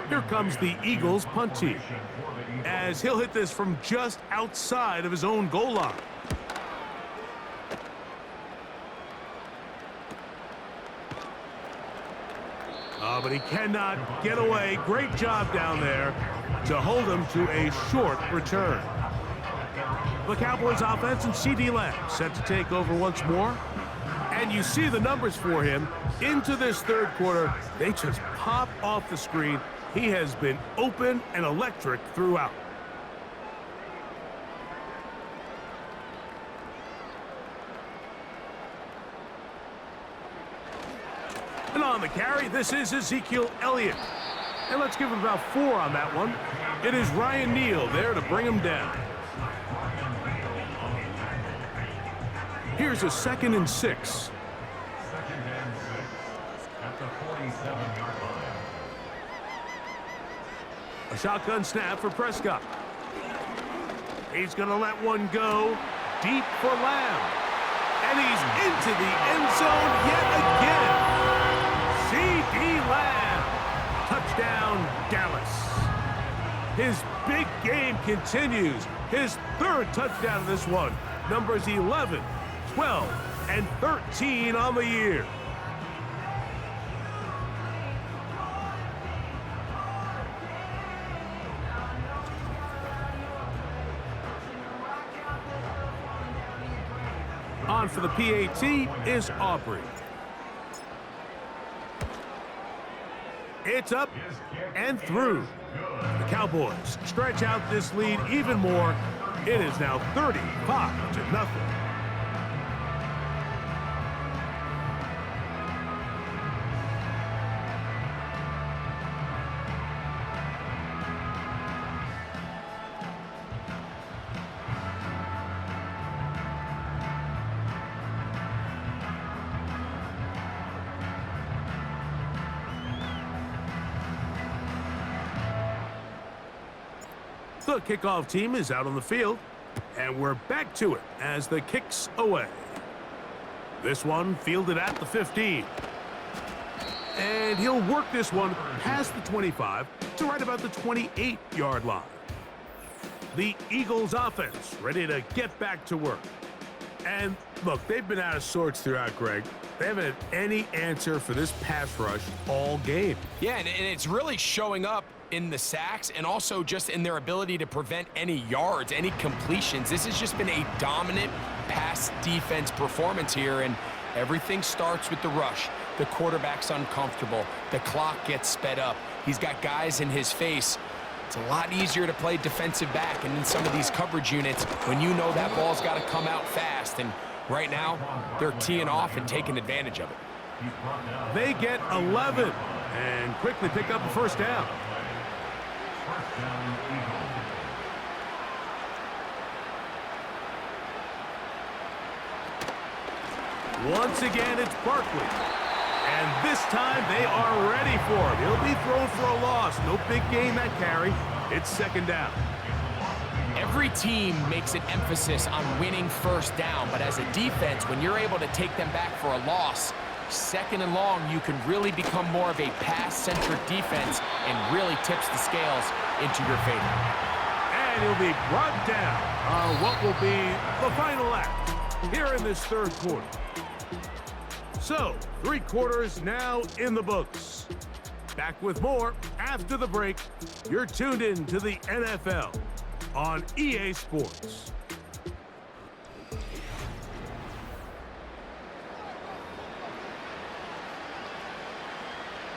Here comes the Eagles punt team, as he'll hit this from just outside of his own goal line. But he cannot get away. Great job down there to hold him to a short return. The Cowboys offense and C.D. Lamb set to take over once more. And you see the numbers for him into this third quarter. They just pop off the screen. He has been open and electric throughout. And on the carry, this is Ezekiel Elliott. And let's give him about 4 on that one. It is Ryan Neal there to bring him down. Here's a 2nd and 6. 2nd and 6 at the 47-yard line. A shotgun snap for Prescott. He's going to let one go deep for Lamb. And he's into the end zone yet again. C.D. Lamb. Touchdown, Dallas. His big game continues. His 3rd touchdown of this one. Numbers 11, 12, and 13 on the year. On for the PAT is Aubrey. It's up and through. The Cowboys stretch out this lead even more. It is now 35-0. The kickoff team is out on the field, and we're back to it as the kick's away. This one fielded at the 15. And he'll work this one past the 25 to right about the 28-yard line. The Eagles offense ready to get back to work. And look, they've been out of sorts throughout, Greg. They haven't had any answer for this pass rush all game. Yeah, and it's really showing up in the sacks and also just in their ability to prevent any yards, any completions. This has just been a dominant pass defense performance here, and everything starts with the rush. The quarterback's uncomfortable. The clock gets sped up. He's got guys in his face. It's a lot easier to play defensive back and in some of these coverage units when you know that ball's got to come out fast, and right now they're teeing off and taking advantage of it. They get 11 and quickly pick up a 1st down. Once again, it's Barkley. And this time, they are ready for him. He'll be thrown for a loss. No big gain that carry. It's 2nd down. Every team makes an emphasis on winning 1st down, but as a defense, when you're able to take them back for a loss, 2nd and long, you can really become more of a pass-centric defense and really tips the scales into your favor. And he'll be brought down on what will be the final act here in this 3rd quarter. So, 3 quarters now in the books. Back with more after the break. You're tuned in to the NFL on EA Sports.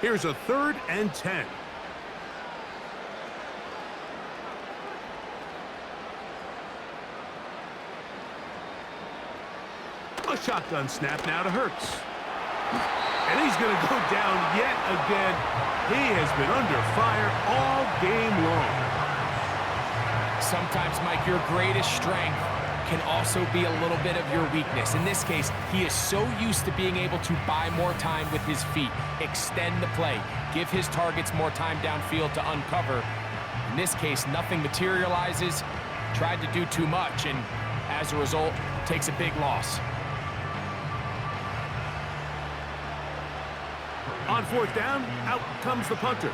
Here's a 3rd and 10. A shotgun snap now to Hurts. And he's going to go down yet again. He has been under fire all game long. Sometimes, Mike, your greatest strength can also be a little bit of your weakness. In this case, he is so used to being able to buy more time with his feet, extend the play, give his targets more time downfield to uncover. In this case, nothing materializes, tried to do too much, and as a result, takes a big loss. On fourth down, out comes the punter,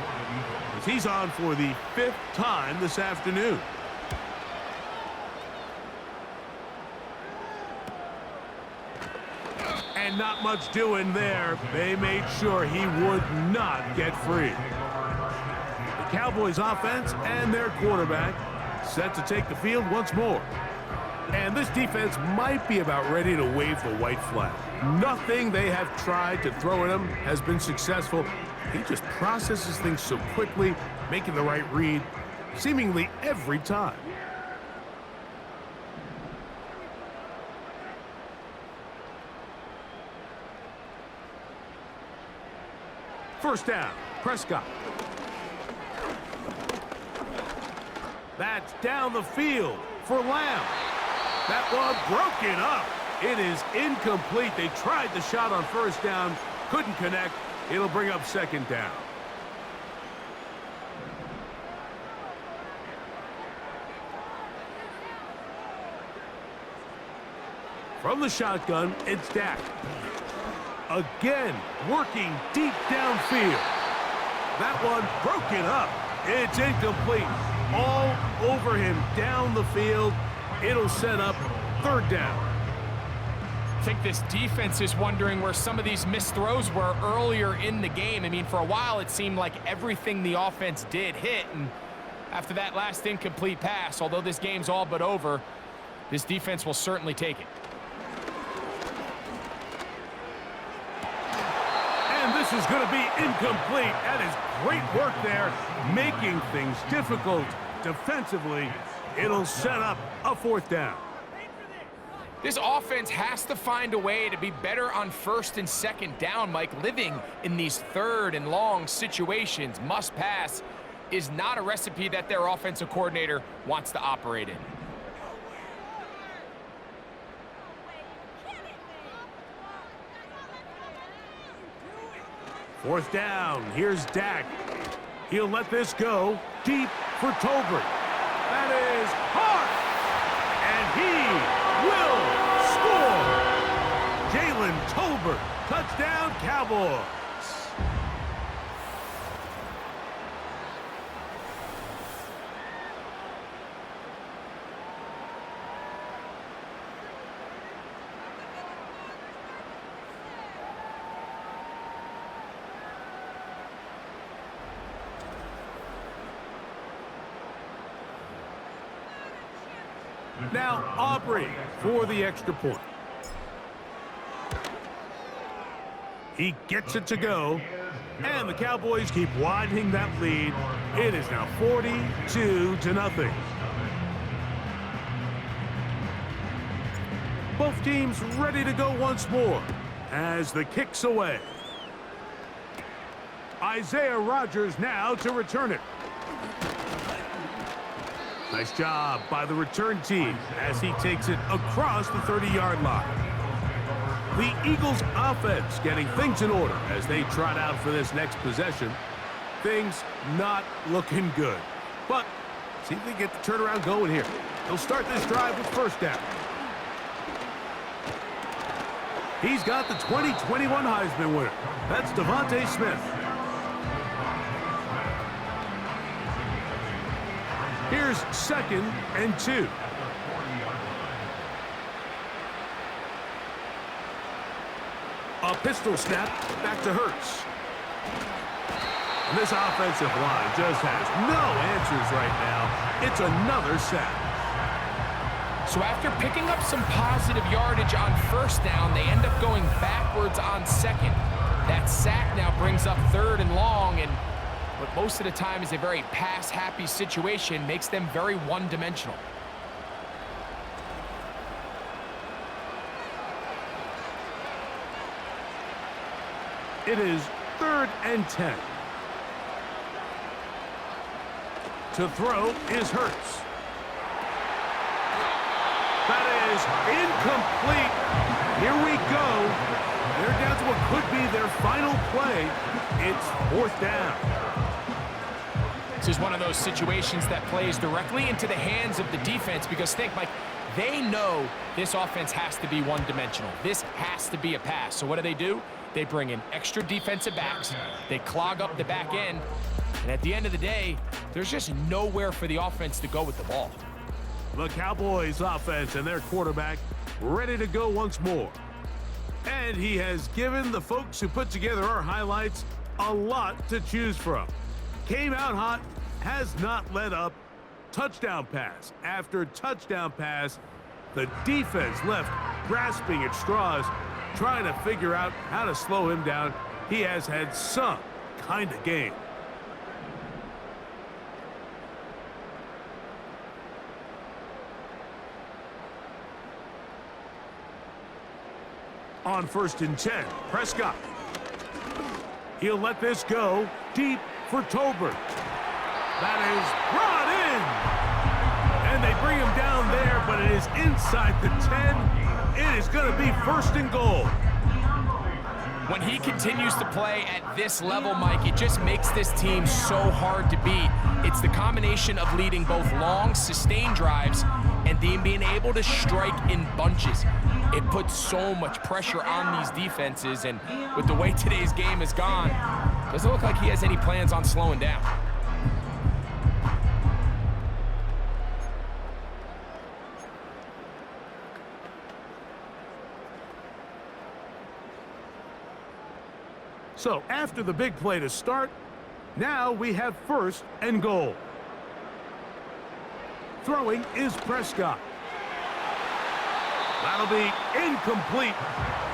as he's on for the 5th time this afternoon. And not much doing there. They made sure he would not get free. The Cowboys offense and their quarterback set to take the field once more. And this defense might be about ready to wave the white flag. Nothing they have tried to throw at him has been successful. He just processes things so quickly, making the right read seemingly every time. First down, Prescott. That's down the field for Lamb. That one broken up. It is incomplete. They tried the shot on first down, couldn't connect. It'll bring up second down. From the shotgun, it's Dak. Again, working deep downfield. That one broken up. It's incomplete. All over him down the field. It'll set up third down. I think this defense is wondering where some of these missed throws were earlier in the game. I mean, for a while, it seemed like everything the offense did hit. And after that last incomplete pass, although this game's all but over, this defense will certainly take it. And this is going to be incomplete. That is great work there, making things difficult defensively. It'll set up a fourth down. This offense has to find a way to be better on first and second down, Mike. Living in these third and long situations, must pass, is not a recipe that their offensive coordinator wants to operate in. Fourth down, here's Dak. He'll let this go deep for Tolbert. That is hard, and he will score. Jalen Tolbert, touchdown Cowboys. Now Aubrey for the extra point. He gets it to go, and the Cowboys keep widening that lead. It is now 42-0. Both teams ready to go once more as the kick's away. Isaiah Rodgers now to return it. Nice job by the return team as he takes it across the 30-yard line. The Eagles offense getting things in order as they trot out for this next possession. Things not looking good. But see if they get the turnaround going here. They'll start this drive with first down. He's got the 2021 Heisman winner. That's Devontae Smith. Here's 2nd and 2. A pistol snap back to Hurts. And this offensive line just has no answers right now. It's another sack. So after picking up some positive yardage on first down, they end up going backwards on second. That sack now brings up third and long, and what most of the time is a very pass-happy situation makes them very one-dimensional. It is 3rd and 10. To throw is Hurts. That is incomplete. Here we go. They're down to what could be their final play. It's 4th down. This is one of those situations that plays directly into the hands of the defense because think, Mike, they know this offense has to be one-dimensional. This has to be a pass. So what do? They bring in extra defensive backs. They clog up the back end. And at the end of the day, there's just nowhere for the offense to go with the ball. The Cowboys offense and their quarterback ready to go once more. And he has given the folks who put together our highlights a lot to choose from. Came out hot, has not let up. Touchdown pass after touchdown pass. The defense left grasping at straws, trying to figure out how to slow him down. He has had some kind of game. On 1st and 10, Prescott. He'll let this go deep for Tolbert. That is brought in. And they bring him down there, but it is inside the 10. It is going to be 1st and goal. When he continues to play at this level, Mike, it just makes this team so hard to beat. It's the combination of leading both long, sustained drives and then being able to strike in bunches. It puts so much pressure on these defenses, and with the way today's game has gone, doesn't look like he has any plans on slowing down. So after the big play to start, now we have 1st and goal. Throwing is Prescott. That'll be incomplete.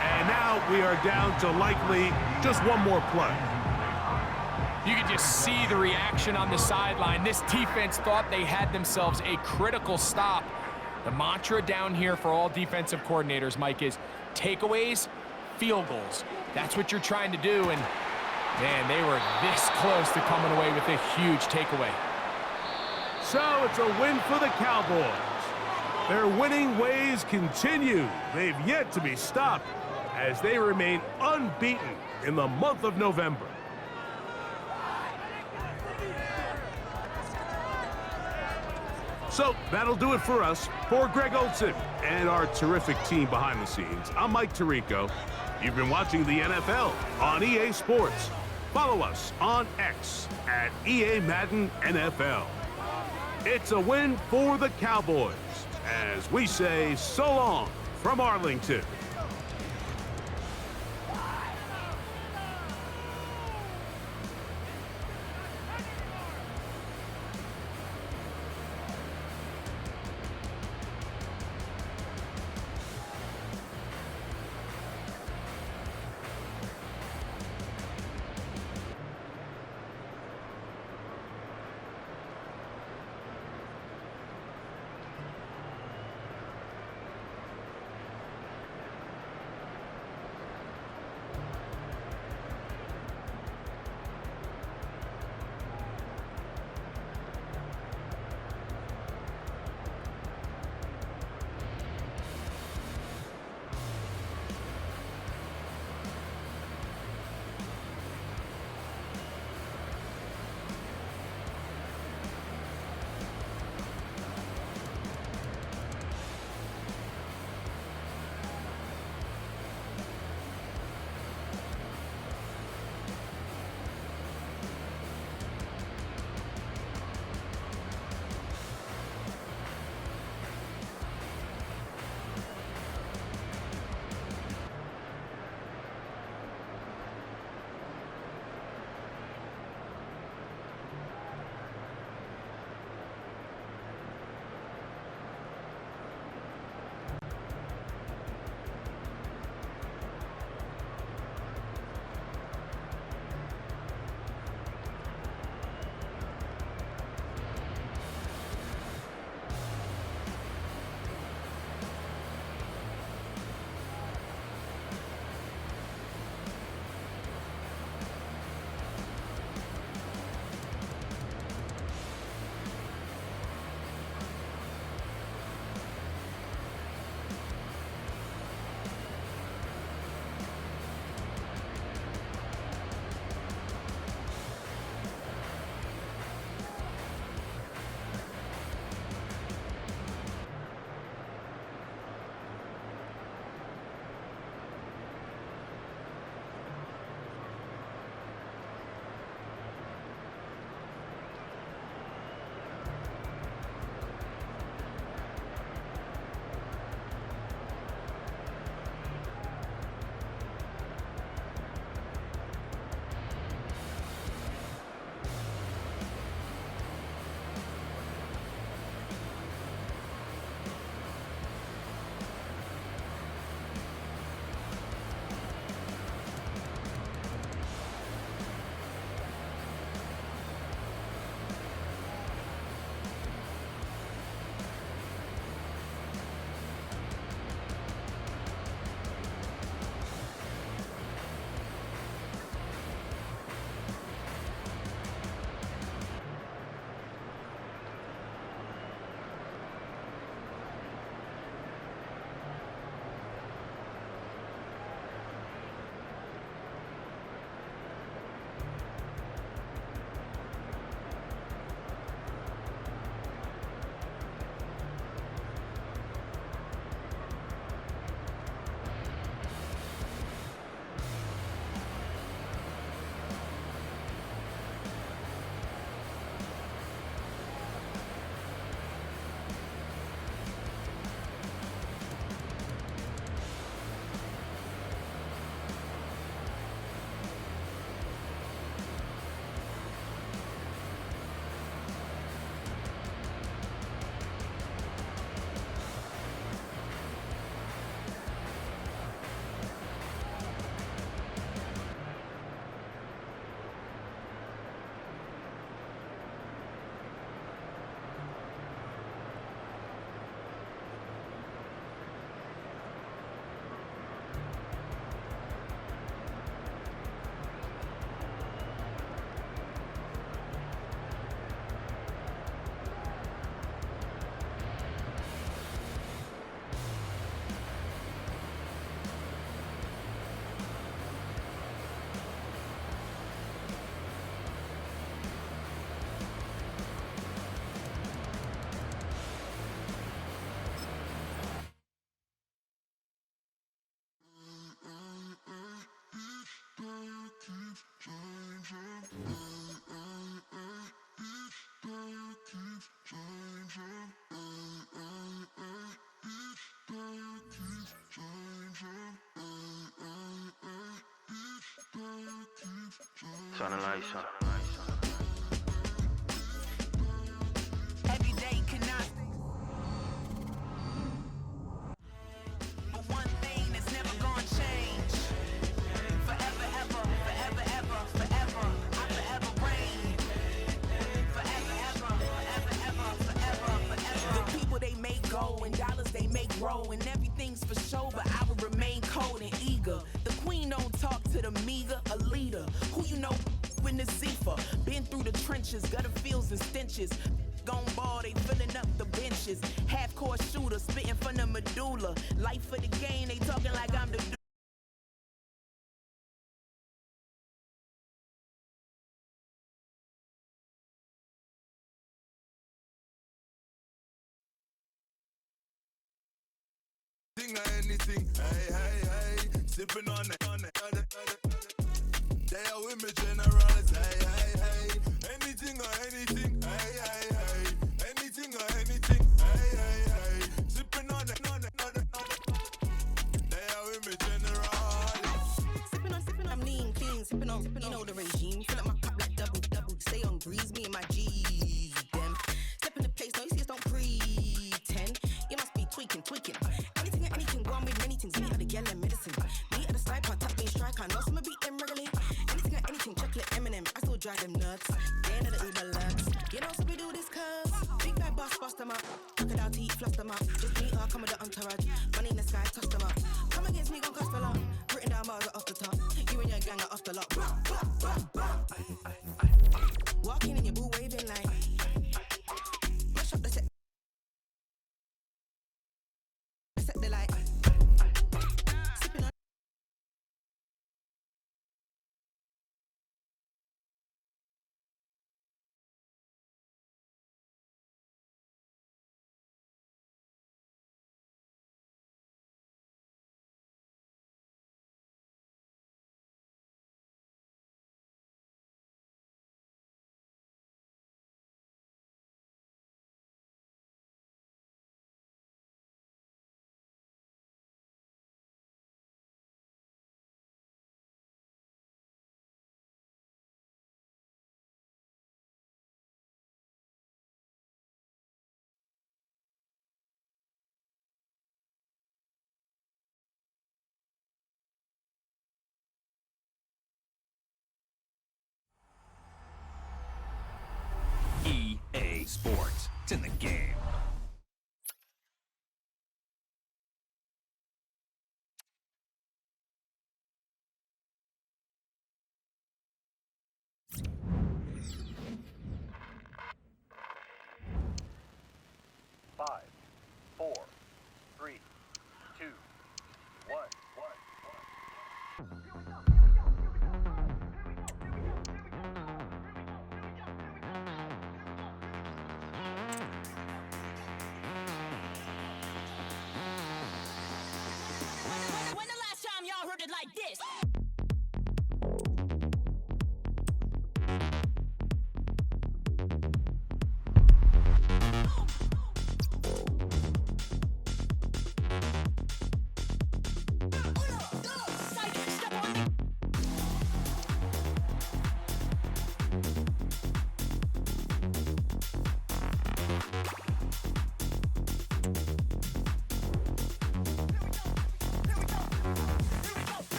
And now we are down to likely just one more play. You can just see the reaction on the sideline. This defense thought they had themselves a critical stop. The mantra down here for all defensive coordinators, Mike, is takeaways, field goals. That's what you're trying to do, and man, they were this close to coming away with a huge takeaway. So it's a win for the Cowboys. Their winning ways continue. They've yet to be stopped as they remain unbeaten in the month of November. So that'll do it for us. For Greg Olson and our terrific team behind the scenes, I'm Mike Tirico. You've been watching the NFL on EA Sports. Follow us on X at EA Madden NFL. It's a win for the Cowboys as we say so long from Arlington. Every day cannot. But one thing that's never gonna change. Forever, ever, forever, ever, forever. I forever reign. Forever, ever, forever, ever, forever, forever. The people they make go and dollars they make grow and everything's for show, but I will remain cold and eager. The queen don't talk to the meager, a leader who you know in the Zephyr. Been through the trenches, gutter fields and stenches. Gone ball, they filling up the benches. Half-court shooter, spitting from the medulla. Life for the game, they talking like I'm the dude. Anything, hey, hey, hey, sipping on it. They are with me generals, hey, hey, hey, anything or anything, hey, hey, hey, anything or anything, hey, hey, hey, sipping on it. They are with me generals. Sipping on, I'm lean, clean, sipping on, you know the regime. Fill up my cup like double, stay on grease, me and my G's, them. Step in the place, no, you see us don't pretend. You must be tweaking. Anything, go on with many things. Me at the yellow medicine. Me at the sniper, top being striker. Know some beat them regularly. Anything, chocolate M&M. I still drive them nuts. They end of the Uber lads. You know, so we do this cuz. Big bad boss, bust them up. Crocodile teeth, flush them up. Just meet her, come with the entourage. Money in the sky, touch them up. Come against me, gon' cost a lot. Written down bars are off the top. You and your gang are off the lot. Walking in your boo waving like. Mash up the set. Set the light. Sipping on. EA Sports. It's in the game. Five, 4, 3, 2, 1. When the last time y'all heard it like this?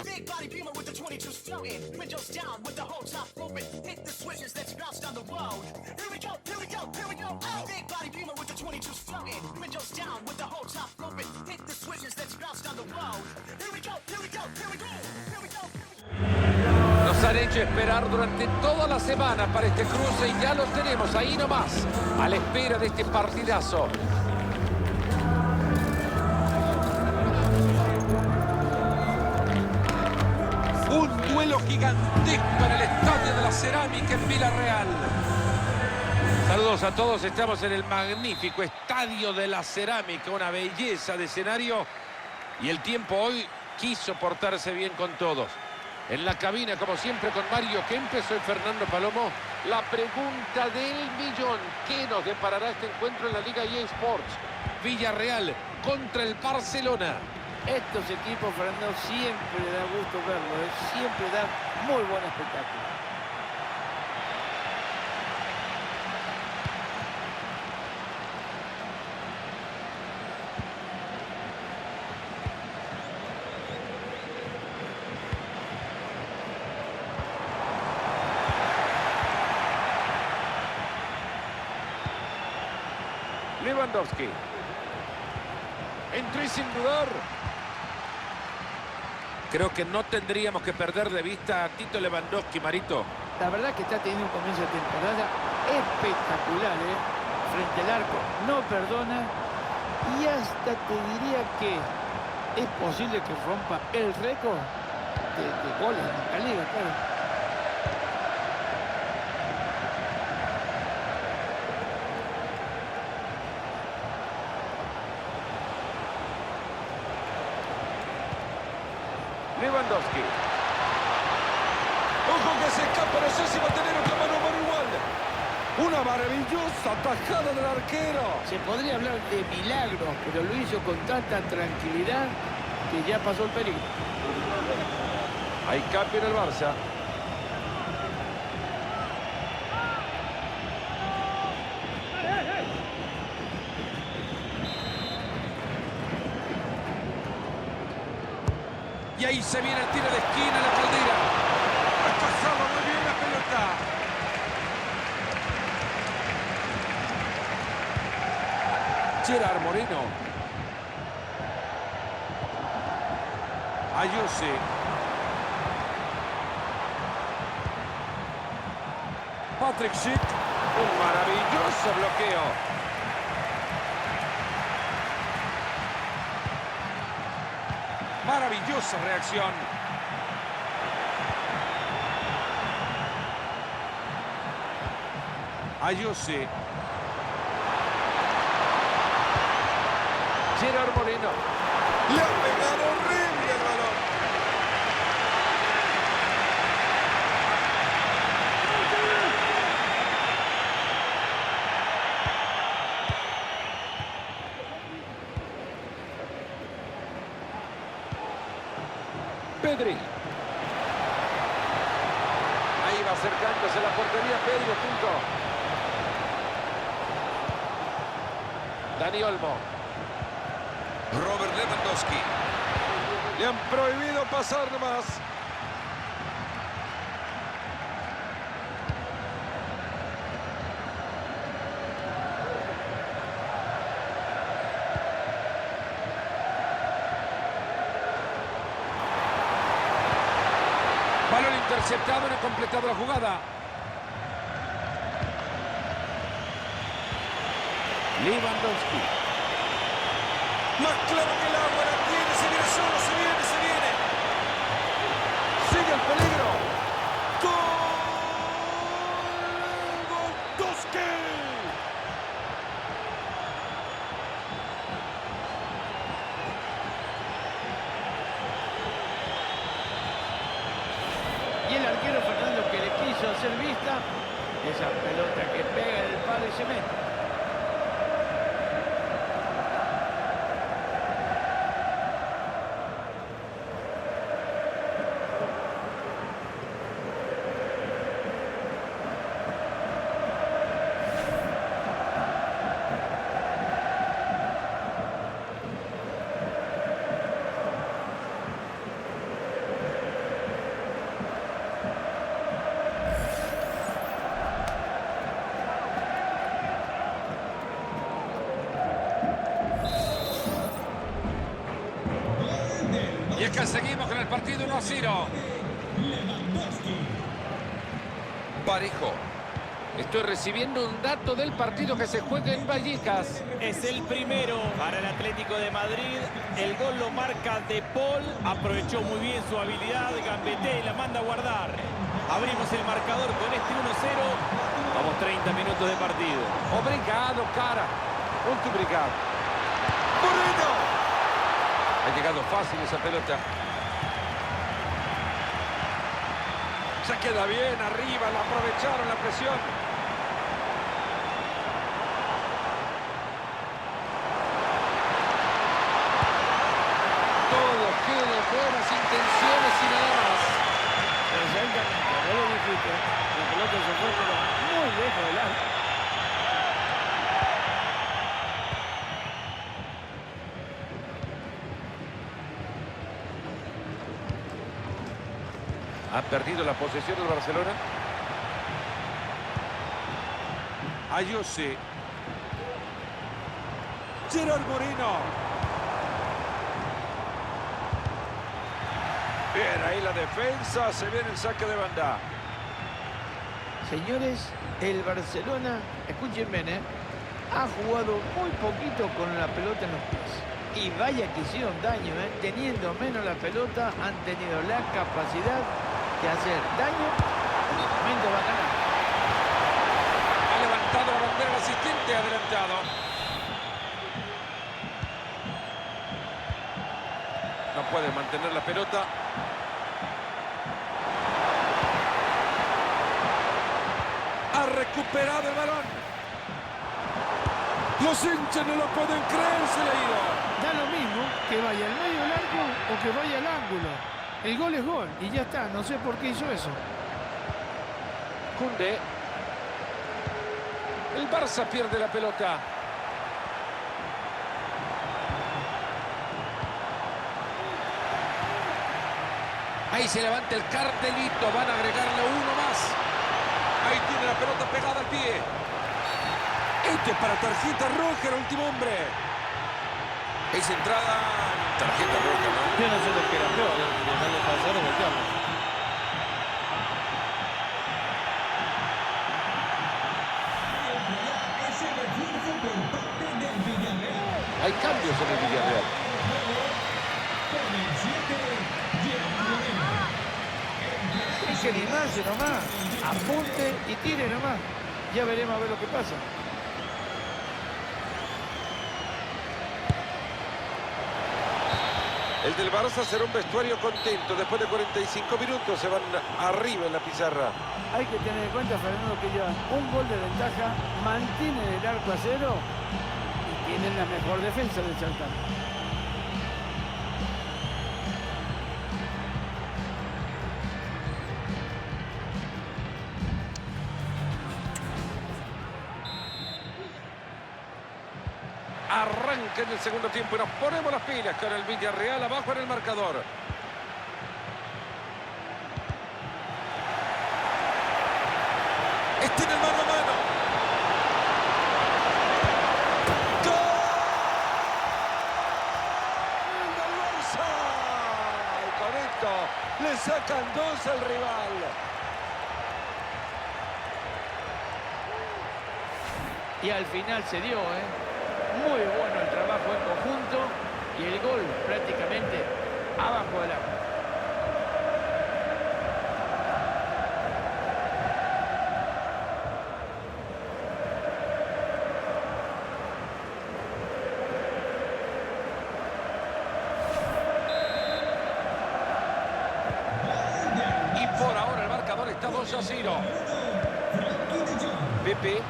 Big body beamer with the 22s floating. Windows down with the whole top open. Hit the switches, let's bounce down the road. Here we go, here we go, here we go. Oh. Big body beamer with the 22s floating. Windows down with the whole top open. Hit the switches, let's bounce down the road. Here we go, here we go, here we go, here we go. Nos han hecho esperar durante toda la semana para este cruce y ya lo tenemos ahí nomás, a la espera de este partidazo. Un duelo gigantesco en el Estadio de la Cerámica en Villarreal. Saludos a todos, estamos en el magnífico Estadio de la Cerámica, una belleza de escenario y el tiempo hoy quiso portarse bien con todos. En la cabina, como siempre, con Mario Kempes, soy Fernando Palomo. La pregunta del millón: ¿qué nos deparará este encuentro en la Liga EA Sports? Villarreal contra el Barcelona. Estos equipos, Fernando, siempre da gusto verlos, siempre dan muy buen espectáculo. Lewandowski. Entró y sin dudar. Creo que no tendríamos que perder de vista a Tito Lewandowski, Marito. La verdad que está teniendo un comienzo de temporada espectacular, ¿eh? Frente al arco, no perdona. Y hasta te diría que es posible que rompa el récord de goles en la liga, claro. Lewandowski. Ojo que se escapa, no sé si va a tener otra mano por igual. Una maravillosa tajada del arquero. Se podría hablar de milagros, pero lo hizo con tanta tranquilidad que ya pasó el peligro. Hay cambio en el Barça. Y ahí se viene el tiro de esquina, la Caldera. Ha pasado muy bien la pelota. Gerard Moreno. Ayuso. Patrick Schick. Un maravilloso bloqueo. Maravillosa reacción. Ayuso. Gerard Moreno. Le ha pegado horrible el balón. Pedri. Ahí va acercándose a la portería Pedri, punto. Dani Olmo. Robert Lewandowski. Le han prohibido pasar nomás. Balón interceptado, no ha completado la jugada. Lewandowski. Más claro que el agua, la tiene, se viene solo, se viene, se viene. Sigue el peligro. Lewandowski. Y el arquero Fernando, que le quiso hacer vista, esa pelota que pega en el palo y se mete. Y es que seguimos con el partido 1-0. Parejo. Estoy recibiendo un dato del partido que se juega en Vallecas. Es el primero para el Atlético de Madrid. El gol lo marca De Paul. Aprovechó muy bien su habilidad. Gambetea y la manda a guardar. Abrimos el marcador con este 1-0. Vamos 30 minutos de partido. Obrigado, cara. Muito obrigado. Ha llegado fácil esa pelota. Se queda bien arriba, la aprovecharon la presión. Todo queda en buenas intenciones y nada más. Exactamente, no lo dijiste. La pelota se fue pero muy lejos del arco. Ha perdido la posesión del Barcelona. Ayuso. Gerard Moreno. Bien, ahí la defensa. Se viene el saque de banda. Señores, el Barcelona, escuchen bien, ha jugado muy poquito con la pelota en los pies. Y vaya que hicieron daño, teniendo menos la pelota, han tenido la capacidad de hacer daño. En el momento va a ganar. Ha levantado la bandera el asistente adelantado. No puede mantener la pelota. Ha recuperado el balón. Los hinchas no lo pueden creer, se le ha ido. Da lo mismo que vaya al medio del arco o que vaya al ángulo. El gol es gol y ya está. No sé por qué hizo eso. Koundé. El Barça pierde la pelota. Ahí se levanta el cartelito. Van a agregarle uno más. Ahí tiene la pelota pegada al pie. Este es para tarjeta roja, el último hombre. Es entrada. Tarjeta roja, ¿no? Yo no sé lo que era peor, dejarlo pasar o voltearlo. Hay cambios en el Villarreal. Es que animarse nomás, apunte y tire nomás. Ya veremos a ver lo que pasa. El del Barça será un vestuario contento. Después de 45 minutos se van arriba en la pizarra. Hay que tener en cuenta, Fernando, que llevan un gol de ventaja, mantienen el arco a cero y tienen la mejor defensa del certamen. Arranca en el segundo tiempo y nos ponemos las pilas con el Villarreal abajo en el marcador. Este en el mano a mano. ¡Gol! ¡El Barça! Y con esto le sacan dos al rival. Y al final se dio, Muy bueno el trabajo en conjunto y el gol prácticamente abajo del arco. Y por ahora el marcador está 2-0. Pepe.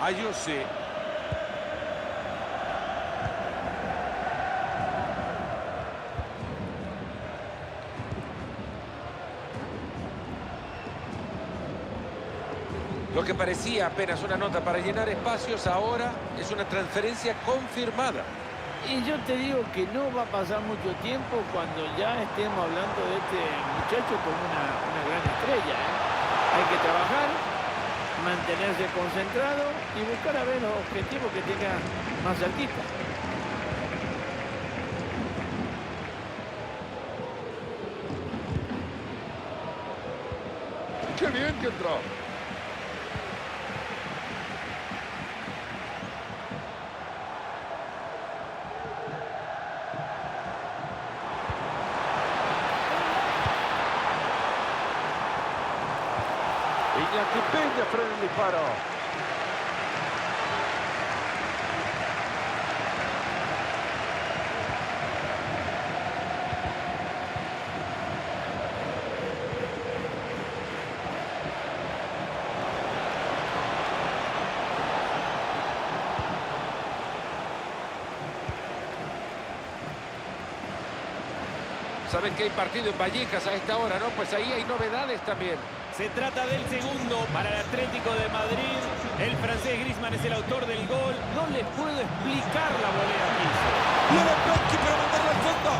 Ayuso. Lo que parecía apenas una nota para llenar espacios, ahora es una transferencia confirmada. Y yo te digo que no va a pasar mucho tiempo cuando ya estemos hablando de este muchacho como una gran estrella. Hay que trabajar, mantenerse concentrado y buscar a ver los objetivos que tenga más cerquita. ¡Qué bien que entró! Iñaki Peña frena el disparo. Saben que hay partido en Vallecas a esta hora, ¿no? Pues ahí hay novedades también. Se trata del segundo para el Atlético de Madrid. El francés Griezmann es el autor del gol. No les puedo explicar la volea que hizo. Viene Becchi para mandarlo al fondo.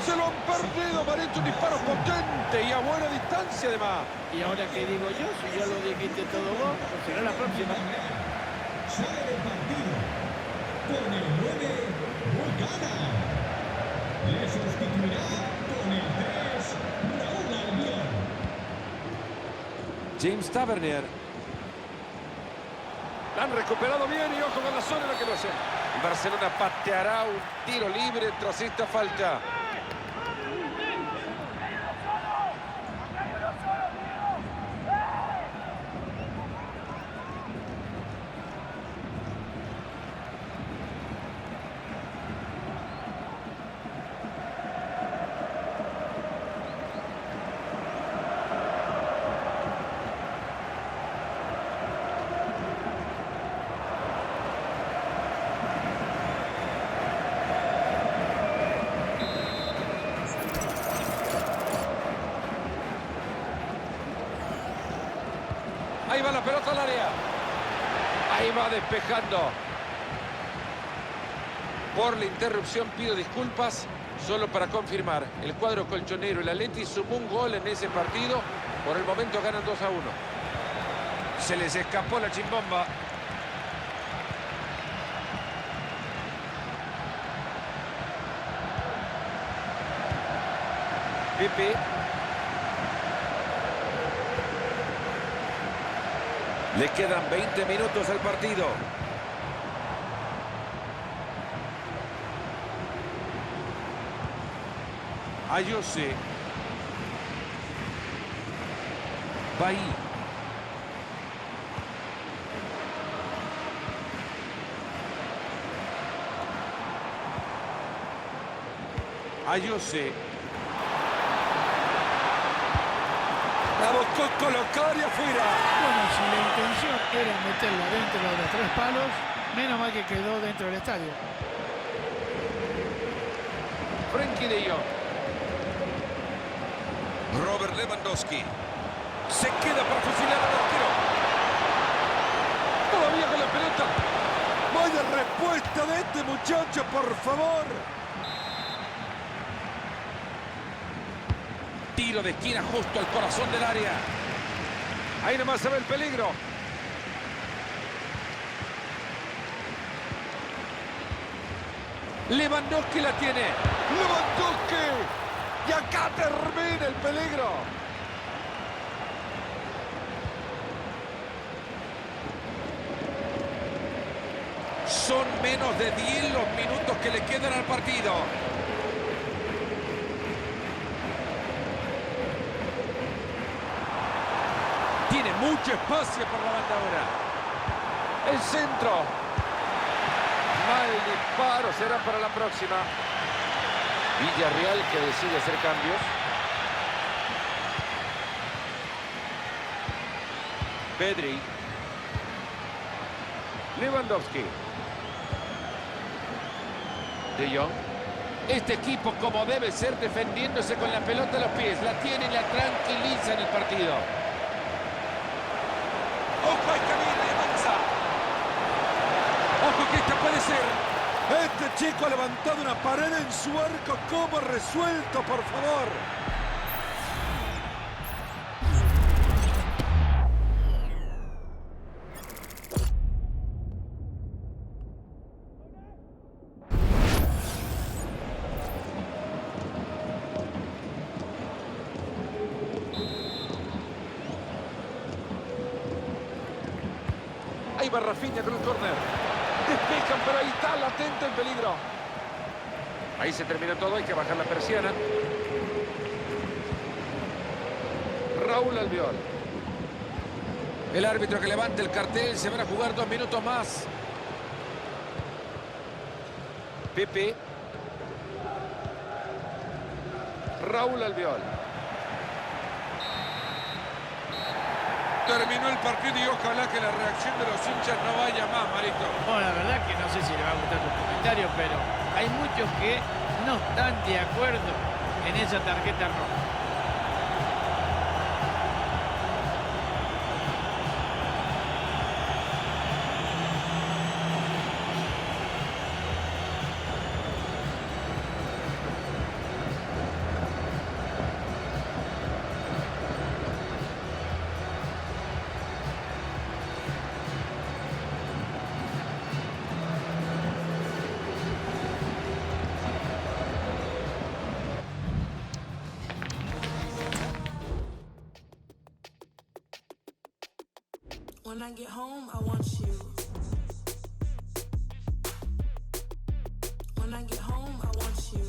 Se lo han perdido, Marito, un disparo potente y a buena distancia además. Y ahora qué digo yo, si ya lo dijiste todo vos, pues será la próxima. Sale del partido con el 9, Morgana. Le sustituirá con el 3, Raúl Albiol. James Tavernier. La han recuperado bien y ojo con la zona en la que lo hacen. El Barcelona pateará un tiro libre tras esta falta. Ahí va la pelota al área. Ahí va despejando. Por la interrupción pido disculpas. Solo para confirmar, el cuadro colchonero, el Atleti sumó un gol en ese partido. Por el momento ganan 2-1. Se les escapó la chimbomba. Pepe. Le quedan 20 minutos al partido. Ayose. Bahí. Ayose. La buscó colocar y afuera. Bueno, si la intención era meterla dentro de los 3 palos, menos mal que quedó dentro del estadio. Frenkie de Jong. Robert Lewandowski. Se queda para fusilar al arquero. Todavía con la pelota. Vaya respuesta de este muchacho, por favor. Tiro de esquina justo al corazón del área. Ahí nomás se ve el peligro. Lewandowski la tiene. Lewandowski. Y acá termina el peligro. Son menos de 10 los minutos que le quedan al partido. Tiene mucho espacio por la banda ahora. El centro. Mal disparo, será para la próxima. Villarreal que decide hacer cambios. Pedri. Lewandowski. De Jong. Este equipo como debe ser defendiéndose con la pelota a los pies. La tiene y la tranquiliza en el partido. ¡Ojo al camino y avanza! ¡Ojo que esta puede ser! Este chico ha levantado una pared en su arco. ¿Cómo resuelto, por favor? Ahí va Rafinha con el córner. Despejan, pero ahí está latente el peligro. Ahí se termina todo, hay que bajar la persiana. Raúl Albiol. El árbitro que levanta el cartel, se van a jugar 2 minutos más. Pepe. Raúl Albiol. Terminó el partido y ojalá que la reacción de los hinchas no vaya más, Marito. Bueno, la verdad que no sé si le va a gustar tu comentario, pero hay muchos que no están de acuerdo en esa tarjeta roja. When I get home, I want you. When I get home, I want you.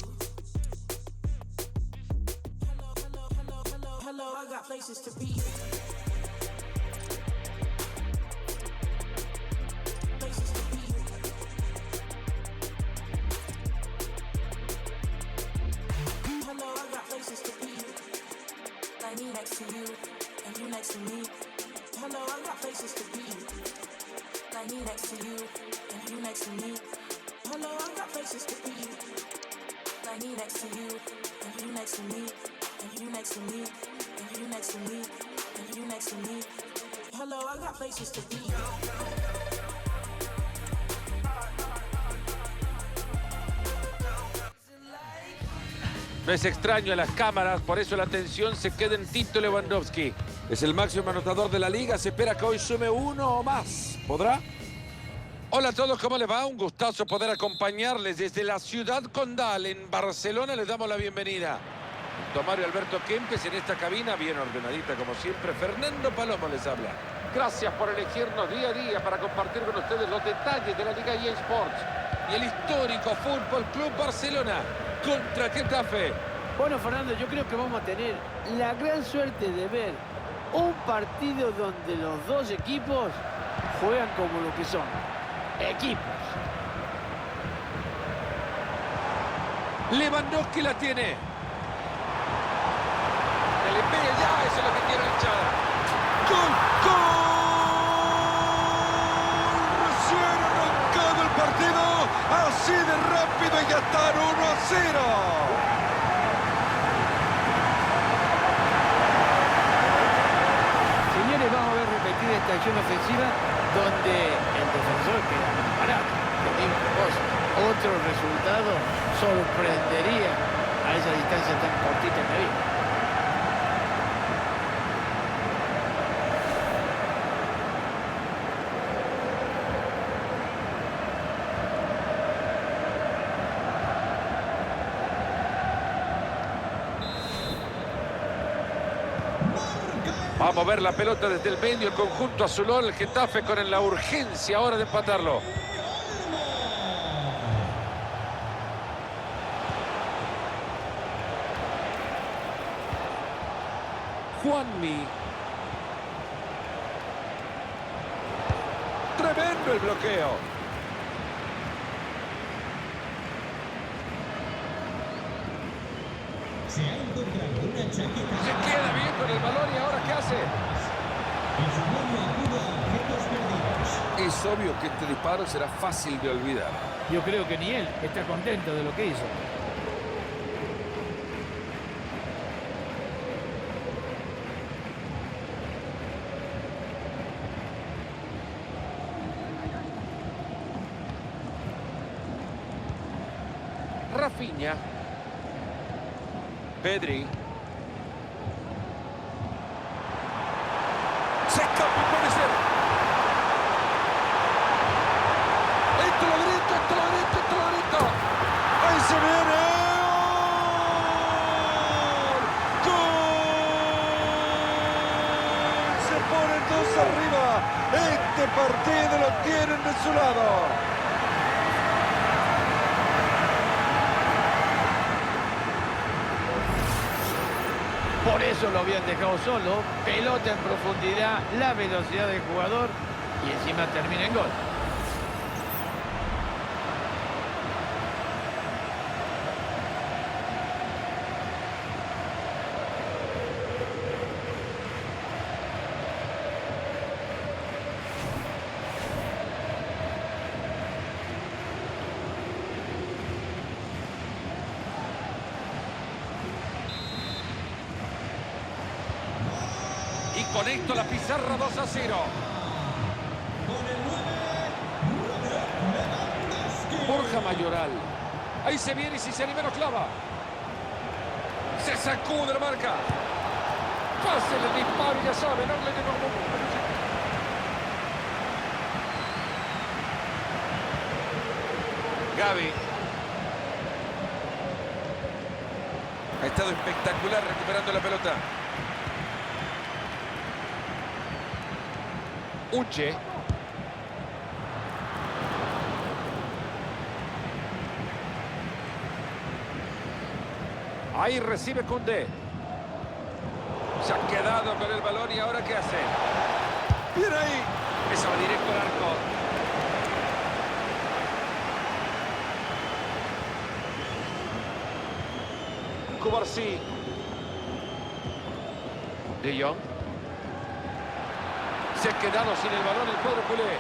Hello, hello, hello, hello, hello, I got places to be. Places to be. Hello, I got places to be. Like me next to you, and you next to me. Hello, I got places to be. Like me next to you, and you next to me. Hello, I got places to be. Like me next to you, and you next to me, and you next to me, and you next to me, and you next to me. Hello, I got places to be. No es extraño a las cámaras, por eso la atención se queda en Tito Lewandowski. Es el máximo anotador de la liga, se espera que hoy sume uno o más. ¿Podrá? Hola a todos, ¿cómo les va? Un gustazo poder acompañarles desde la ciudad condal en Barcelona. Les damos la bienvenida. Junto a Mario Alberto Kempes en esta cabina, bien ordenadita como siempre. Fernando Palomo les habla. Gracias por elegirnos día a día para compartir con ustedes los detalles de la Liga EA Sports. Y el histórico Fútbol Club Barcelona contra Getafe. Bueno, Fernando, yo creo que vamos a tener la gran suerte de ver un partido donde los dos equipos juegan como lo que son, equipos. Lewandowski la tiene. El empeño ya, eso es lo que quiere la hinchada. ¡Gol! ¡Gol! Recién arrancado el partido, así de rápido y ya está 1-0. Vamos a ver repetida esta acción ofensiva donde el defensor queda parado. Te digo una cosa, otro resultado sorprendería a esa distancia tan cortita en la vida. Vamos a ver la pelota desde el medio, el conjunto azulón, el Getafe con la urgencia ahora de empatarlo. Juanmi. Tremendo el bloqueo. Se ha encontrado una chaqueta. Se queda bien con el balón y ahora ¿qué hace? En su dueño acude a objetos perdidos. Es obvio que este disparo será fácil de olvidar. Yo creo que ni él está contento de lo que hizo. Rafinha. Pedri. Se escapa, puede ser. Esto lo grito, esto lo grito, esto lo grito. Ahí se viene. ¡Gol! Se ponen dos arriba. Este partido lo tienen de su lado. Por eso lo habían dejado solo, pelota en profundidad, la velocidad del jugador y encima termina en gol. Con esto la pizarra 2-0. Borja Mayoral. Ahí se viene y si se anima lo clava. Se sacude la marca. Pase el disparo y ya sabe, no le Gaby. Ha estado espectacular recuperando la pelota. Uche. Ahí recibe Condé. Se ha quedado con el balón y ahora ¿qué hace? Bien ahí. Eso va directo al arco. Cubarsí. De Jong. Se ha quedado sin el balón el cuadro culé.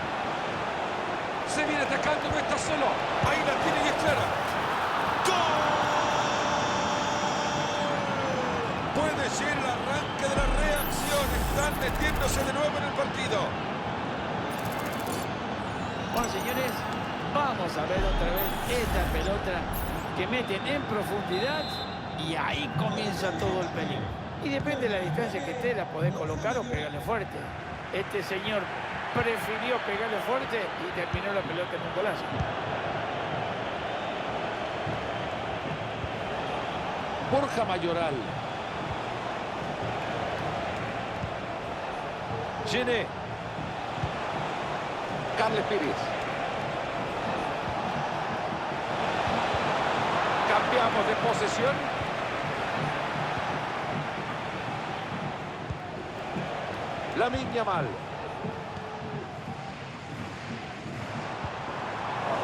Se viene atacando, no está solo. Ahí la tiene y es clara. ¡Gol! Puede ser el arranque de la reacción. Están metiéndose de nuevo en el partido. Bueno, señores, vamos a ver otra vez esta pelota que meten en profundidad y ahí comienza todo el peligro. Y depende de la distancia que esté, la podés colocar o pegarle fuerte. Este señor prefirió pegarle fuerte y terminó la pelota en un golazo. Borja Mayoral. Gene. Carles Pires. Cambiamos de posesión. Lamine Yamal.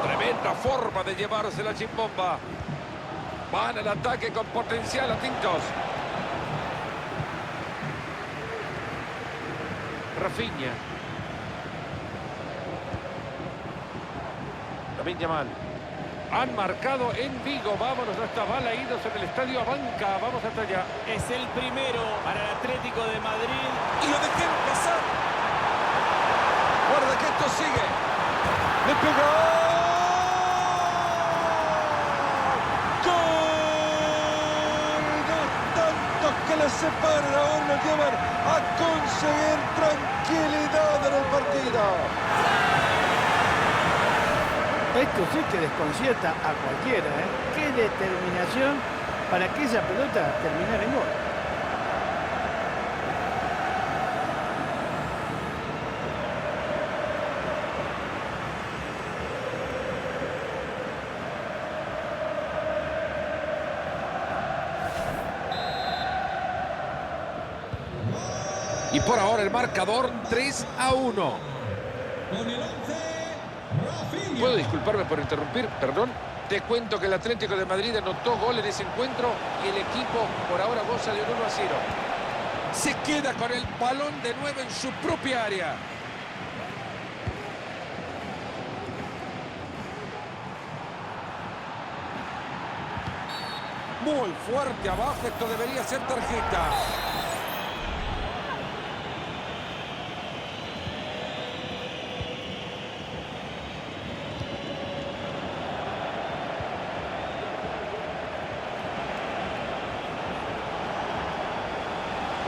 Tremenda forma de llevarse la chimbomba. Van al ataque con potencial a tintos. Rafinha. Lamine Yamal. Han marcado en Vigo. Vámonos, no está balaídos en el estadio Abanca. Vamos hasta allá. Es el primero para el Atlético de Madrid. Y lo dejaron pasar. Guarda que esto sigue. Le pegó. ¡Gol! Dos tantos que le separan. Ahora lo llevan a conseguir tranquilidad en el partido. Esto sí que desconcierta a cualquiera, ¿eh? Qué determinación para que esa pelota terminara en gol. Y por ahora el marcador 3-1. ¿Puedo disculparme por interrumpir? Perdón. Te cuento que el Atlético de Madrid anotó gol en ese encuentro y el equipo por ahora goza de un 1-0. Se queda con el balón de nuevo en su propia área. Muy fuerte abajo, esto debería ser tarjeta.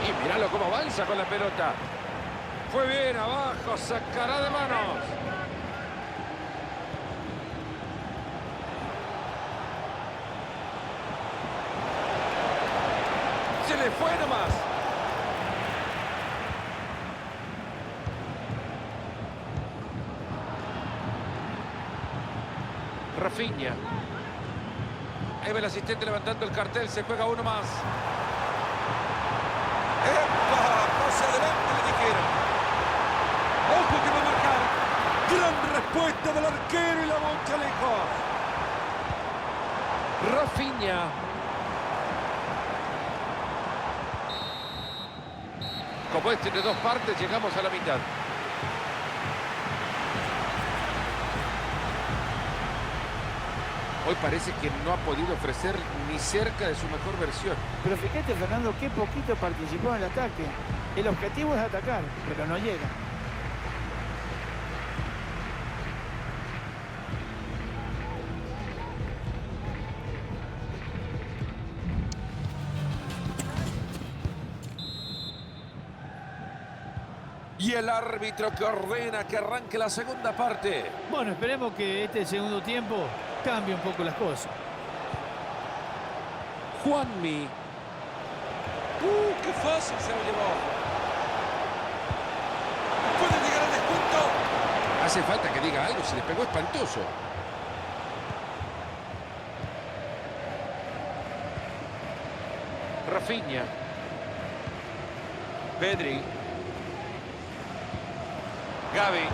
Y míralo cómo avanza con la pelota. Fue bien abajo, sacará de manos. Se le fue nomás. Rafinha. Ahí va el asistente levantando el cartel, se juega uno más. ¡Epa! Pase adelante, le dijeron. ¡Ojo que va a marcar! ¡Gran respuesta del arquero y la bocha lejos! Rafinha. Como este de dos partes, llegamos a la mitad. Hoy parece que no ha podido ofrecer ni cerca de su mejor versión. Pero fíjate, Fernando, qué poquito participó en el ataque. El objetivo es atacar, pero no llega. Y el árbitro que ordena que arranque la segunda parte. Bueno, esperemos que este segundo tiempo cambie un poco las cosas. Juanmi. ¡Qué fácil se lo llevó! ¡Puede llegar al descuento! Hace falta que diga algo, se le pegó espantoso. Rafinha. Pedri. Gavi.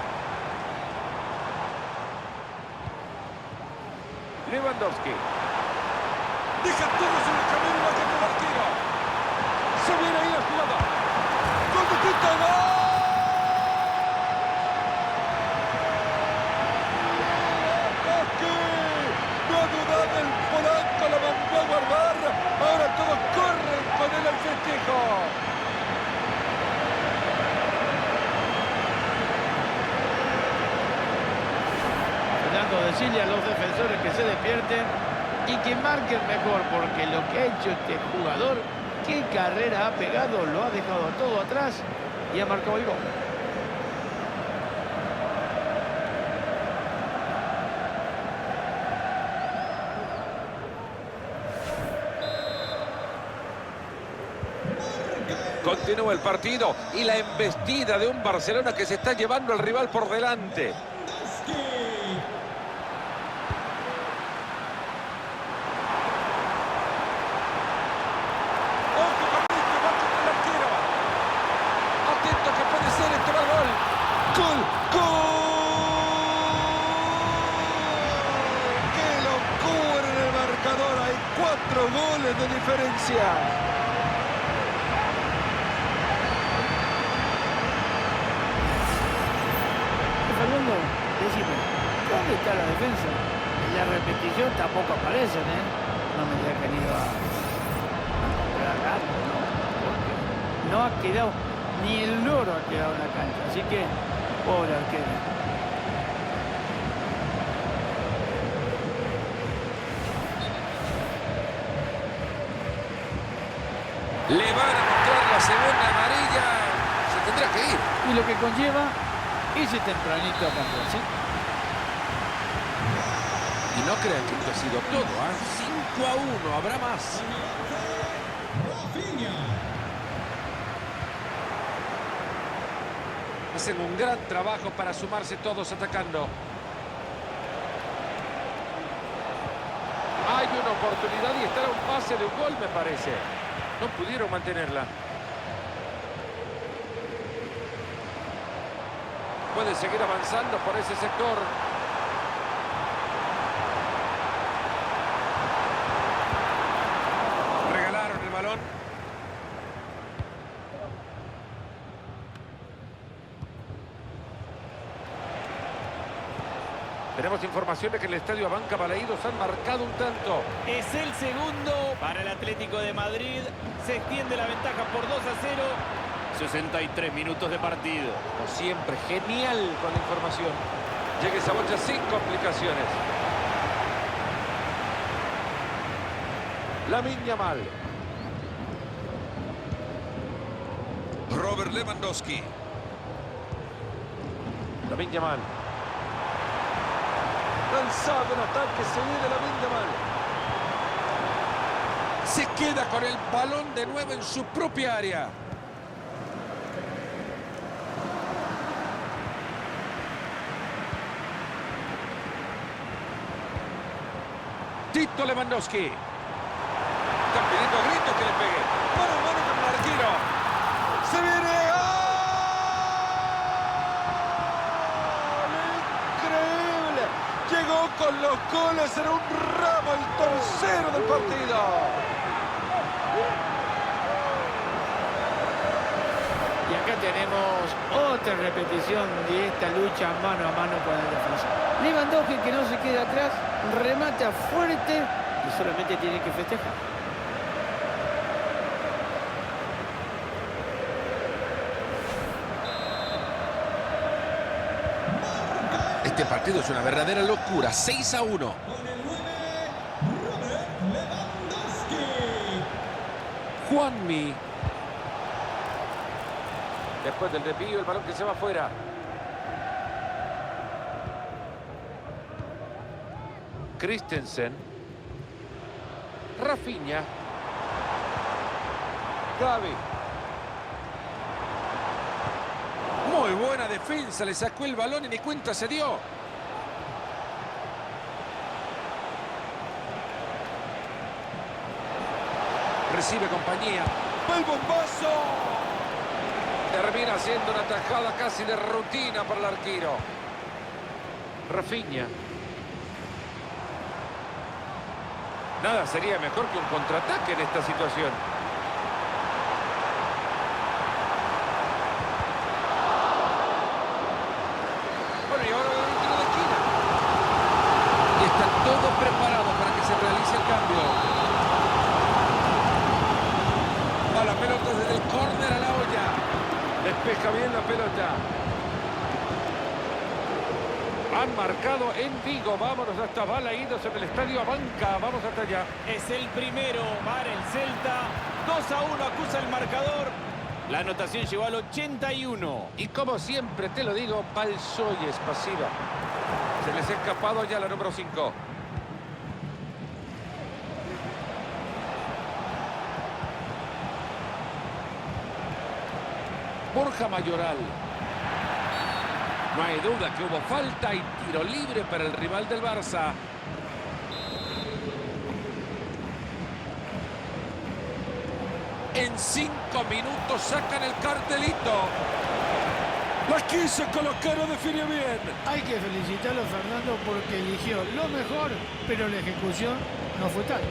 Lewandowski. Deja todo sobre el camino y va a tener el tiro. Se viene ahí la jugada. ¡Gol de Quito! ¡Gol! No ha dudado el polaco, la mandó a guardar. Ahora todos corren con él al festejo. Decirle a los defensores que se despierten y que marquen mejor, porque lo que ha hecho este jugador, qué carrera ha pegado, lo ha dejado todo atrás y ha marcado el gol. Continúa el partido y la embestida de un Barcelona que se está llevando al rival por delante. Goles de diferencia. Fernando, decime, ¿dónde está la defensa? En la repetición tampoco aparecen, ¿eh? No me diga que han ido a algo, ¿no? Porque no ha quedado, ni el loro ha quedado en la cancha. Así que, pobre arquero. Le van a mostrar la segunda amarilla. Se tendrá que ir. Y lo que conlleva ese tempranito a cambiarse. Y no crean que esto ha sido todo, ¿eh? 5-1, habrá más. Hacen un gran trabajo para sumarse todos atacando. Hay una oportunidad y estará un pase de un gol, me parece. No pudieron mantenerla. Puede seguir avanzando por ese sector. Regalaron el balón. Tenemos información de que el estadio Abanca Balaídos han marcado un tanto. Es el segundo para el Atlético de Madrid. Se extiende la ventaja por 2-0. 63 minutos de partido. Como siempre, genial con la información. Llega esa bocha sin complicaciones. Lamine Yamal. Robert Lewandowski. Lamine Yamal. Lanzado en ataque, se viene Lamine Yamal. Se queda con el balón de nuevo en su propia área. Tito Lewandowski. Están pidiendo a gritos que le pegue. Mano a mano con el arquero. Se viene. ¡Increíble! Llegó con los goles. Era un ramo el tercero del partido. Y acá tenemos otra repetición de esta lucha mano a mano con el defensa. Lewandowski, que no se queda atrás, remata fuerte y solamente tiene que festejar. Este partido es una verdadera locura. 6-1. Juanmi. Después del desvío, el balón que se va afuera. Christensen. Rafinha. Gavi. Muy buena defensa. Le sacó el balón y ni cuenta se dio. Recibe compañía. ¡El bombazo! Termina siendo una tajada casi de rutina para el arquero. Rafinha. Nada sería mejor que un contraataque en esta situación. Bueno, y ahora el tiro de esquina. Y está todo preparado para que se realice el cambio. Va la pelota desde el córner a la olla. Despeja bien la pelota. Han marcado en Vigo. Vámonos hasta Balaídos en el estadio Abanca. Vamos hasta allá. Es el primero para el Celta. 2-1 acusa el marcador. La anotación llegó al 81. Y como siempre te lo digo, Balsoy es pasiva. Se les ha escapado ya la número 5. Borja Mayoral. No hay duda que hubo falta y tiro libre para el rival del Barça. En 5 minutos sacan el cartelito. La quiso colocar, o definió bien. Hay que felicitarlo, Fernando, porque eligió lo mejor, pero la ejecución no fue tal.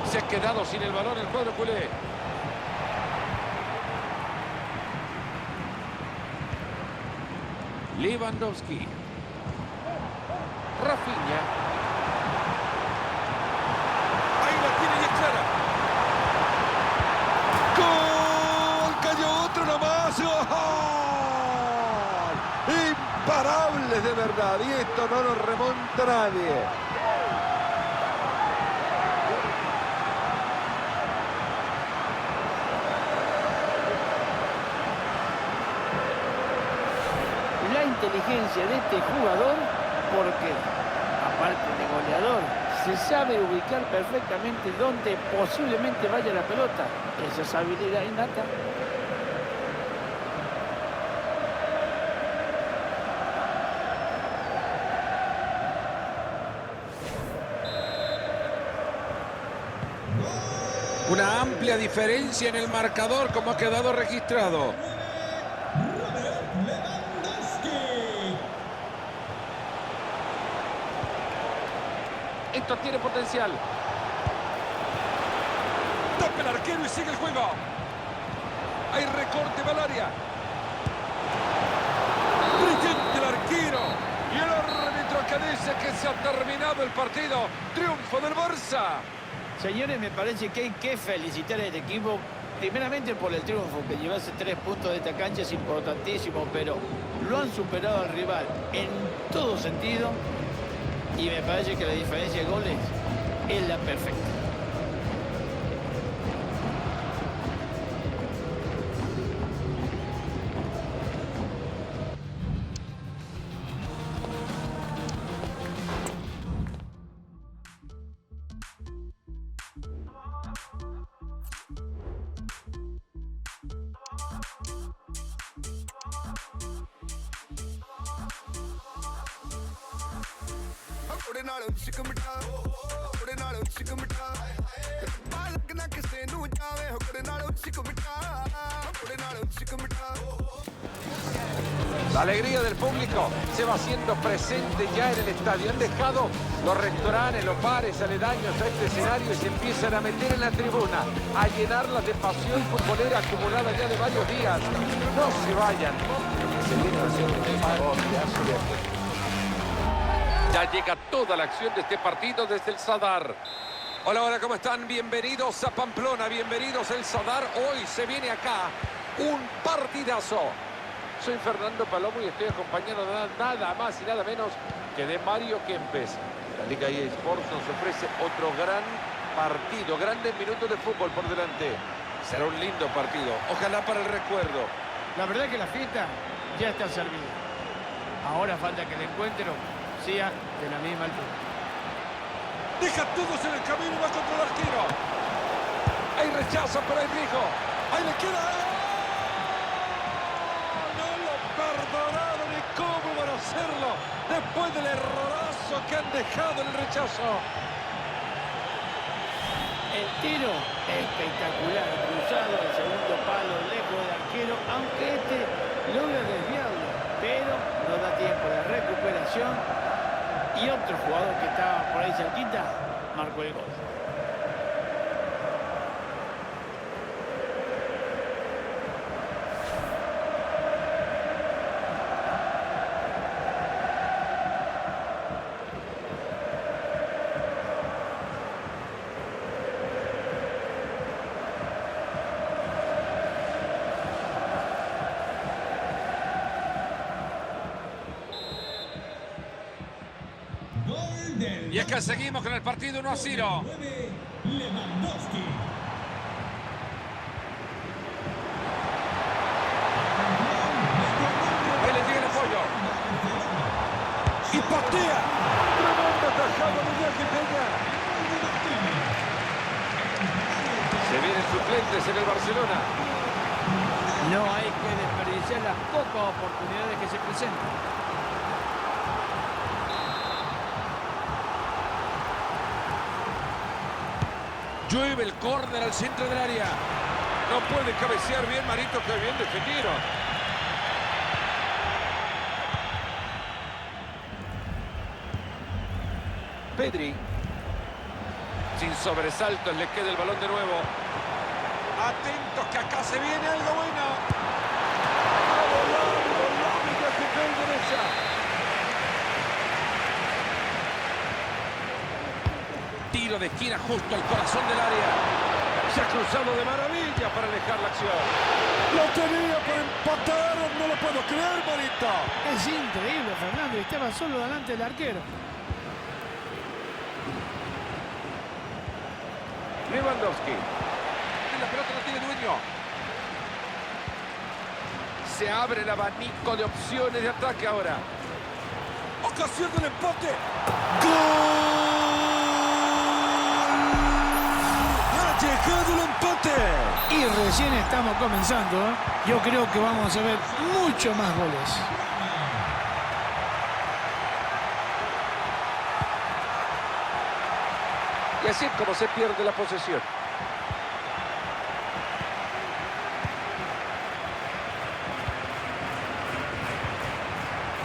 Se ha quedado sin el balón el cuadro culé. Lewandowski. Rafinha. Ahí la tiene y es clara. ¡Gol! Cayó otro nomás. ¡Gol! Imparables de verdad. Y esto no lo remonta nadie. La inteligencia de este jugador, porque aparte de goleador, se sabe ubicar perfectamente dónde posiblemente vaya la pelota. Esa es habilidad innata. Una amplia diferencia en el marcador, como ha quedado registrado. Esto tiene potencial. Toca el arquero y sigue el juego. Hay recorte al área. Brillante el arquero. Y el árbitro que dice que se ha terminado el partido. Triunfo del Barça. Señores, me parece que hay que felicitar al equipo, primeramente por el triunfo, que llevarse 3 puntos de esta cancha es importantísimo, pero lo han superado al rival en todo sentido y me parece que la diferencia de goles es la perfecta. La alegría del público se va haciendo presente ya en el estadio. Han dejado los restaurantes, los bares aledaños a este escenario y se empiezan a meter en la tribuna, a llenarlas de pasión futbolera acumulada ya de varios días. No se vayan. Se viene haciendo un favor, ya llega toda la acción de este partido desde el Sadar. Hola, hola, ¿cómo están? Bienvenidos a Pamplona, bienvenidos al Sadar. Hoy se viene acá un partidazo. Soy Fernando Palomo y estoy acompañado de nada más y nada menos que de Mario Kempes. La Liga EA Sports nos ofrece otro gran partido, grandes minutos de fútbol por delante. Será un lindo partido, ojalá para el recuerdo. La verdad que la fiesta ya está servida. Ahora falta que el encuentro sea de la misma altura. Deja todos en el camino y va contra el arquero. Hay rechazo para el viejo. Ahí le queda. No lo perdonaron y cómo van a hacerlo después del errorazo que han dejado en el rechazo. El tiro espectacular, cruzado al segundo palo, lejos del arquero, aunque este logra desviarlo, pero no da tiempo de recuperación y otro jugador que estaba por ahí cerquita marcó el gol. Y es que seguimos con el partido 1-0. Ahí le llega el apoyo. Y patea. Tremenda tajada de Iñaki Peña. Se vienen suplentes en el Barcelona. No hay que desperdiciar las pocas oportunidades que se presentan. Llueve el córner al centro del área. No puede cabecear bien Marito, que bien defendieron. Pedri. Sin sobresaltos le queda el balón de nuevo. Atentos que acá se viene algo bueno. ¡A volar, volar! ¡Ya se cae derecha! Tiro de esquina justo al corazón del área. Se ha cruzado de maravilla para alejar la acción. Lo tenía para empatar, no lo puedo creer, Marito. Es increíble, Fernando, estaba solo delante del arquero. Lewandowski. Y la pelota no tiene dueño. Se abre el abanico de opciones de ataque ahora. Ocasión del empate. ¡Gol! Llegado el empate. Y recién estamos comenzando, ¿eh? Yo creo que vamos a ver mucho más goles. Y así es como se pierde la posesión.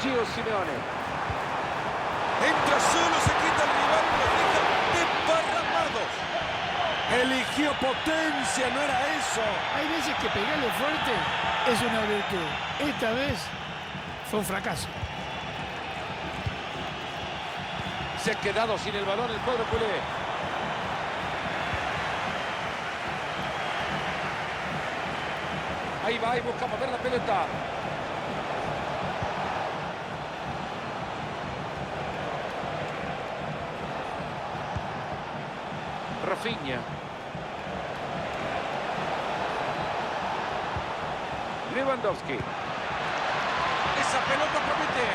Gio Simeone. Entra solo, se quita el rival y lo deja desparramados. Eligió potencia, no era eso. Hay veces que pegarle fuerte es una virtud. Esta vez fue un fracaso. Se ha quedado sin el balón el cuadro culé. Ahí va y busca mover la pelota. Rafinha. Lewandowski. Esa pelota promete.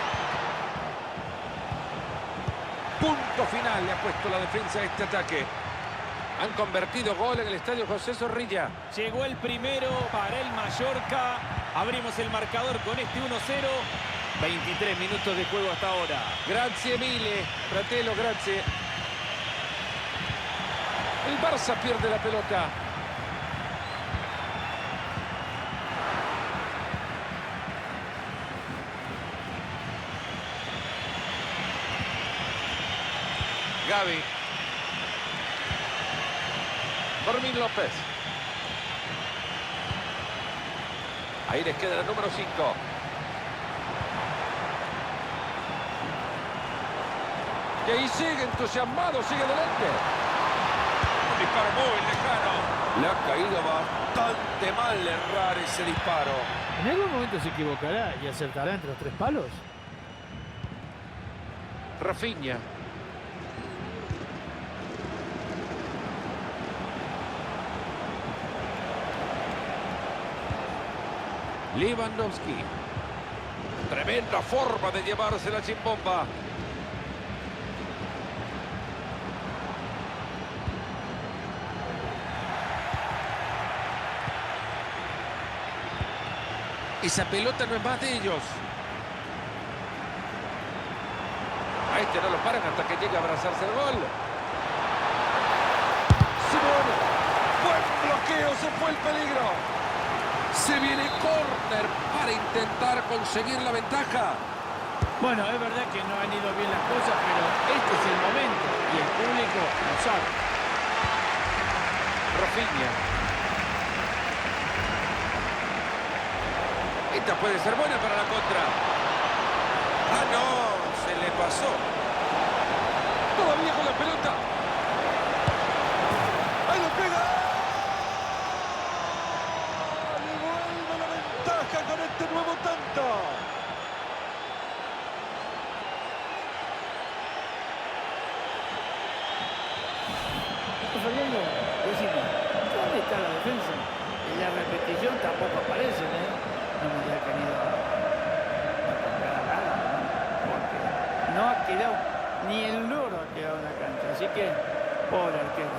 Punto final le ha puesto la defensa a este ataque. Han convertido gol en el estadio José Zorrilla. Llegó el primero para el Mallorca. Abrimos el marcador con este 1-0. 23 minutos de juego hasta ahora. Grazie mille, fratello, grazie. El Barça pierde la pelota. Gavi. Fermín López. Ahí les queda el número 5. Y ahí sigue entusiasmado, sigue adelante. Un disparo muy lejano. Le ha caído bastante mal errar ese disparo. En algún momento se equivocará y acertará entre los 3 palos. Rafinha. Lewandowski. Tremenda forma de llevarse la chimbomba. Esa pelota no es más de ellos. A este no lo paran hasta que llegue a abrazarse el gol. Simón. Buen bloqueo, se fue el peligro. Se viene córner para intentar conseguir la ventaja. Bueno, es verdad que no han ido bien las cosas, pero este es el momento y el público lo sabe. Rafinha. Esta puede ser buena para la contra. ¡Ah, no! Se le pasó. Todavía con la pelota. ¡Ahí lo pega! ¡Le vuelve la ventaja con este nuevo tanto! Fernando, decime, ¿dónde está la defensa? En la repetición tampoco aparecen, ¿eh? No me diga que han ido a comprar nada, ¿no? Porque no ha quedado, ni el loro ha quedado en la cancha. Así que, pobre arquero.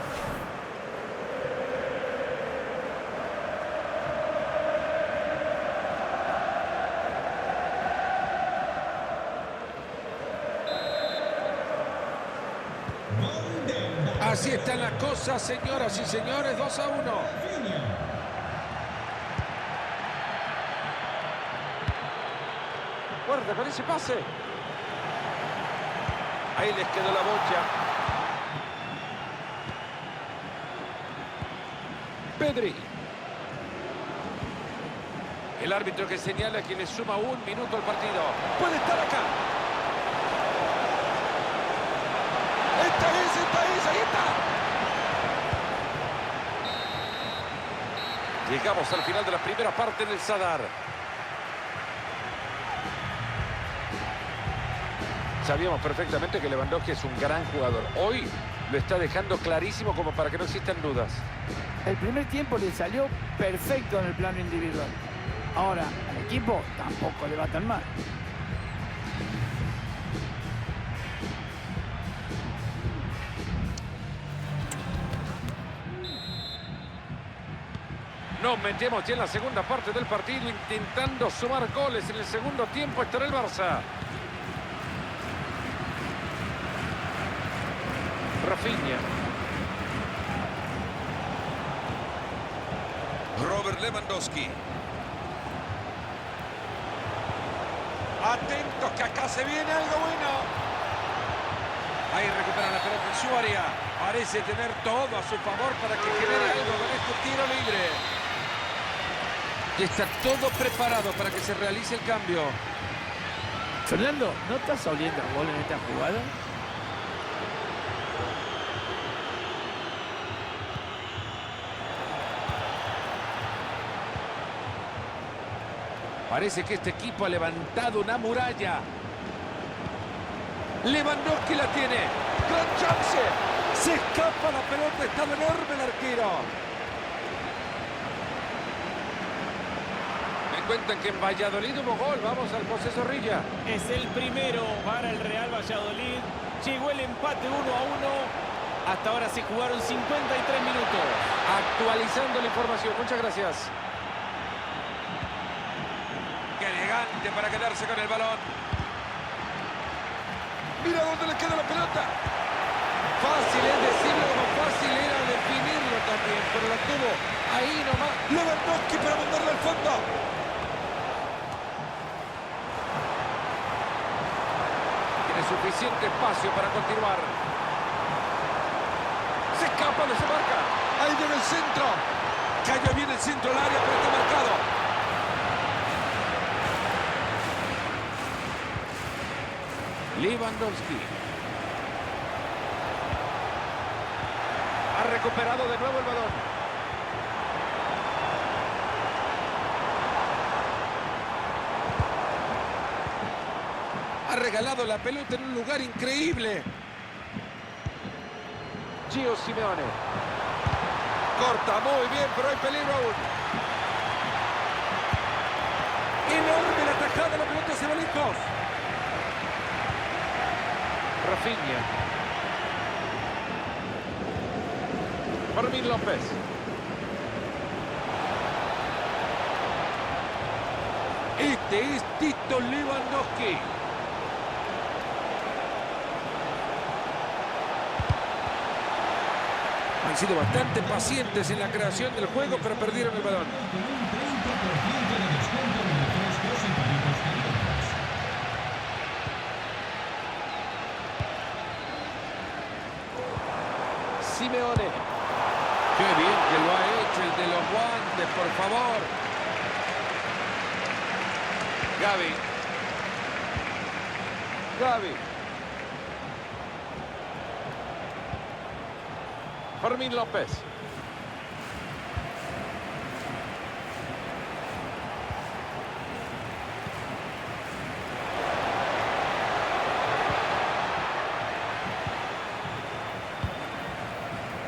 Así están las cosas, señoras y señores, 2-1. Guarda con ese pase. Ahí les quedó la bocha. Pedri. El árbitro que señala que le suma 1 minuto al partido. Puede estar acá. Ahí está. Llegamos al final de la primera parte en el Sadar. Sabíamos perfectamente que Lewandowski es un gran jugador. Hoy lo está dejando clarísimo como para que no existan dudas. El primer tiempo le salió perfecto en el plano individual. Ahora, al equipo tampoco le va tan mal. Nos metemos ya en la segunda parte del partido intentando sumar goles. En el segundo tiempo estará el Barça. Rafinha. Robert Lewandowski. Atentos que acá se viene algo bueno. Ahí recupera la pelota en su área. Parece tener todo a su favor para que genere algo con este tiro libre. Y está todo preparado para que se realice el cambio. Fernando, ¿no estás oliendo a gol en esta jugada? Parece que este equipo ha levantado una muralla. Lewandowski la tiene. ¡Gran chance! Se escapa la pelota, está enorme el arquero. Me cuentan que en Valladolid hubo gol. Vamos al José Zorrilla. Es el primero para el Real Valladolid. Llegó el empate 1-1. Hasta ahora se jugaron 53 minutos. Actualizando la información. Muchas gracias. Qué elegante para quedarse con el balón. Mira dónde le queda la pelota. Fácil es decirlo, como fácil era definirlo también, pero la tuvo ahí nomás. Lewandowski para mandarle al fondo. Tiene suficiente espacio para continuar. Se escapa, no se marca. Ahí llega el centro. Cayó bien el centro al área, pero está marcado. Lewandowski. Ha recuperado de nuevo el balón. regalado la pelota en un lugar increíble. Gio Simeone. Corta muy bien, pero hay peligro aún. Enorme la tajada, la pelota se va lejos. Rafinha. Fermín López. Este es Tito Lewandowski. Han sido bastante pacientes en la creación del juego, pero perdieron el balón. Simeone. Qué bien que lo ha hecho el de los guantes, por favor. Gavi. Gavi. Fermín López.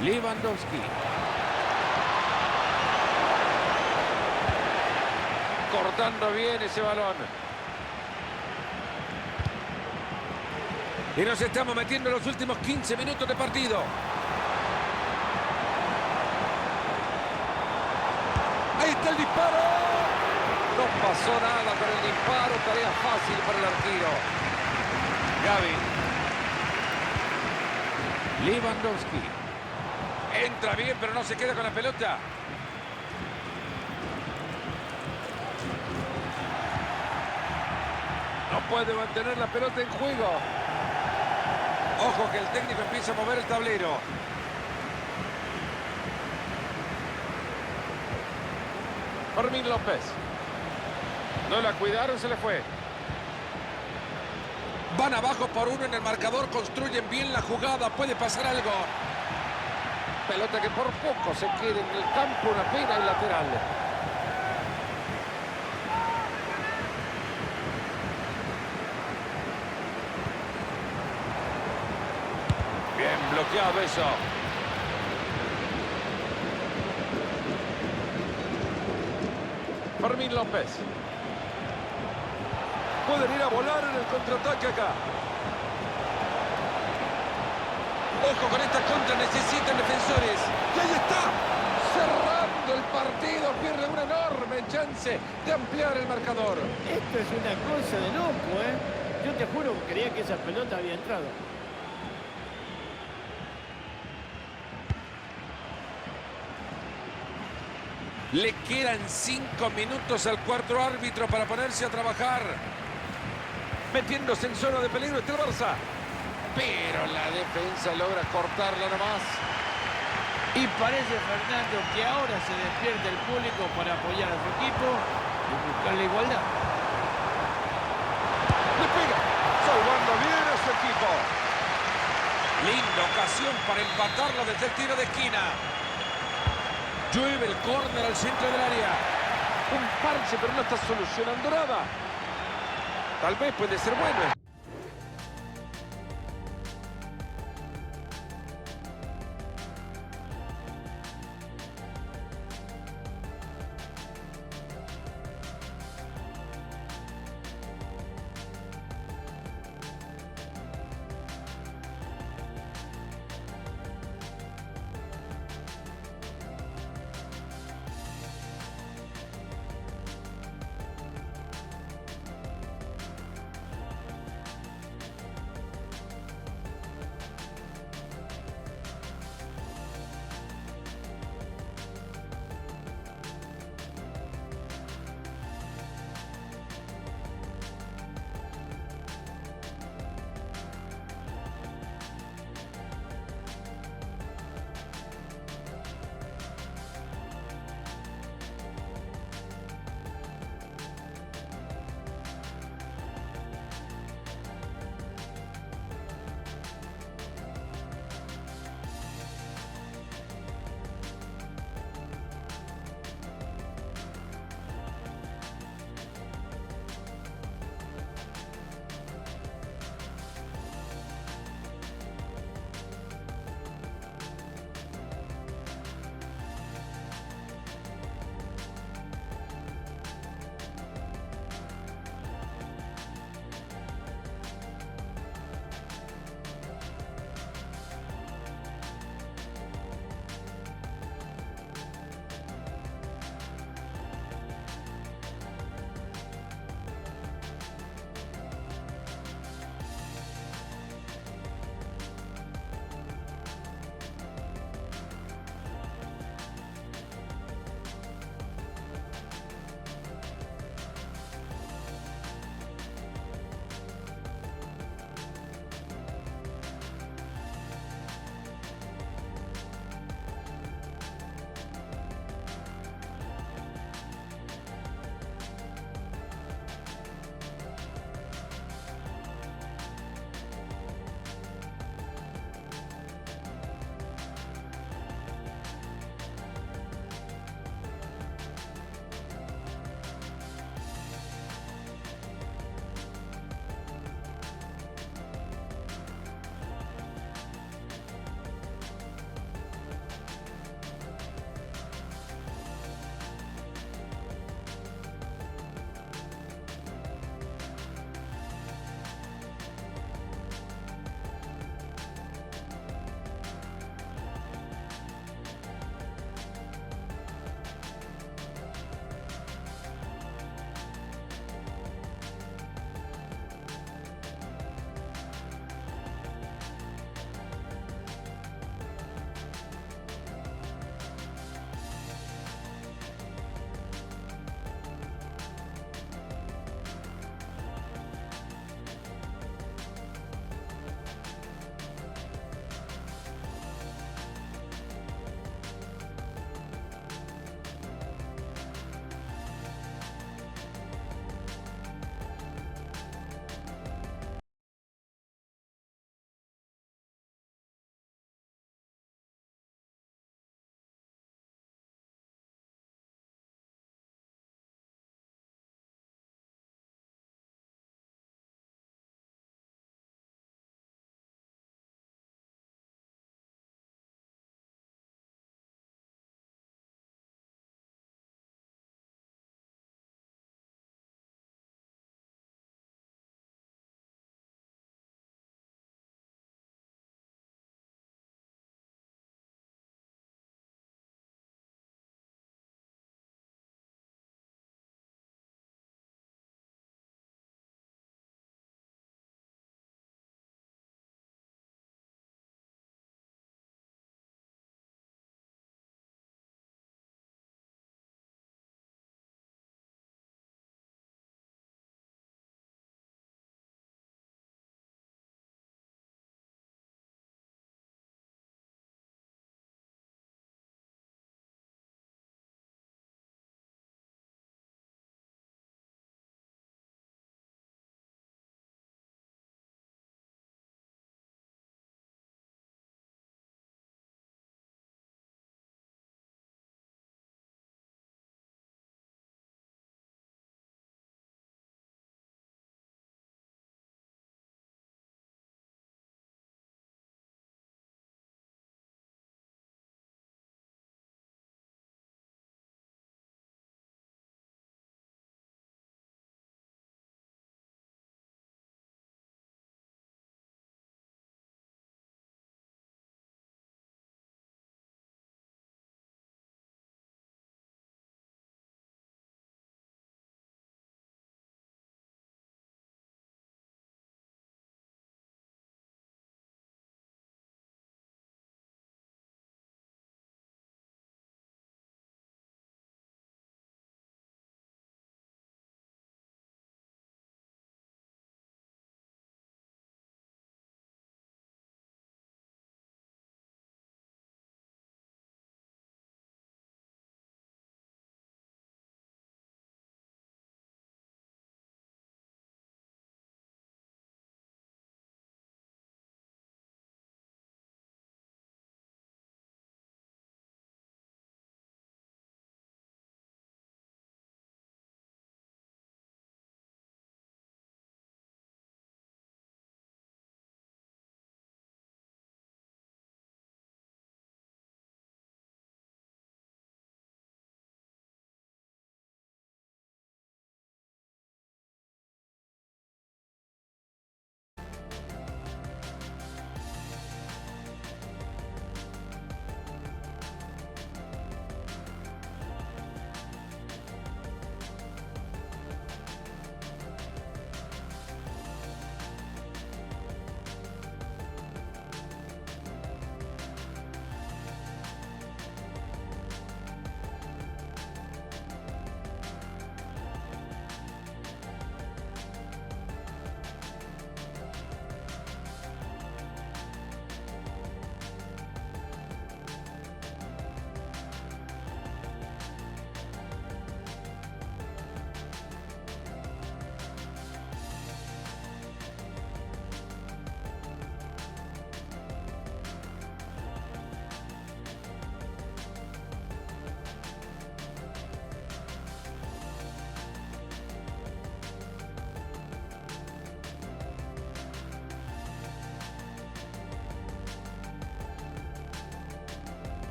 Lewandowski. Cortando bien ese balón. Y nos estamos metiendo en los últimos 15 minutos de partido. Ahí está el disparo. No pasó nada con el disparo. Tarea fácil para el arquero. Gavi. Lewandowski. Entra bien, pero no se queda con la pelota. No puede mantener la pelota en juego. Ojo que el técnico empieza a mover el tablero. Fermín López. No la cuidaron, se le fue. Van abajo por uno en el marcador, construyen bien la jugada, puede pasar algo. Pelota que por poco se queda en el campo, una pena el lateral. Bien bloqueado eso. Fermín López. Pueden ir a volar en el contraataque acá. Ojo con esta contra, necesitan defensores. ¡Y ahí está! Cerrando el partido, pierde una enorme chance de ampliar el marcador. Esto es una cosa de loco, ¿eh? Yo te juro que creía que esa pelota había entrado. Le quedan 5 minutos al cuarto árbitro para ponerse a trabajar. Metiéndose en zona de peligro este Barça. Pero la defensa logra cortarla nomás. Y parece, Fernando, que ahora se despierta el público para apoyar a su equipo y buscar la igualdad. Le pega, salvando bien a su equipo. Linda ocasión para empatarlo desde el tiro de esquina. Llueve el córner al centro del área. Un parche, pero no está solucionando nada. Tal vez puede ser bueno.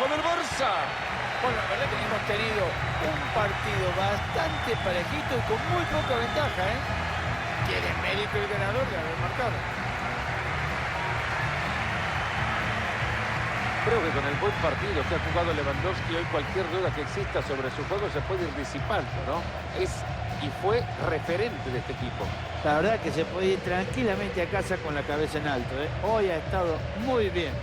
equipo del Barça. Bueno, la verdad que hemos tenido un partido bastante parejito y con muy poca ventaja, ¿eh? Tiene mérito el ganador de haber marcado. Creo que con el buen partido que ha jugado Lewandowski, hoy cualquier duda que exista sobre su juego se puede ir disipando, ¿no? Es y fue referente de este equipo. La verdad que se puede ir tranquilamente a casa con la cabeza en alto, ¿eh? Hoy ha estado muy bien.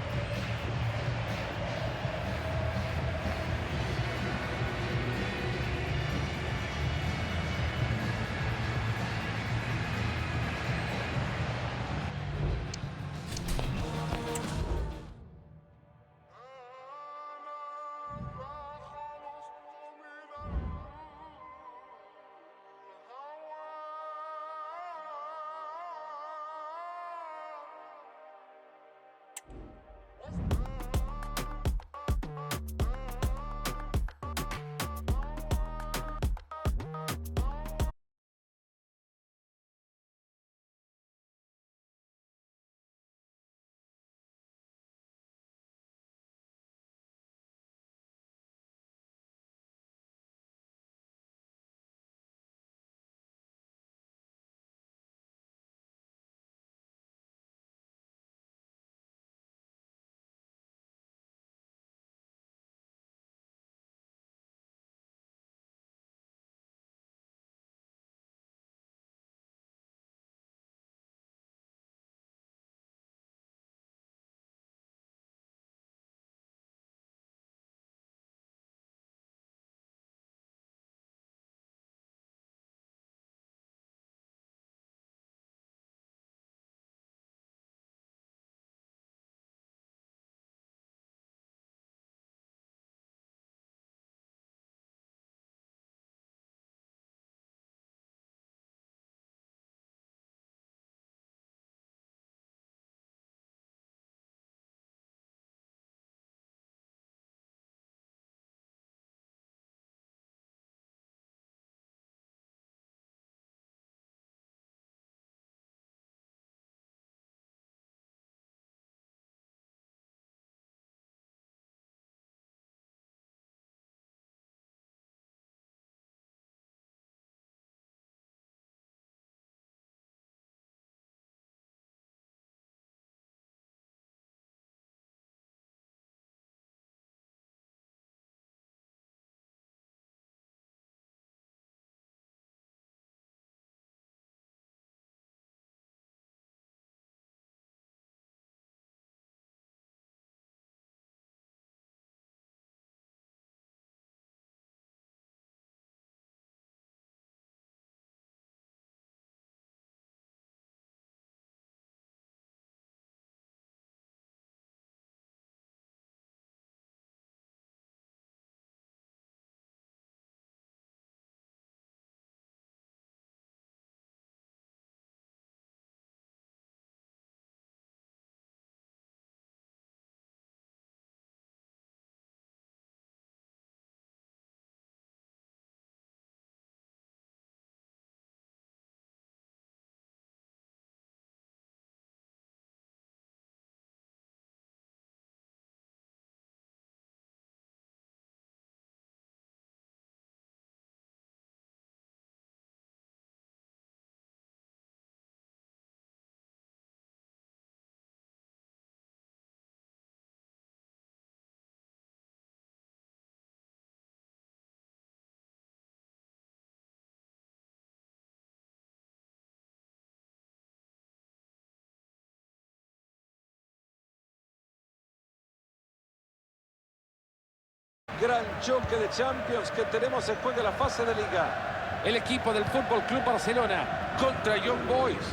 Gran choque de Champions que tenemos después de la fase de Liga. El equipo del Fútbol Club Barcelona contra Young Boys.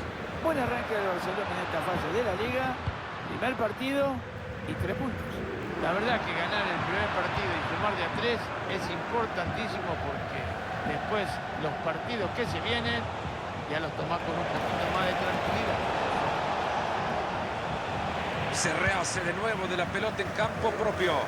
Buen arranque de Barcelona en esta fase de la Liga. Primer partido y 3 puntos. La verdad que ganar el primer partido y sumar de a 3 es importantísimo porque después los partidos que se vienen ya los tomás con un poquito más de tranquilidad. Se rehace de nuevo de la pelota en campo propio.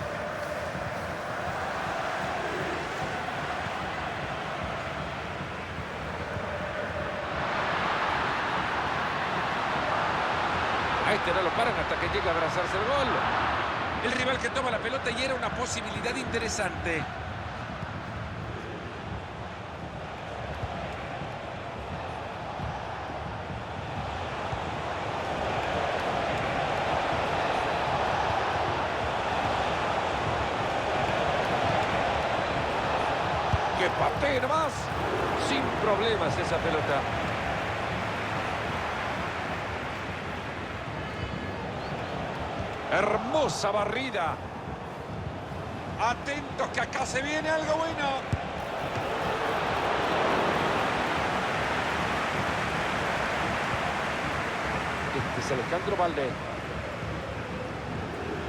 A este no lo paran hasta que llega a abrazarse el gol. El rival que toma la pelota y era una posibilidad interesante. ¡Que patee nomás! Sin problemas esa pelota. Hermosa barrida. Atentos que acá se viene algo bueno. Este es Alejandro Valde.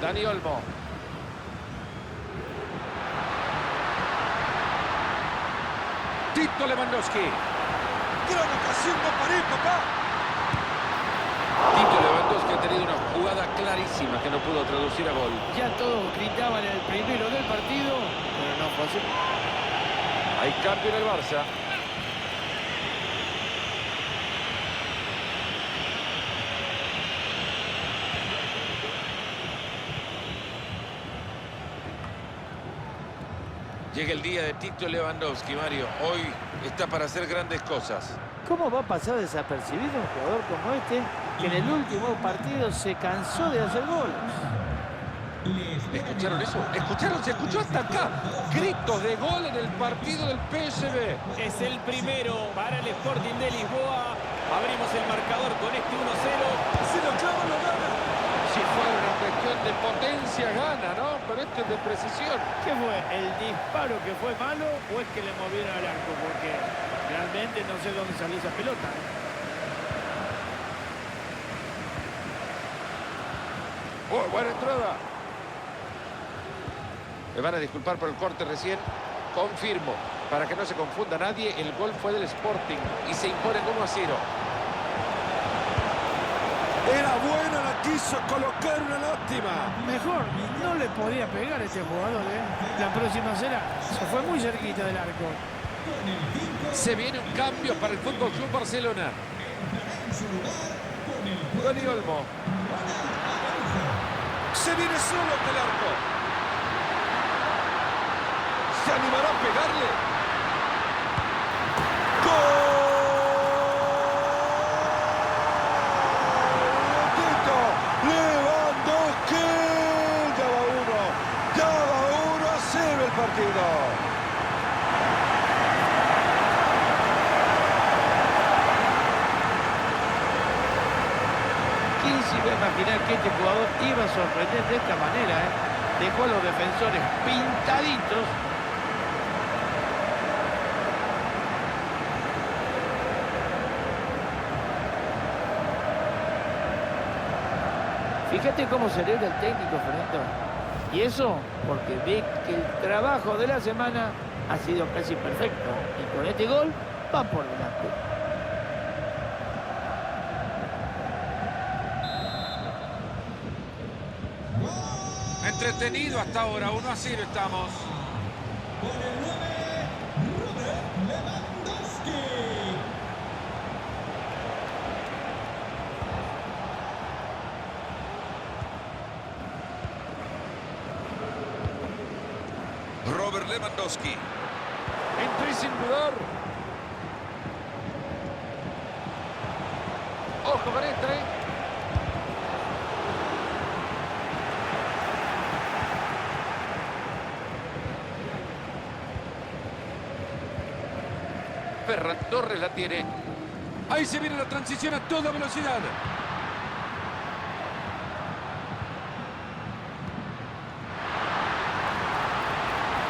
Dani Olmo. Tito Lewandowski. Gran ocasión de pared, papá. Tito Lewandowski ha tenido una jugada clarísima que no pudo traducir a gol. Ya todos gritaban el primero del partido, pero no fue así. Hay cambio en el Barça. Llega el día de Tito Lewandowski, Mario. Hoy está para hacer grandes cosas. ¿Cómo va a pasar desapercibido un jugador como este, que en el último partido se cansó de hacer goles? ¿Escucharon eso? ¿Escucharon? Se escuchó hasta acá. Gritos de gol en el partido del PSV. Es el primero para el Sporting de Lisboa. Abrimos el marcador con este 1-0. Se lo clava, lo gana. Si fuera una cuestión de potencia, gana, ¿no? Pero esto es de precisión. ¿Qué fue? ¿El disparo que fue malo o es que le movieron al arco? Porque realmente no sé dónde salió esa pelota. ¡Oh, buena entrada! Me van a disculpar por el corte recién. Confirmo, para que no se confunda nadie, el gol fue del Sporting y se imponen 1-0. Era buena, la quiso colocar, una lástima. Mejor, no le podía pegar a este jugador, ¿eh? La próxima será. Se fue muy cerquita del arco. Se viene un cambio para el Fútbol Club Barcelona. Dani Olmo. Se viene solo ante el arco. ¿Se animará a pegarle? ¡Gol! Lewandowski. Ya va 1-0 el partido. ¿Quién se iba a imaginar que este jugador iba a sorprender de esta manera, eh? Dejó a los defensores pintaditos. Fíjate cómo celebra el técnico, Fernando. Y eso porque ve que el trabajo de la semana ha sido casi perfecto. Y con este gol va por delante. Entretenido hasta ahora, 1-0 estamos. Robert Lewandowski. Entré sin dudar. Ojo con esta, ¿eh? Ferran Torres la tiene. Ahí se viene la transición a toda velocidad.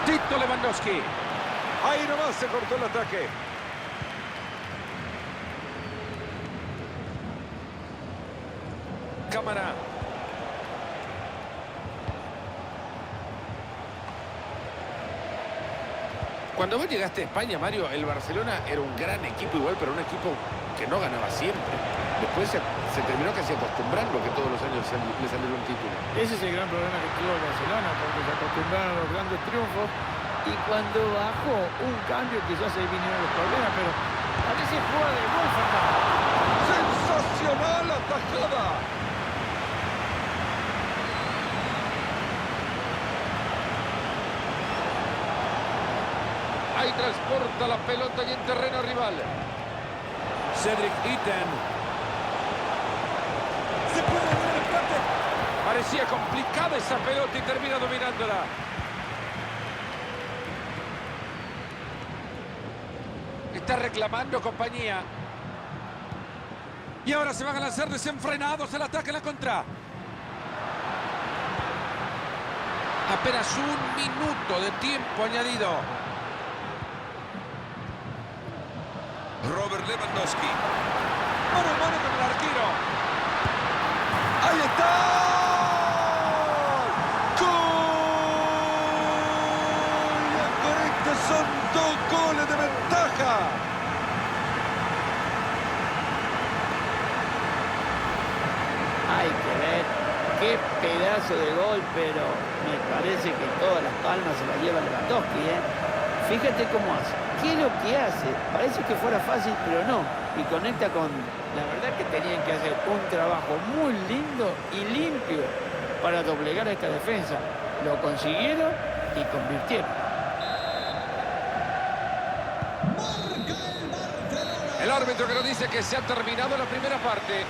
Tito Lewandowski. Ahí nomás se cortó el ataque. Cámara. Cuando vos llegaste a España, Mario, el Barcelona era un gran equipo igual, pero un equipo que no ganaba siempre. Después se terminó casi acostumbrando que todos los años le saliera un título. Ese es el gran problema que tuvo el Barcelona, porque se acostumbraron a los grandes triunfos y cuando bajó un cambio quizás se vinieron los problemas, pero a veces juega de gol, Fernando. ¡Sensacional atajada! Ahí transporta la pelota y en terreno rival. Cedric Itten. Se puede hacer el empate. Parecía complicada esa pelota y termina dominándola. Está reclamando compañía. Y ahora se van a lanzar desenfrenados al ataque en la contra. Apenas un minuto de tiempo añadido. Robert Lewandowski. Mano a mano con el arquero. ¡Ahí está! ¡Gol! Y con este son 2 goles de ventaja. Hay que ver qué pedazo de gol, pero me parece que todas las palmas se las lleva Lewandowski, ¿eh? Fíjate cómo hace. ¿Qué es lo que hace? Parece que fuera fácil, pero no. Y conecta con... La verdad que tenían que hacer un trabajo muy lindo y limpio para doblegar a esta defensa. Lo consiguieron y convirtieron. El árbitro que nos dice que se ha terminado la primera parte.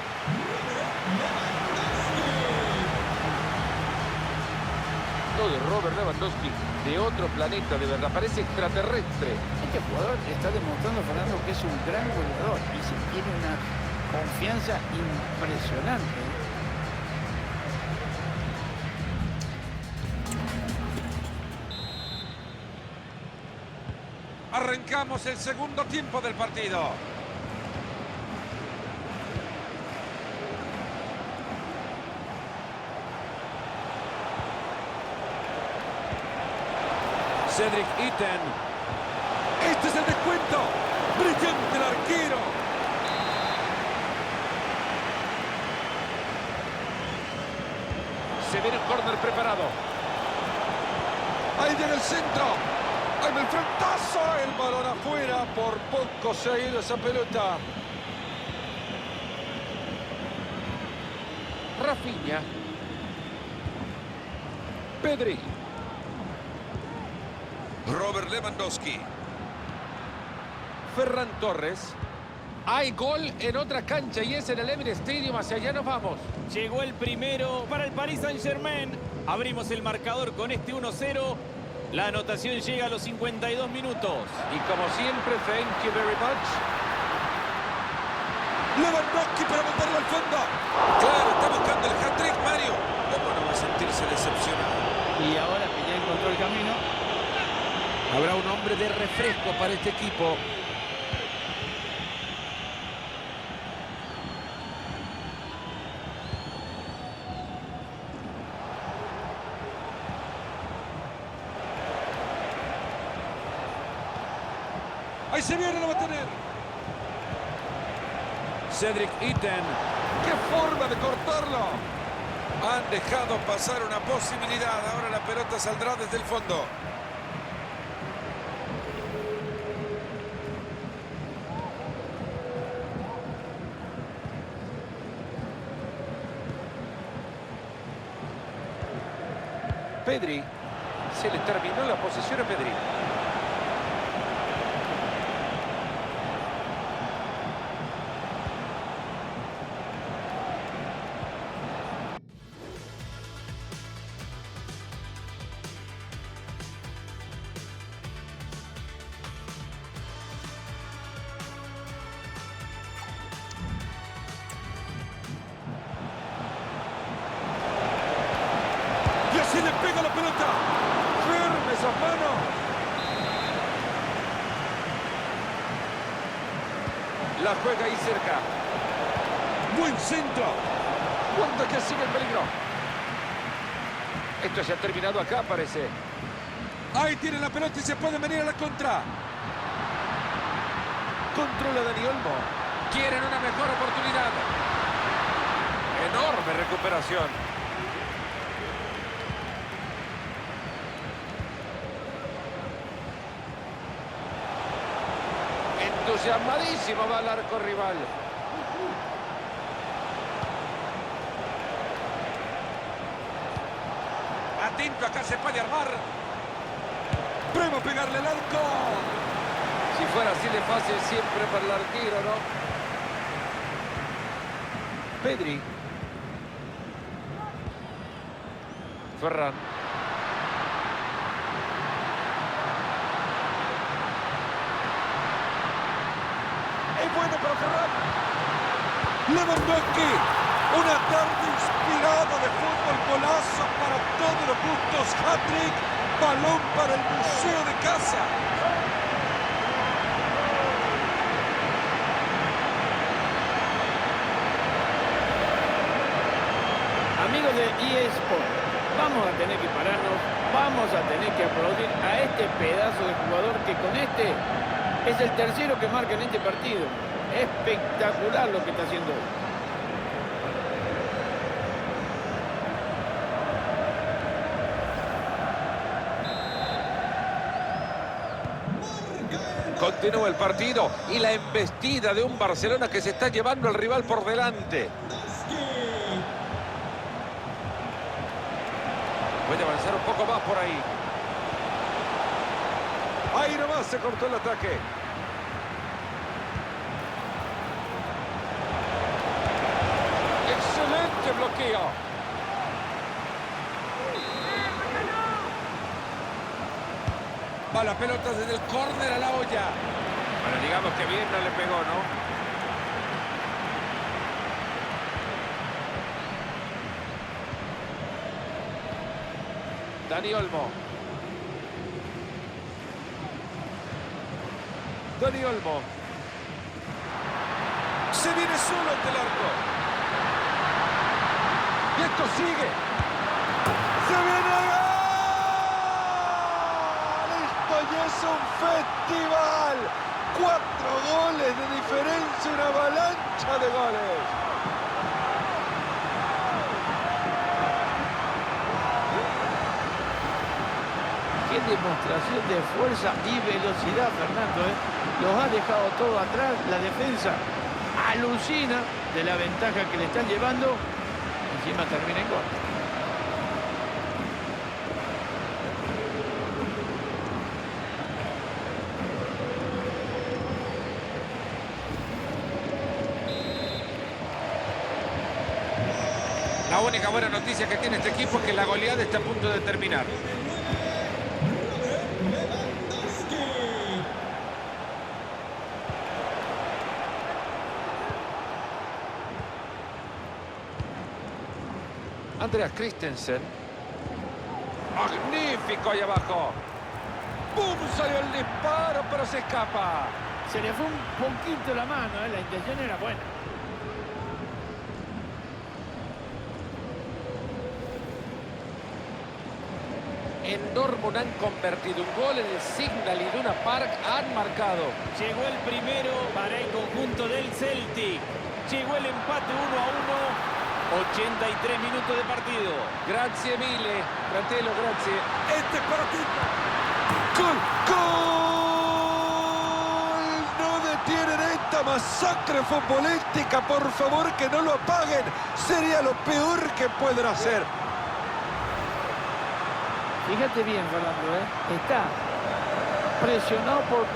De Robert Lewandowski, de otro planeta, de verdad, parece extraterrestre. Este jugador está demostrando, Fernando, que es un gran goleador y se tiene una confianza impresionante. Arrancamos el segundo tiempo del partido. Cedric Itten. Este es el descuento. Brillante el arquero. Se viene un córner preparado. Ahí viene el centro. Ahí va el frentazo. El balón afuera. Por poco se ha ido esa pelota. Rafinha. Pedri. Robert Lewandowski. Ferran Torres. Hay gol en otra cancha y es en el Emirates Stadium. Hacia allá nos vamos. Llegó el primero para el Paris Saint-Germain. Abrimos el marcador con este 1-0. La anotación llega a los 52 minutos. Y como siempre, thank you very much. Lewandowski para mandarlo al fondo. Claro, está buscando el hat-trick, Mario. ¿Cómo no va a sentirse decepcionado? Y ahora que ya encontró el camino, habrá un hombre de refresco para este equipo. Ahí se viene, lo va a tener. Cedric Itten. ¡Qué forma de cortarlo! Han dejado pasar una posibilidad. Ahora la pelota saldrá desde el fondo. Pedri. Se le terminó la posesión a Pedri. Y así le pega la pelota. Firme esa mano. La juega ahí cerca. Buen centro. Cuenta que sigue el peligro. Esto se ha terminado acá, parece. Ahí tiene la pelota y se puede venir a la contra. Controla Dani Olmo. Quieren una mejor oportunidad. Enorme recuperación. Entusiasmadísimo va al arco rival. Atento, acá se puede armar. Prueba a pegarle al arco. Si fuera así de fácil siempre para el arquero, ¿no? Pedri. Ferran. Es bueno para Ferran. Lewandowski. Una tarde inspirada de fútbol, golazo para todos los gustos. Hat-trick. Balón para el museo de casa. Amigos de EA Sports, vamos a tener que pararnos, vamos a tener que aplaudir a este pedazo de jugador que con este es el tercero que marca en este partido. Espectacular lo que está haciendo hoy. Continúa el partido y la embestida de un Barcelona que se está llevando al rival por delante. Puede avanzar un poco más por ahí. Ahí nomás se cortó el ataque. Excelente bloqueo. Va la pelota desde el córner a la olla. Bueno, digamos que bien no le pegó, ¿no? Dani Olmo. Dani Olmo. Se viene solo ante el arco. Y esto sigue. Se viene gol. Esto ya es un festival. 4 goles de diferencia, una avalancha de goles. Qué demostración de fuerza y velocidad, Fernando, ¿eh? Los ha dejado todo atrás, la defensa alucina de la ventaja que le están llevando, encima termina en gol. La única buena noticia que tiene este equipo es que la goleada está a punto de terminar. Andreas Christensen. Magnífico ahí abajo. ¡Bum! Salió el disparo, pero se escapa. Se le fue un poquito la mano, ¿eh? La intención era buena. En Dortmund han convertido un gol, en el Signal Iduna Park han marcado. Llegó el primero para el conjunto del Celtic. Llegó el empate 1-1. 83 minutos de partido. Grazie mille, fratello, grazie. Este es para ti. ¡Gol! ¡Gol! No detienen esta masacre futbolística, por favor, que no lo apaguen. Sería lo peor que pueden hacer. Fíjate bien, Fernando, ¿eh? Está presionado por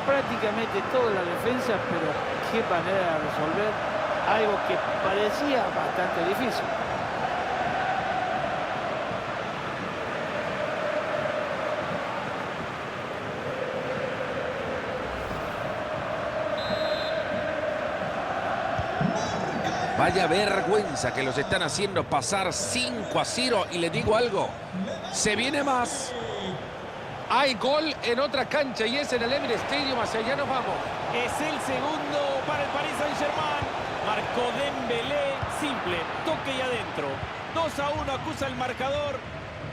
prácticamente toda la defensa, pero qué manera de resolver algo que parecía bastante difícil. Vaya vergüenza que los están haciendo pasar 5-0. Y les digo algo, se viene más. Hay gol en otra cancha y es en el Emirates Stadium. Hacia allá nos vamos. Es el segundo para el Paris Saint-Germain. Marcó Dembélé, simple, toque y adentro. 2-1 acusa el marcador.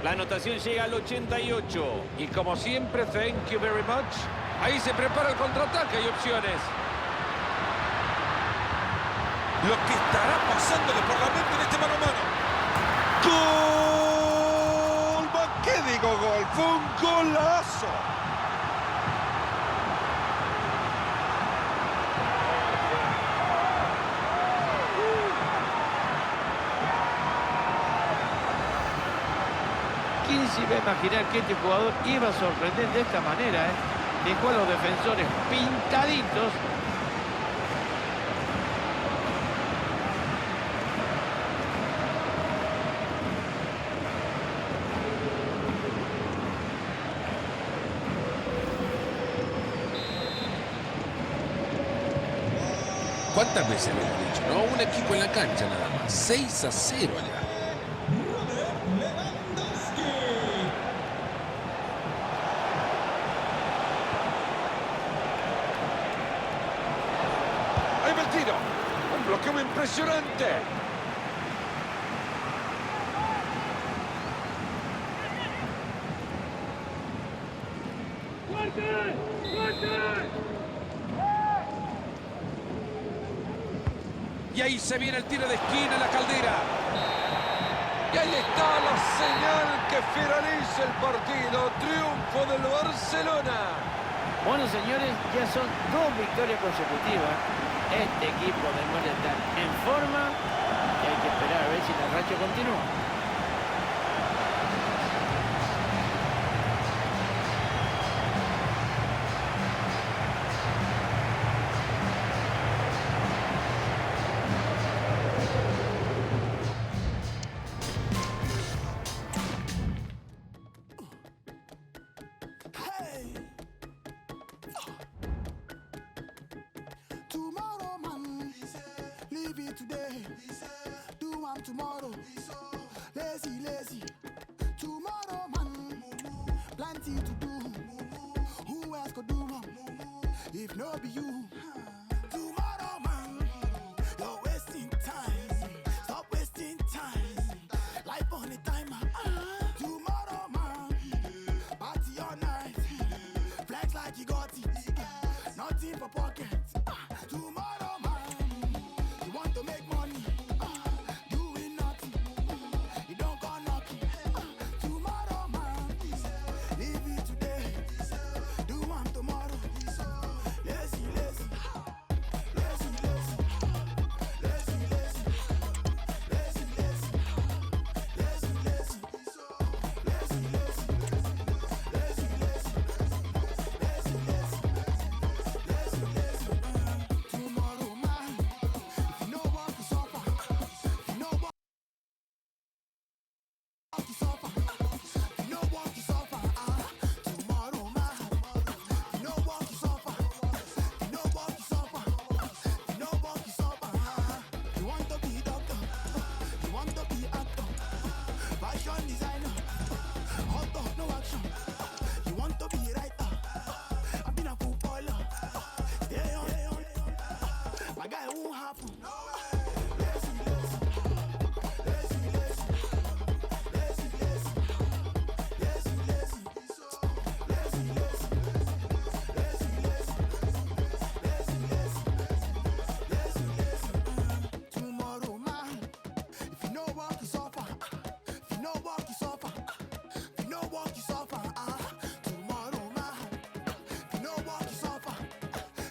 La anotación llega al 88. Y como siempre, thank you very much. Ahí se prepara el contraataque, hay opciones. Lo que estará pasándole por la mente en este mano a mano. ¡Gol! ¿Qué digo gol? Fue un golazo. se iba a imaginar que este jugador iba a sorprender de esta manera, ¿eh? Dejó a los defensores pintaditos. ¿Cuántas veces lo hemos dicho, no? Un equipo en la cancha nada más. 6-0 allá. Ahí va el tiro. Un bloqueo impresionante. Y ahí se viene el tiro de esquina, la Caldera. Y ahí está la señal que finaliza el partido. Triunfo del Barcelona. Bueno, señores, ya son 2 victorias consecutivas. Este equipo demuestra estar en forma y hay que esperar a ver si la racha continúa. Tomorrow, man, leave it today. Do one tomorrow. Lazy, lazy. Tomorrow, man, plenty to do. Who else could do one? If not be you. Tomorrow, man, you're wasting time. Stop wasting time. Life on a timer. Tomorrow, man, party all night. Flex like you got it. Nothing for pocket. Tomorrow, man, you want to make money. Doing nothing. You don't go knocking. Tomorrow, man, leave it today. Do one tomorrow. Lazy, lazy. Lazy, lazy. Lazy, lazy. Lazy, lazy. Lazy, lazy. Lazy, lazy. Lazy, lazy. Lazy, lazy. Lazy, lazy. Tomorrow, man, if you know what to suffer, if you know what to suffer, if you know what to suffer, tomorrow, man, if you know what to suffer, if you know what to suffer, if you know what to suffer, you want to be doctor, you want to be actor, fashion designer, hot dog, no action, you want to be writer, I've been a footballer, stay on, my guy won't happen. Lazy, lazy. Lazy, lazy. Lazy, lazy. Lazy, lazy. Lazy, lazy. Lazy, lazy. Lazy, lazy. Lazy, lazy. Tomorrow, man, if you know what to suffer, if you know what to suffer, if you know what to suffer, tomorrow, man, if you know what to suffer,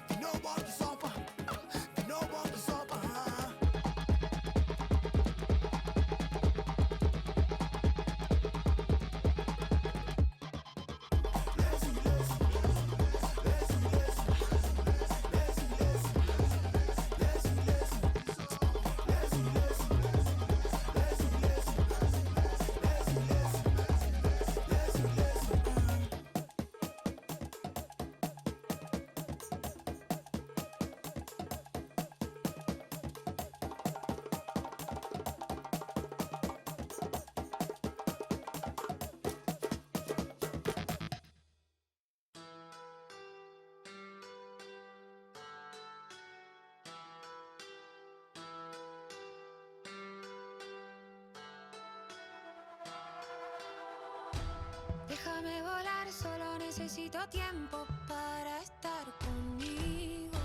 if you know what to suffer, if you know what to suffer, Déjame volar, solo necesito tiempo para estar conmigo.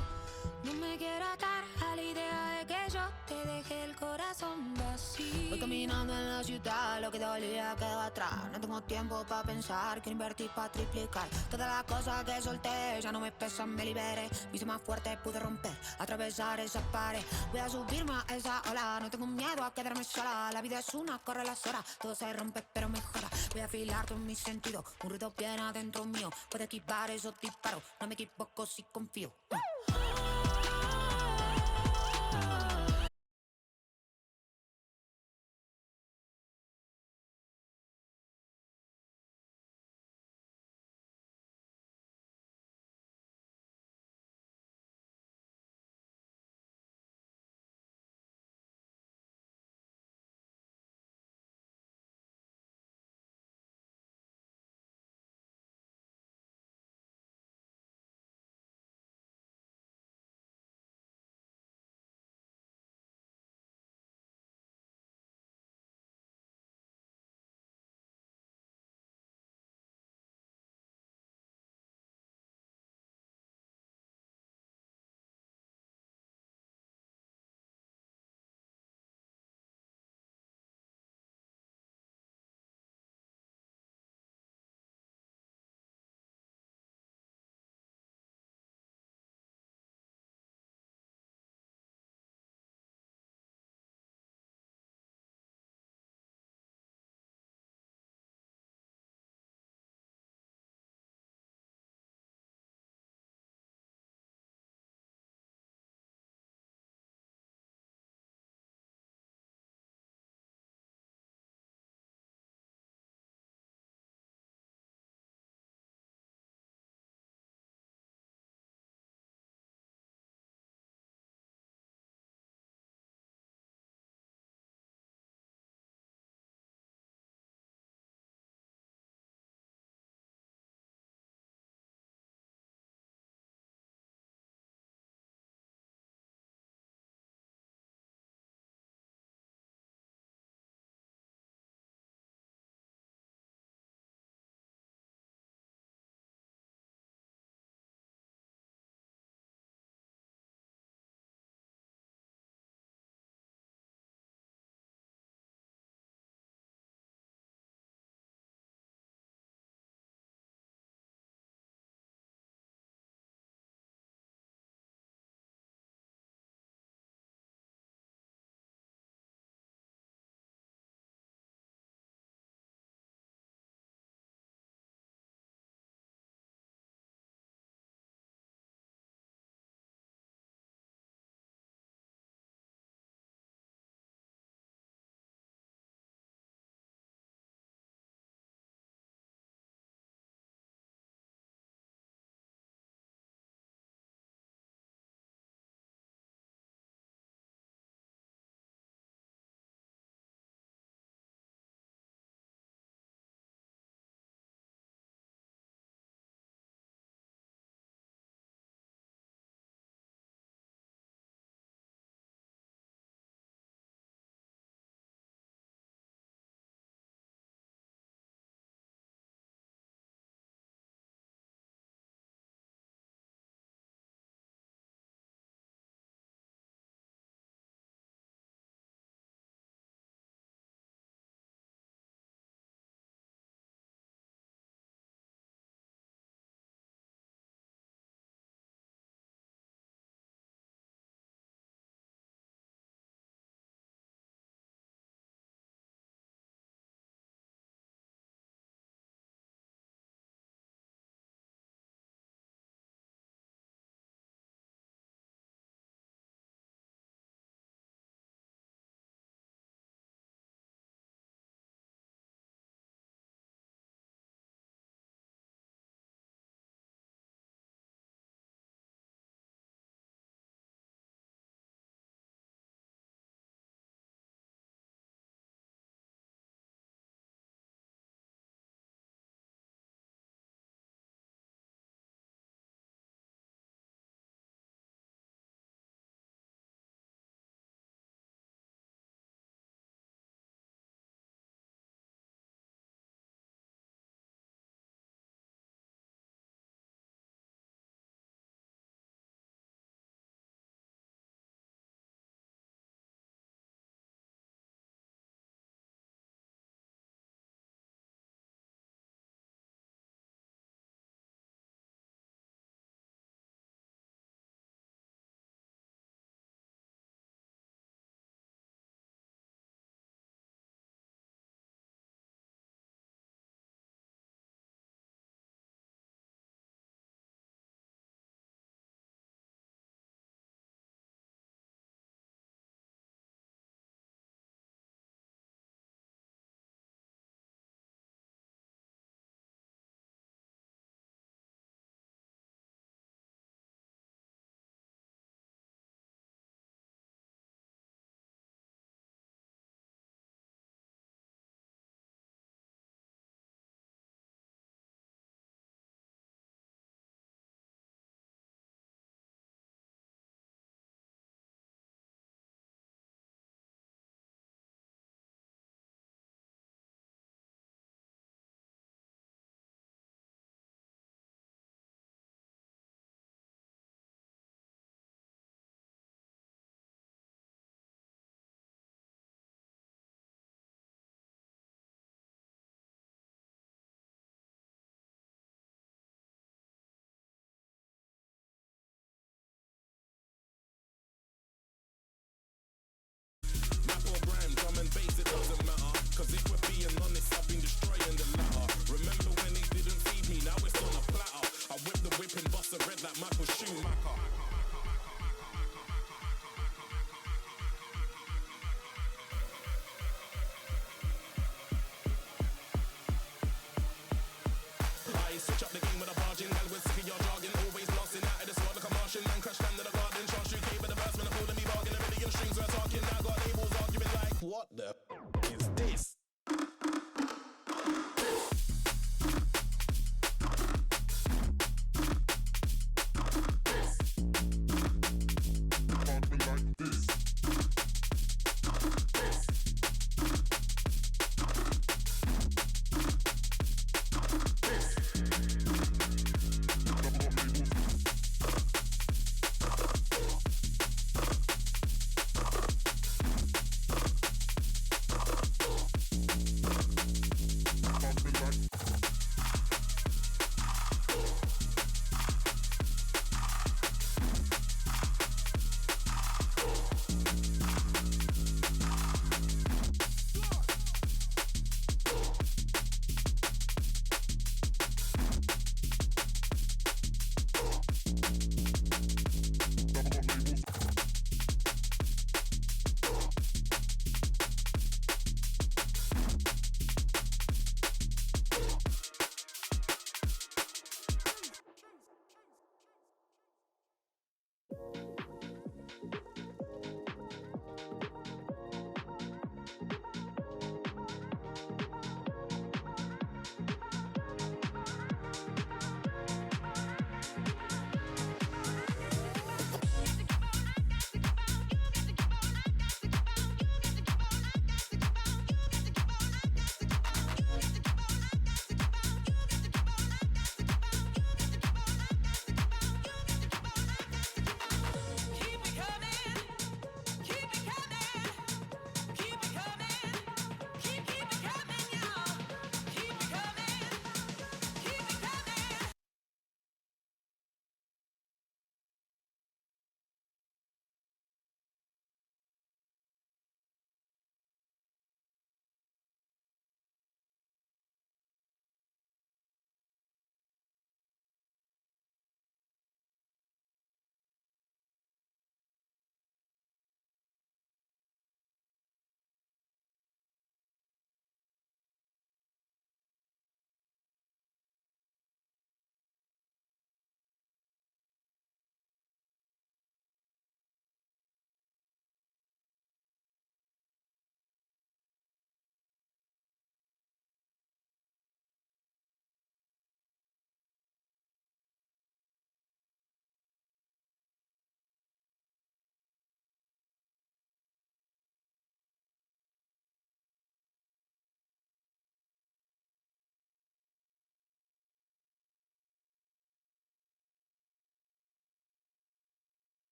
No me quiero atar a la idea de que yo te deje el corazón vacío. Voy caminando Caminando en la ciudad, lo que dolía quedó atrás. No tengo tiempo para pensar, quiero invertir para triplicar. Todas las cosas que solté ya no me pesan, me liberé. Me hice más fuerte, pude romper, atravesar esa pared. Voy a subirme a esa ola, no tengo miedo a quedarme sola. La vida es una, corre las horas, todo se rompe pero mejora. Voy a afilar todos mis sentidos, un ruido bien adentro mío. Puedo esquivar esos disparos, no me equivoco si confío.